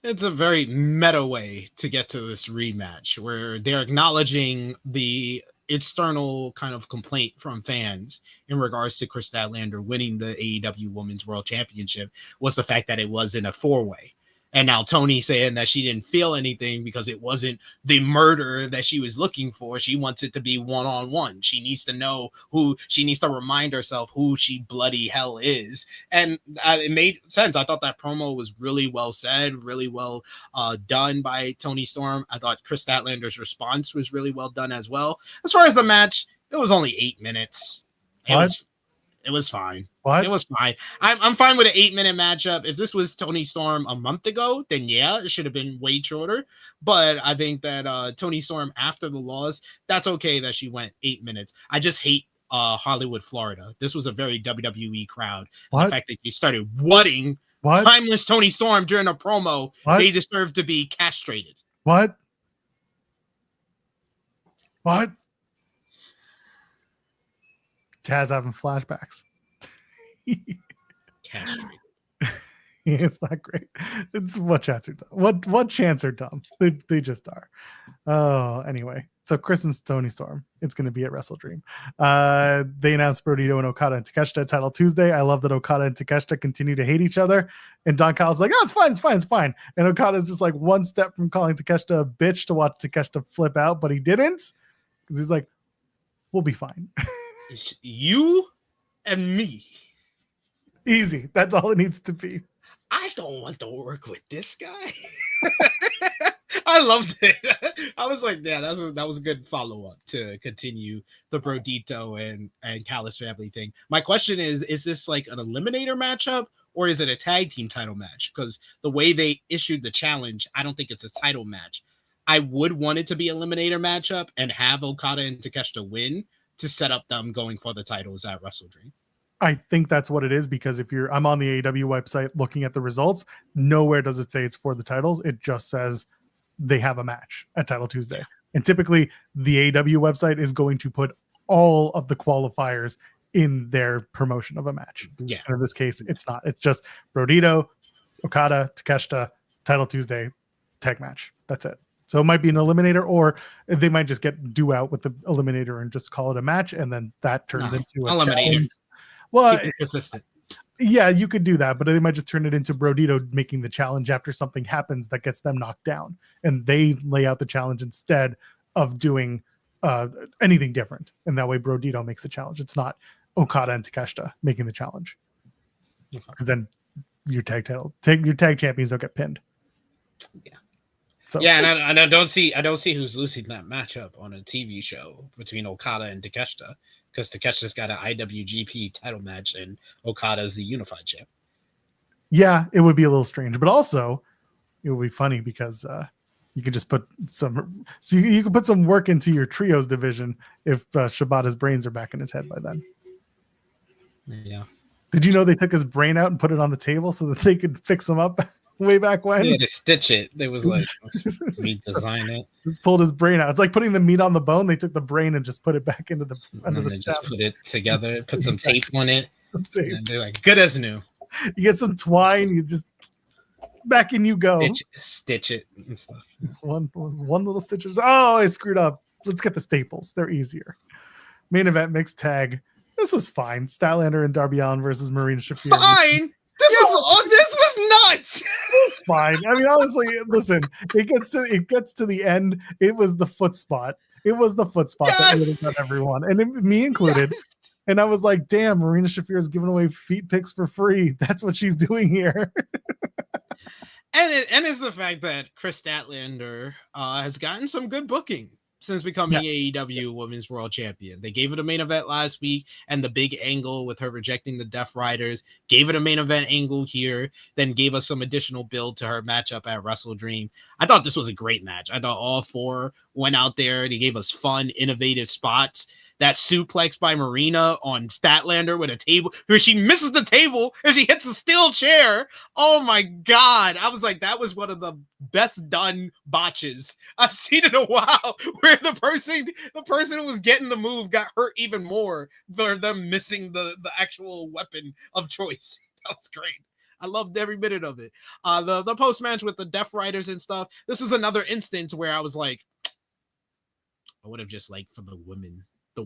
It's a very meta way to get to this rematch, where they're acknowledging the external kind of complaint from fans in regards to Kris Statlander winning the AEW Women's World Championship was the fact that it was in a four-way. And now Toni saying that she didn't feel anything because it wasn't the murder that she was looking for. She wants it to be one-on-one. She needs to know she needs to remind herself who she bloody hell is. And it made sense. I thought that promo was really well said, really well done by Toni Storm. I thought Kris Statlander's response was really well done as well. As far as the match, it was only 8 minutes. It was fine. What? It was fine. I'm fine with an 8-minute matchup. If this was Toni Storm a month ago, then yeah, it should have been way shorter. But I think that Toni Storm after the loss, that's okay that she went 8 minutes. I just hate Hollywood, Florida. This was a very WWE crowd. The fact that they started whatting Timeless Toni Storm during a promo, they deserve to be castrated. What? Taz having flashbacks. Castrated. It's not great. It's what chants are dumb. What chants are dumb? They just are. Oh, anyway. So Kris and Toni Storm, it's going to be at WrestleDream. They announced Brodito and Okada and Takeshita title Tuesday. I love that Okada and Takeshita continue to hate each other. And Don Kyle's like, oh, it's fine. And Okada's just like one step from calling Takeshita a bitch to watch Takeshita flip out, but he didn't, because he's like, we'll be fine. It's you and me. Easy. That's all it needs to be. I don't want to work with this guy. I loved it. I was like, yeah, that was a good follow-up to continue the Brodito and Callis family thing. My question is this like an eliminator matchup, or is it a tag team title match? Because the way they issued the challenge, I don't think it's a title match. I would want it to be an eliminator matchup and have Okada and Takeshita win to set up them going for the titles at WrestleDream. I think that's what it is, because I'm on the AEW website looking at the results, nowhere does it say it's for the titles. It just says they have a match at Title Tuesday. And typically the AEW website is going to put all of the qualifiers in their promotion of a match. Yeah. And in this case, it's not. It's just Brodito, Okada, Takeshita, Title Tuesday, tag match. That's it. So it might be an eliminator, or they might just do out with the eliminator and just call it a match, and then that turns into a eliminator. challenge. Well, Keep it consistent. yeah, you could do that, but they might just turn it into Brodito making the challenge after something happens that gets them knocked down, and they lay out the challenge instead of doing anything different. And that way Brodito makes the challenge. It's not Okada and Takeshita making the challenge, because then your tag champions don't get pinned. Yeah. So Yeah, and I don't see who's losing that matchup on a TV show between Okada and Takeshita, because Takeshita's got an IWGP title match and Okada's the unified champ. Yeah, it would be a little strange, but also it would be funny because you could just put you could put some work into your trios division if Shibata's brains are back in his head by then. Yeah. Did you know they took his brain out and put it on the table so that they could fix him up way back when? Yeah, to stitch it. They was like redesign it. Just pulled his brain out. It's like putting the meat on the bone. They took the brain and just put it back into under the just stem. put it together, put some tape on it. Some tape. And they're like, good as new. You get some twine, you just back in you go. Stitch it and stuff. It's one little stitches. Oh, I screwed up. Let's get the staples. They're easier. Main event mixed tag. This was fine. Statlander and Darby Allin versus Marina Shafir. Fine. This was nuts. It was fine. I mean, honestly, listen. It gets to the end. It was the foot spot. It was the foot spot that really got everyone, and me included. Yes. And I was like, "Damn, Marina Shafir is giving away feet pics for free. That's what she's doing here." And it's the fact that Kris Statlander has gotten some good booking since becoming AEW Women's World Champion. They gave it a main event last week, and the big angle with her rejecting the Death Riders, gave it a main event angle here, then gave us some additional build to her matchup at WrestleDream. I thought this was a great match. I thought all four went out there. They gave us fun, innovative spots. That suplex by Marina on Statlander with a table where she misses the table and she hits a steel chair. Oh my God. I was like, that was one of the best done botches I've seen in a while, where the person who was getting the move got hurt even more for them missing the actual weapon of choice. That was great. I loved every minute of it. The post match with the Death Riders and stuff. This was another instance where I was like, I would have just liked for the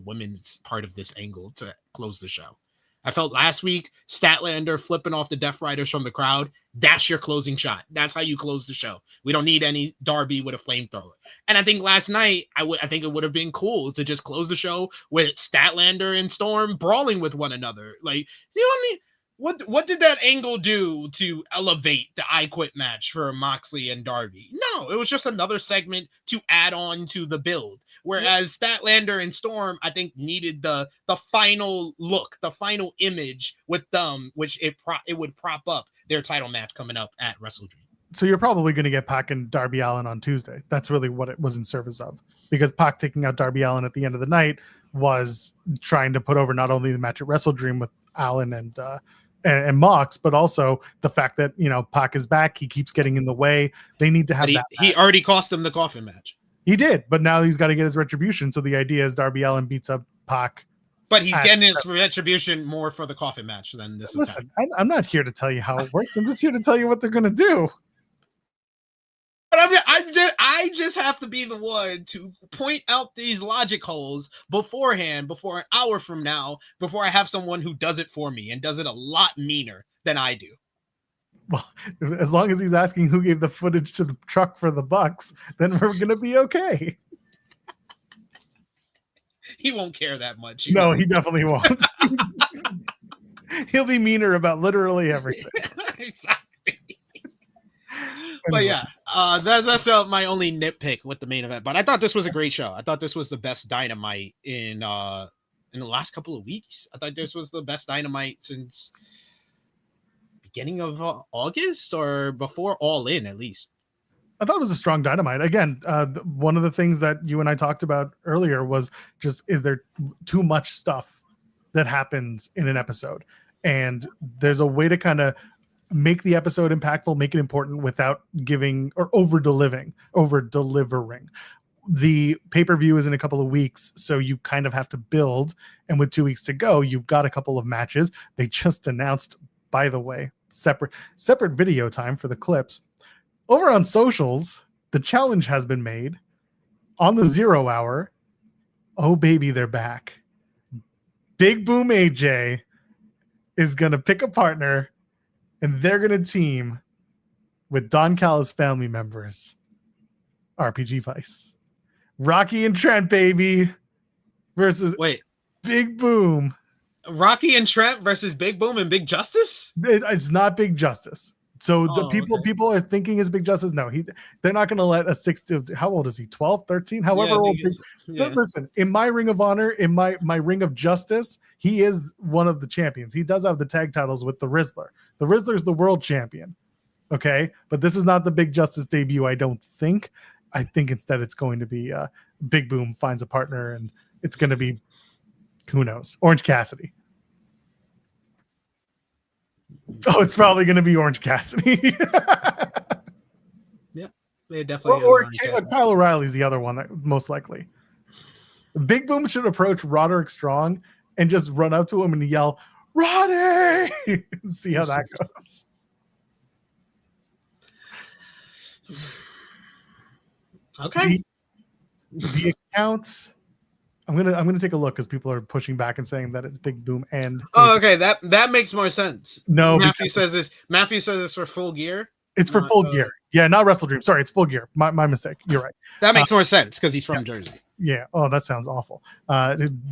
women's part of this angle to close the show. I felt last week, Statlander flipping off the Death Riders from the crowd. That's your closing shot. That's how you close the show. We don't need any Darby with a flamethrower. And I think last night, I think it would have been cool to just close the show with Statlander and Storm brawling with one another. Like, you know what I mean? What did that angle do to elevate the I Quit match for Moxley and Darby? No, it was just another segment to add on to the build. Whereas Statlander and Storm, I think, needed the final look, the final image with them, which it would prop up their title match coming up at WrestleDream. So you're probably going to get Pac and Darby Allin on Tuesday. That's really what it was in service of, because Pac taking out Darby Allin at the end of the night was trying to put over not only the match at WrestleDream with Allin and Mox, but also the fact that, you know, Pac is back. He keeps getting in the way. They need to have that. He already cost him the coffin match. He did, but now he's got to get his retribution. So the idea is Darby Allin beats up Pac. But he's getting his retribution more for the coffin match than this. Listen, I'm not here to tell you how it works. I'm just here to tell you what they're going to do. But I just have to be the one to point out these logic holes beforehand, before an hour from now, before I have someone who does it for me and does it a lot meaner than I do. Well, as long as he's asking who gave the footage to the truck for the Bucks, then we're going to be okay. He won't care that much. No, he definitely won't. He'll be meaner about literally everything. Exactly. But yeah, that's my only nitpick with the main event. But I thought this was a great show. I thought this was the best Dynamite in the last couple of weeks. I thought this was the best Dynamite since beginning of August, or before All In, at least. I thought it was a strong Dynamite. Again, one of the things that you and I talked about earlier was just, is there too much stuff that happens in an episode? And there's a way to kind of make the episode impactful, make it important without giving or over delivering. the pay-per-view is in a couple of weeks, so you kind of have to build. And with 2 weeks to go, you've got a couple of matches. They just announced, by the way, separate video time for the clips. Over on socials, the challenge has been made on the 0 hour. Oh, baby, they're back. Big Boom AJ is going to pick a partner, and they're going to team with Don Callis family members. RPG Vice. Rocky and Trent, baby, versus Big Boom. Rocky and Trent versus Big Boom and Big Justice? It's not Big Justice. So the people are thinking is Big Justice. No, they're not going to let a 16. How old is he? 12, 13? However old. Listen, in my Ring of Honor, in my Ring of Justice, he is one of the champions. He does have the tag titles with the Rizzler. The Rizzler's the world champion. Okay, but this is not the Big Justice debut. I don't think. I think instead it's going to be Big Boom finds a partner, and it's going to be, who knows, Orange Cassidy. Oh, it's probably going to be Orange Cassidy. Yeah, they definitely. Or Kyle O'Reilly's the other one that most likely. Big Boom should approach Roderick Strong and just run up to him and yell, "Roddy!" and see how that goes. Okay. The accounts. I'm gonna take a look because people are pushing back and saying that it's Big Boom and. Oh, okay. That makes more sense. No, Matthew says this for Full Gear. It's for Full Gear. Yeah, not WrestleDream. Sorry, it's Full Gear. My mistake. You're right. That makes more sense because he's from Jersey. Yeah. Oh, that sounds awful.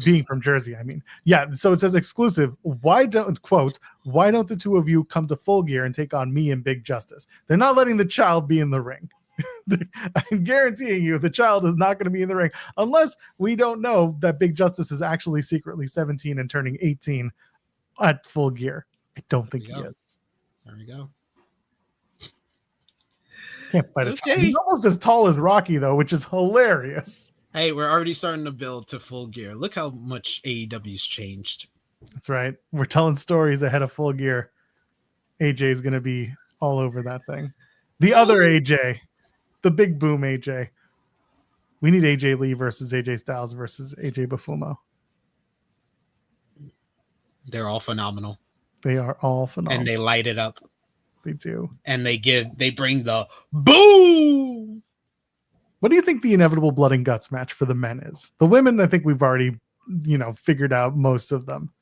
Being from Jersey, I mean. Yeah. So it says exclusive. Why don't the two of you come to Full Gear and take on me and Big Justice? They're not letting the child be in the ring. I'm guaranteeing you the child is not going to be in the ring unless we don't know that Big Justice is actually secretly 17 and turning 18 at Full Gear. I don't think he is. There we go. Can't fight a child. He's almost as tall as Rocky, though, which is hilarious. Hey, we're already starting to build to Full Gear. Look how much AEW's changed. That's right. We're telling stories ahead of Full Gear. AJ is going to be all over that thing. The other AJ. The Big Boom AJ. We need AJ Lee versus AJ Styles versus AJ Bufumo. They're all phenomenal. They are all phenomenal. And they light it up. They do. And they bring the boom. What do you think the inevitable blood and guts match for the men is? The women, I think we've already, figured out most of them.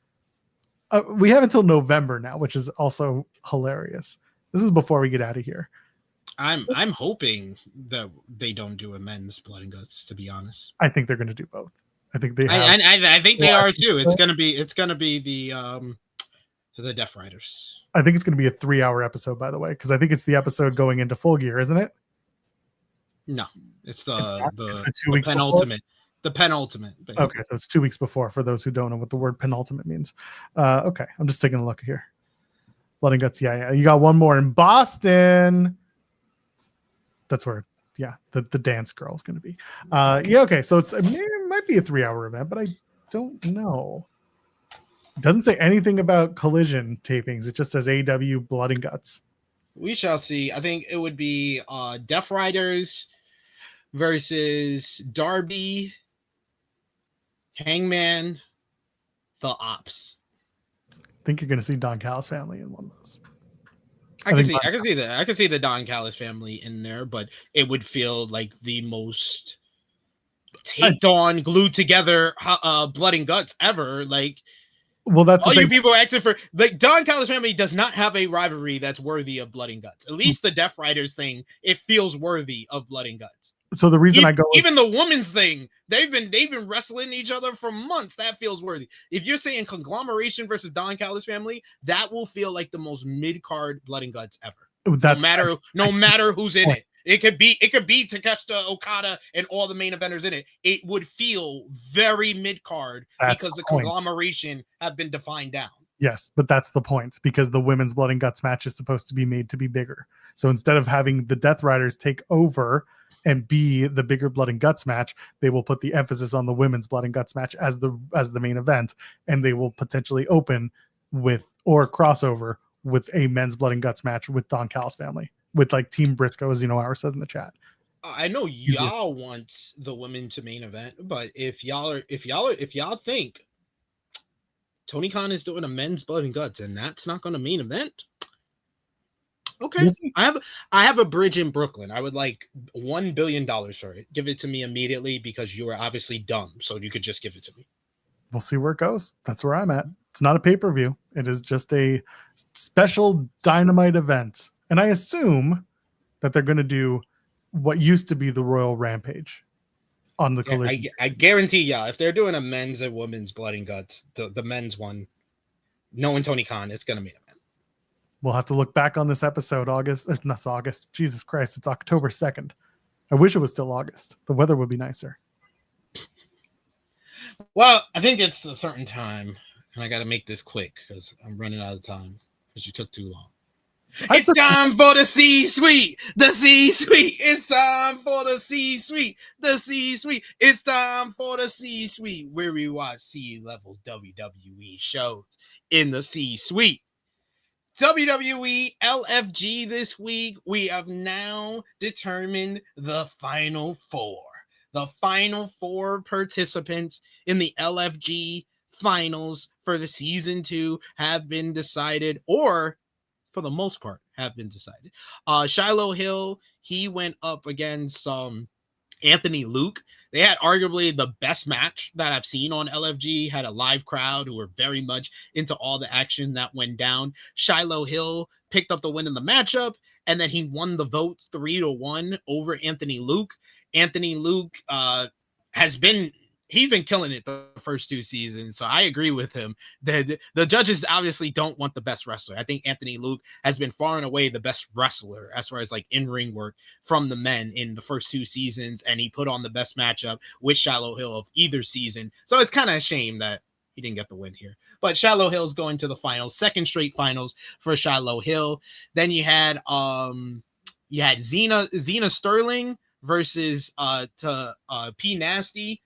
We have until November now, which is also hilarious. This is before we get out of here. I'm hoping that they don't do a men's blood and guts. To be honest, I think they're going to do both. I think they. I think they are too. It's gonna be the Death Riders. I think it's going to be a 3-hour episode, by the way, because I think it's the episode going into Full Gear, isn't it? No, it's the 2 weeks penultimate. The penultimate. Basically. Okay, so it's 2 weeks before. For those who don't know what the word penultimate means. Okay, I'm just taking a look here. Blood and guts. Yeah. You got one more in Boston. That's where, the dance girl is going to be. Okay. So it might be a 3-hour event, but I don't know. It doesn't say anything about Collision tapings. It just says AEW Blood and Guts. We shall see. I think it would be Death Riders versus Darby, Hangman, the Ops. I think you're going to see Don Callis family in one of those. I can see that. I can see the Don Callis family in there, but it would feel like the most taped on, glued together blood and guts ever. Like, well, that's all you people asking for. Like, Don Callis family does not have a rivalry that's worthy of blood and guts. At least the Death Riders thing, it feels worthy of blood and guts. So the reason even the women's thing, they've been wrestling each other for months. That feels worthy. If you're saying conglomeration versus Don Callis family, that will feel like the most mid-card blood and guts ever. No matter who's in it. It could be Takeshita, Okada, and all the main eventers in it. It would feel very mid-card because the conglomeration have been defined down. Yes, but that's the point, because the women's blood and guts match is supposed to be made to be bigger. So instead of having the Death Riders take over and be the bigger blood and guts match, they will put the emphasis on the women's blood and guts match as the main event, and they will potentially open with or crossover with a men's blood and guts match with Don Callis family, with like Team Briscoe, as Hour says in the chat. I know y'all want the women to main event, but if y'all think Tony Khan is doing a men's blood and guts and that's not going to main event, okay. I have a bridge in Brooklyn. I would like $1 billion for it. Give it to me immediately because you are obviously dumb. So you could just give it to me. We'll see where it goes. That's where I'm at. It's not a pay-per-view. It is just a special Dynamite event. And I assume that they're going to do what used to be the Royal Rampage on the Collision. I guarantee y'all, if they're doing a men's and women's blood and guts, the men's one, knowing Tony Khan, it's going to be a man. We'll have to look back on this episode not August. Jesus Christ, it's October 2nd. I wish it was still August. The weather would be nicer. Well, I think it's a certain time, and I got to make this quick because I'm running out of time because you took too long. It's time for the C-suite. The C-suite. It's time for the C-suite. The C-suite. It's time for the C-suite, where we watch C-level WWE shows in the C-suite. WWE LFG this week, we have now determined the final four. The final four participants in the LFG finals for the season 2 have been decided, or for the most part have been decided. Shiloh Hill, he went up against Anthony Luke. They had arguably the best match that I've seen on LFG, had a live crowd who were very much into all the action that went down. Shiloh Hill picked up the win in the matchup, and then he won the vote 3-1 over Anthony Luke. Anthony Luke he's been killing it the first 2 seasons. So I agree with him. The judges obviously don't want the best wrestler. I think Anthony Luke has been far and away the best wrestler as far as like in-ring work from the men in the first 2 seasons. And he put on the best matchup with Shiloh Hill of either season. So it's kind of a shame that he didn't get the win here. But Shiloh Hill's going to the finals, second straight finals for Shiloh Hill. Then you had Xena Sterling versus P Nasty.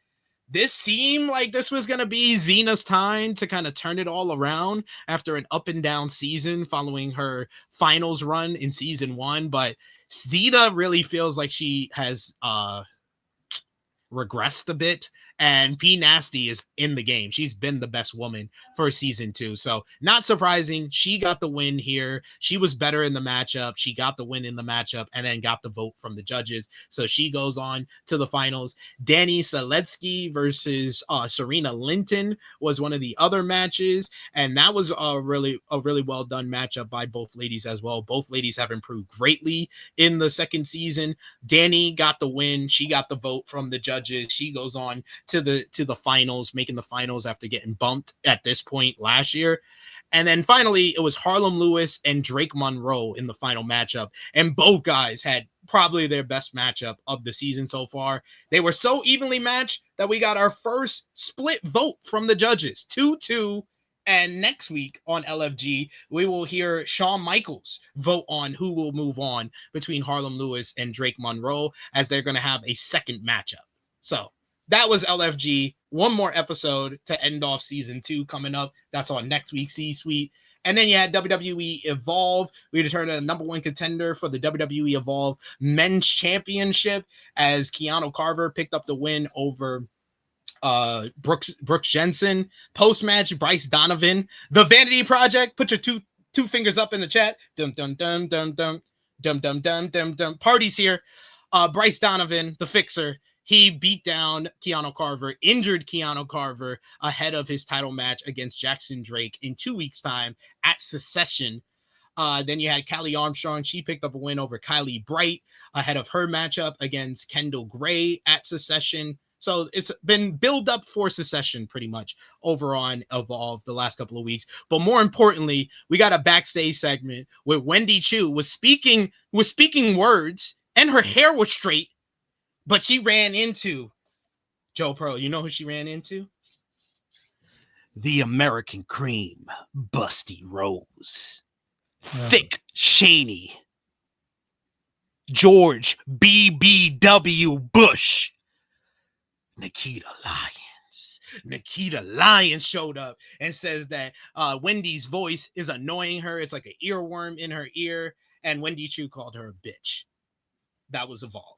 This seemed like this was going to be Xena's time to kind of turn it all around after an up and down season following her finals run in season 1. But Xena really feels like she has regressed a bit, and P Nasty is in the game. She's been the best woman for season 2. So not surprising. She got the win here. She was better in the matchup. She got the win in the matchup and then got the vote from the judges. So she goes on to the finals. Danny Seletsky versus Serena Linton was one of the other matches. And that was a really well done matchup by both ladies as well. Both ladies have improved greatly in the second season. Danny got the win. She got the vote from the judges. She goes on to the finals, making the finals after getting bumped at this point last year. And then finally, it was Harlem Lewis and Drake Monroe in the final matchup. And both guys had probably their best matchup of the season so far. They were so evenly matched that we got our first split vote from the judges, 2-2. And next week on LFG, we will hear Shawn Michaels vote on who will move on between Harlem Lewis and Drake Monroe, as they're going to have a second matchup. So that was LFG. One more episode to end off season 2 coming up. That's on next week's C-Suite. And then you had WWE Evolve. We determined a number 1 contender for the WWE Evolve Men's Championship as Keanu Carver picked up the win over Brooks Jensen. Post-match, Bryce Donovan. The Vanity Project. Put your two fingers up in the chat. Dum dum dum dum dum dum dum dum dum dum. Party's here. Bryce Donovan, the Fixer. He beat down Keanu Carver, injured Keanu Carver ahead of his title match against Jackson Drake in 2 weeks' time at Secession. Then you had Callie Armstrong. She picked up a win over Kylie Bright ahead of her matchup against Kendall Gray at Secession. So it's been build up for Secession pretty much over on Evolve the last couple of weeks. But more importantly, we got a backstage segment where Wendy Chu was speaking words and her hair was straight. But she ran into Joe Pro. You know who she ran into? The American Cream, Busty Rose. Yeah. Thick Shaney. George BBW Bush. Nikita Lyons. Nikita Lyons showed up and says that Wendy's voice is annoying her. It's like an earworm in her ear. And Wendy Chu called her a bitch. That was Evolve.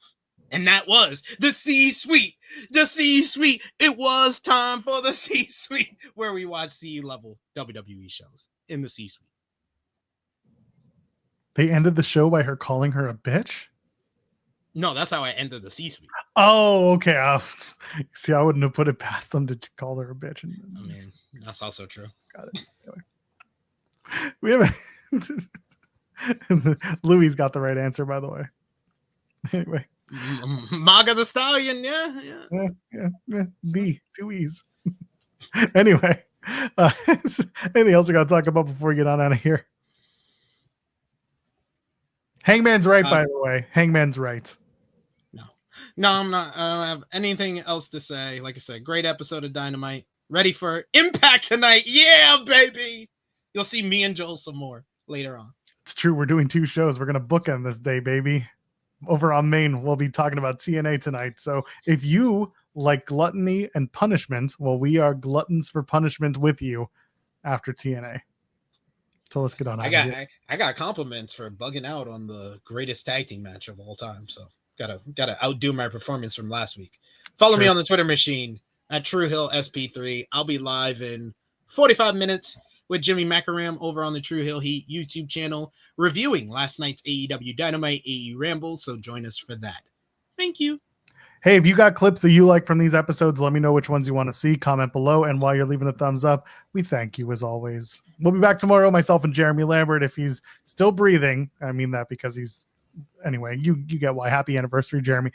And that was the C-suite. The C-suite. It was time for the C-suite, where we watch C-level WWE shows in the C-suite. They ended the show by her calling her a bitch? No, that's how I ended the C-suite. Oh, okay. See, I wouldn't have put it past them to call her a bitch. I mean, that's also true. Got it. Anyway. We have Louis got the right answer, by the way. Anyway. Maga the Stallion, yeah. B, 2 E's. Anyway, anything else we got to talk about before we get on out of here? Hangman's right, by the way. Hangman's right. No, I'm not. I don't have anything else to say. Like I said, great episode of Dynamite. Ready for Impact tonight. Yeah, baby. You'll see me and Joel some more later on. It's true. We're doing 2 shows. We're going to bookend this day, baby. Over on Main, we'll be talking about TNA tonight. So if you like gluttony and punishment, well, we are gluttons for punishment with you after TNA. So let's get on. I got compliments for bugging out on the greatest tag team match of all time. So gotta outdo my performance from last week. Follow me on the Twitter machine at TrueHillSP3. I'll be live in 45 minutes with Jimmy Macaram over on the True Hill Heat YouTube channel, reviewing last night's AEW Dynamite AE Ramble. So join us for that. Thank you. Hey, if you got clips that you like from these episodes, let me know which ones you want to see. Comment below. And while you're leaving a thumbs up, we thank you as always. We'll be back tomorrow, myself and Jeremy Lambert, if he's still breathing. I mean that because he's... Anyway, you get why. Happy anniversary, Jeremy.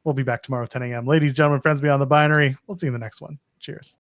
We'll be back tomorrow at 10 a.m. Ladies, gentlemen, friends beyond the binary. We'll see you in the next one. Cheers.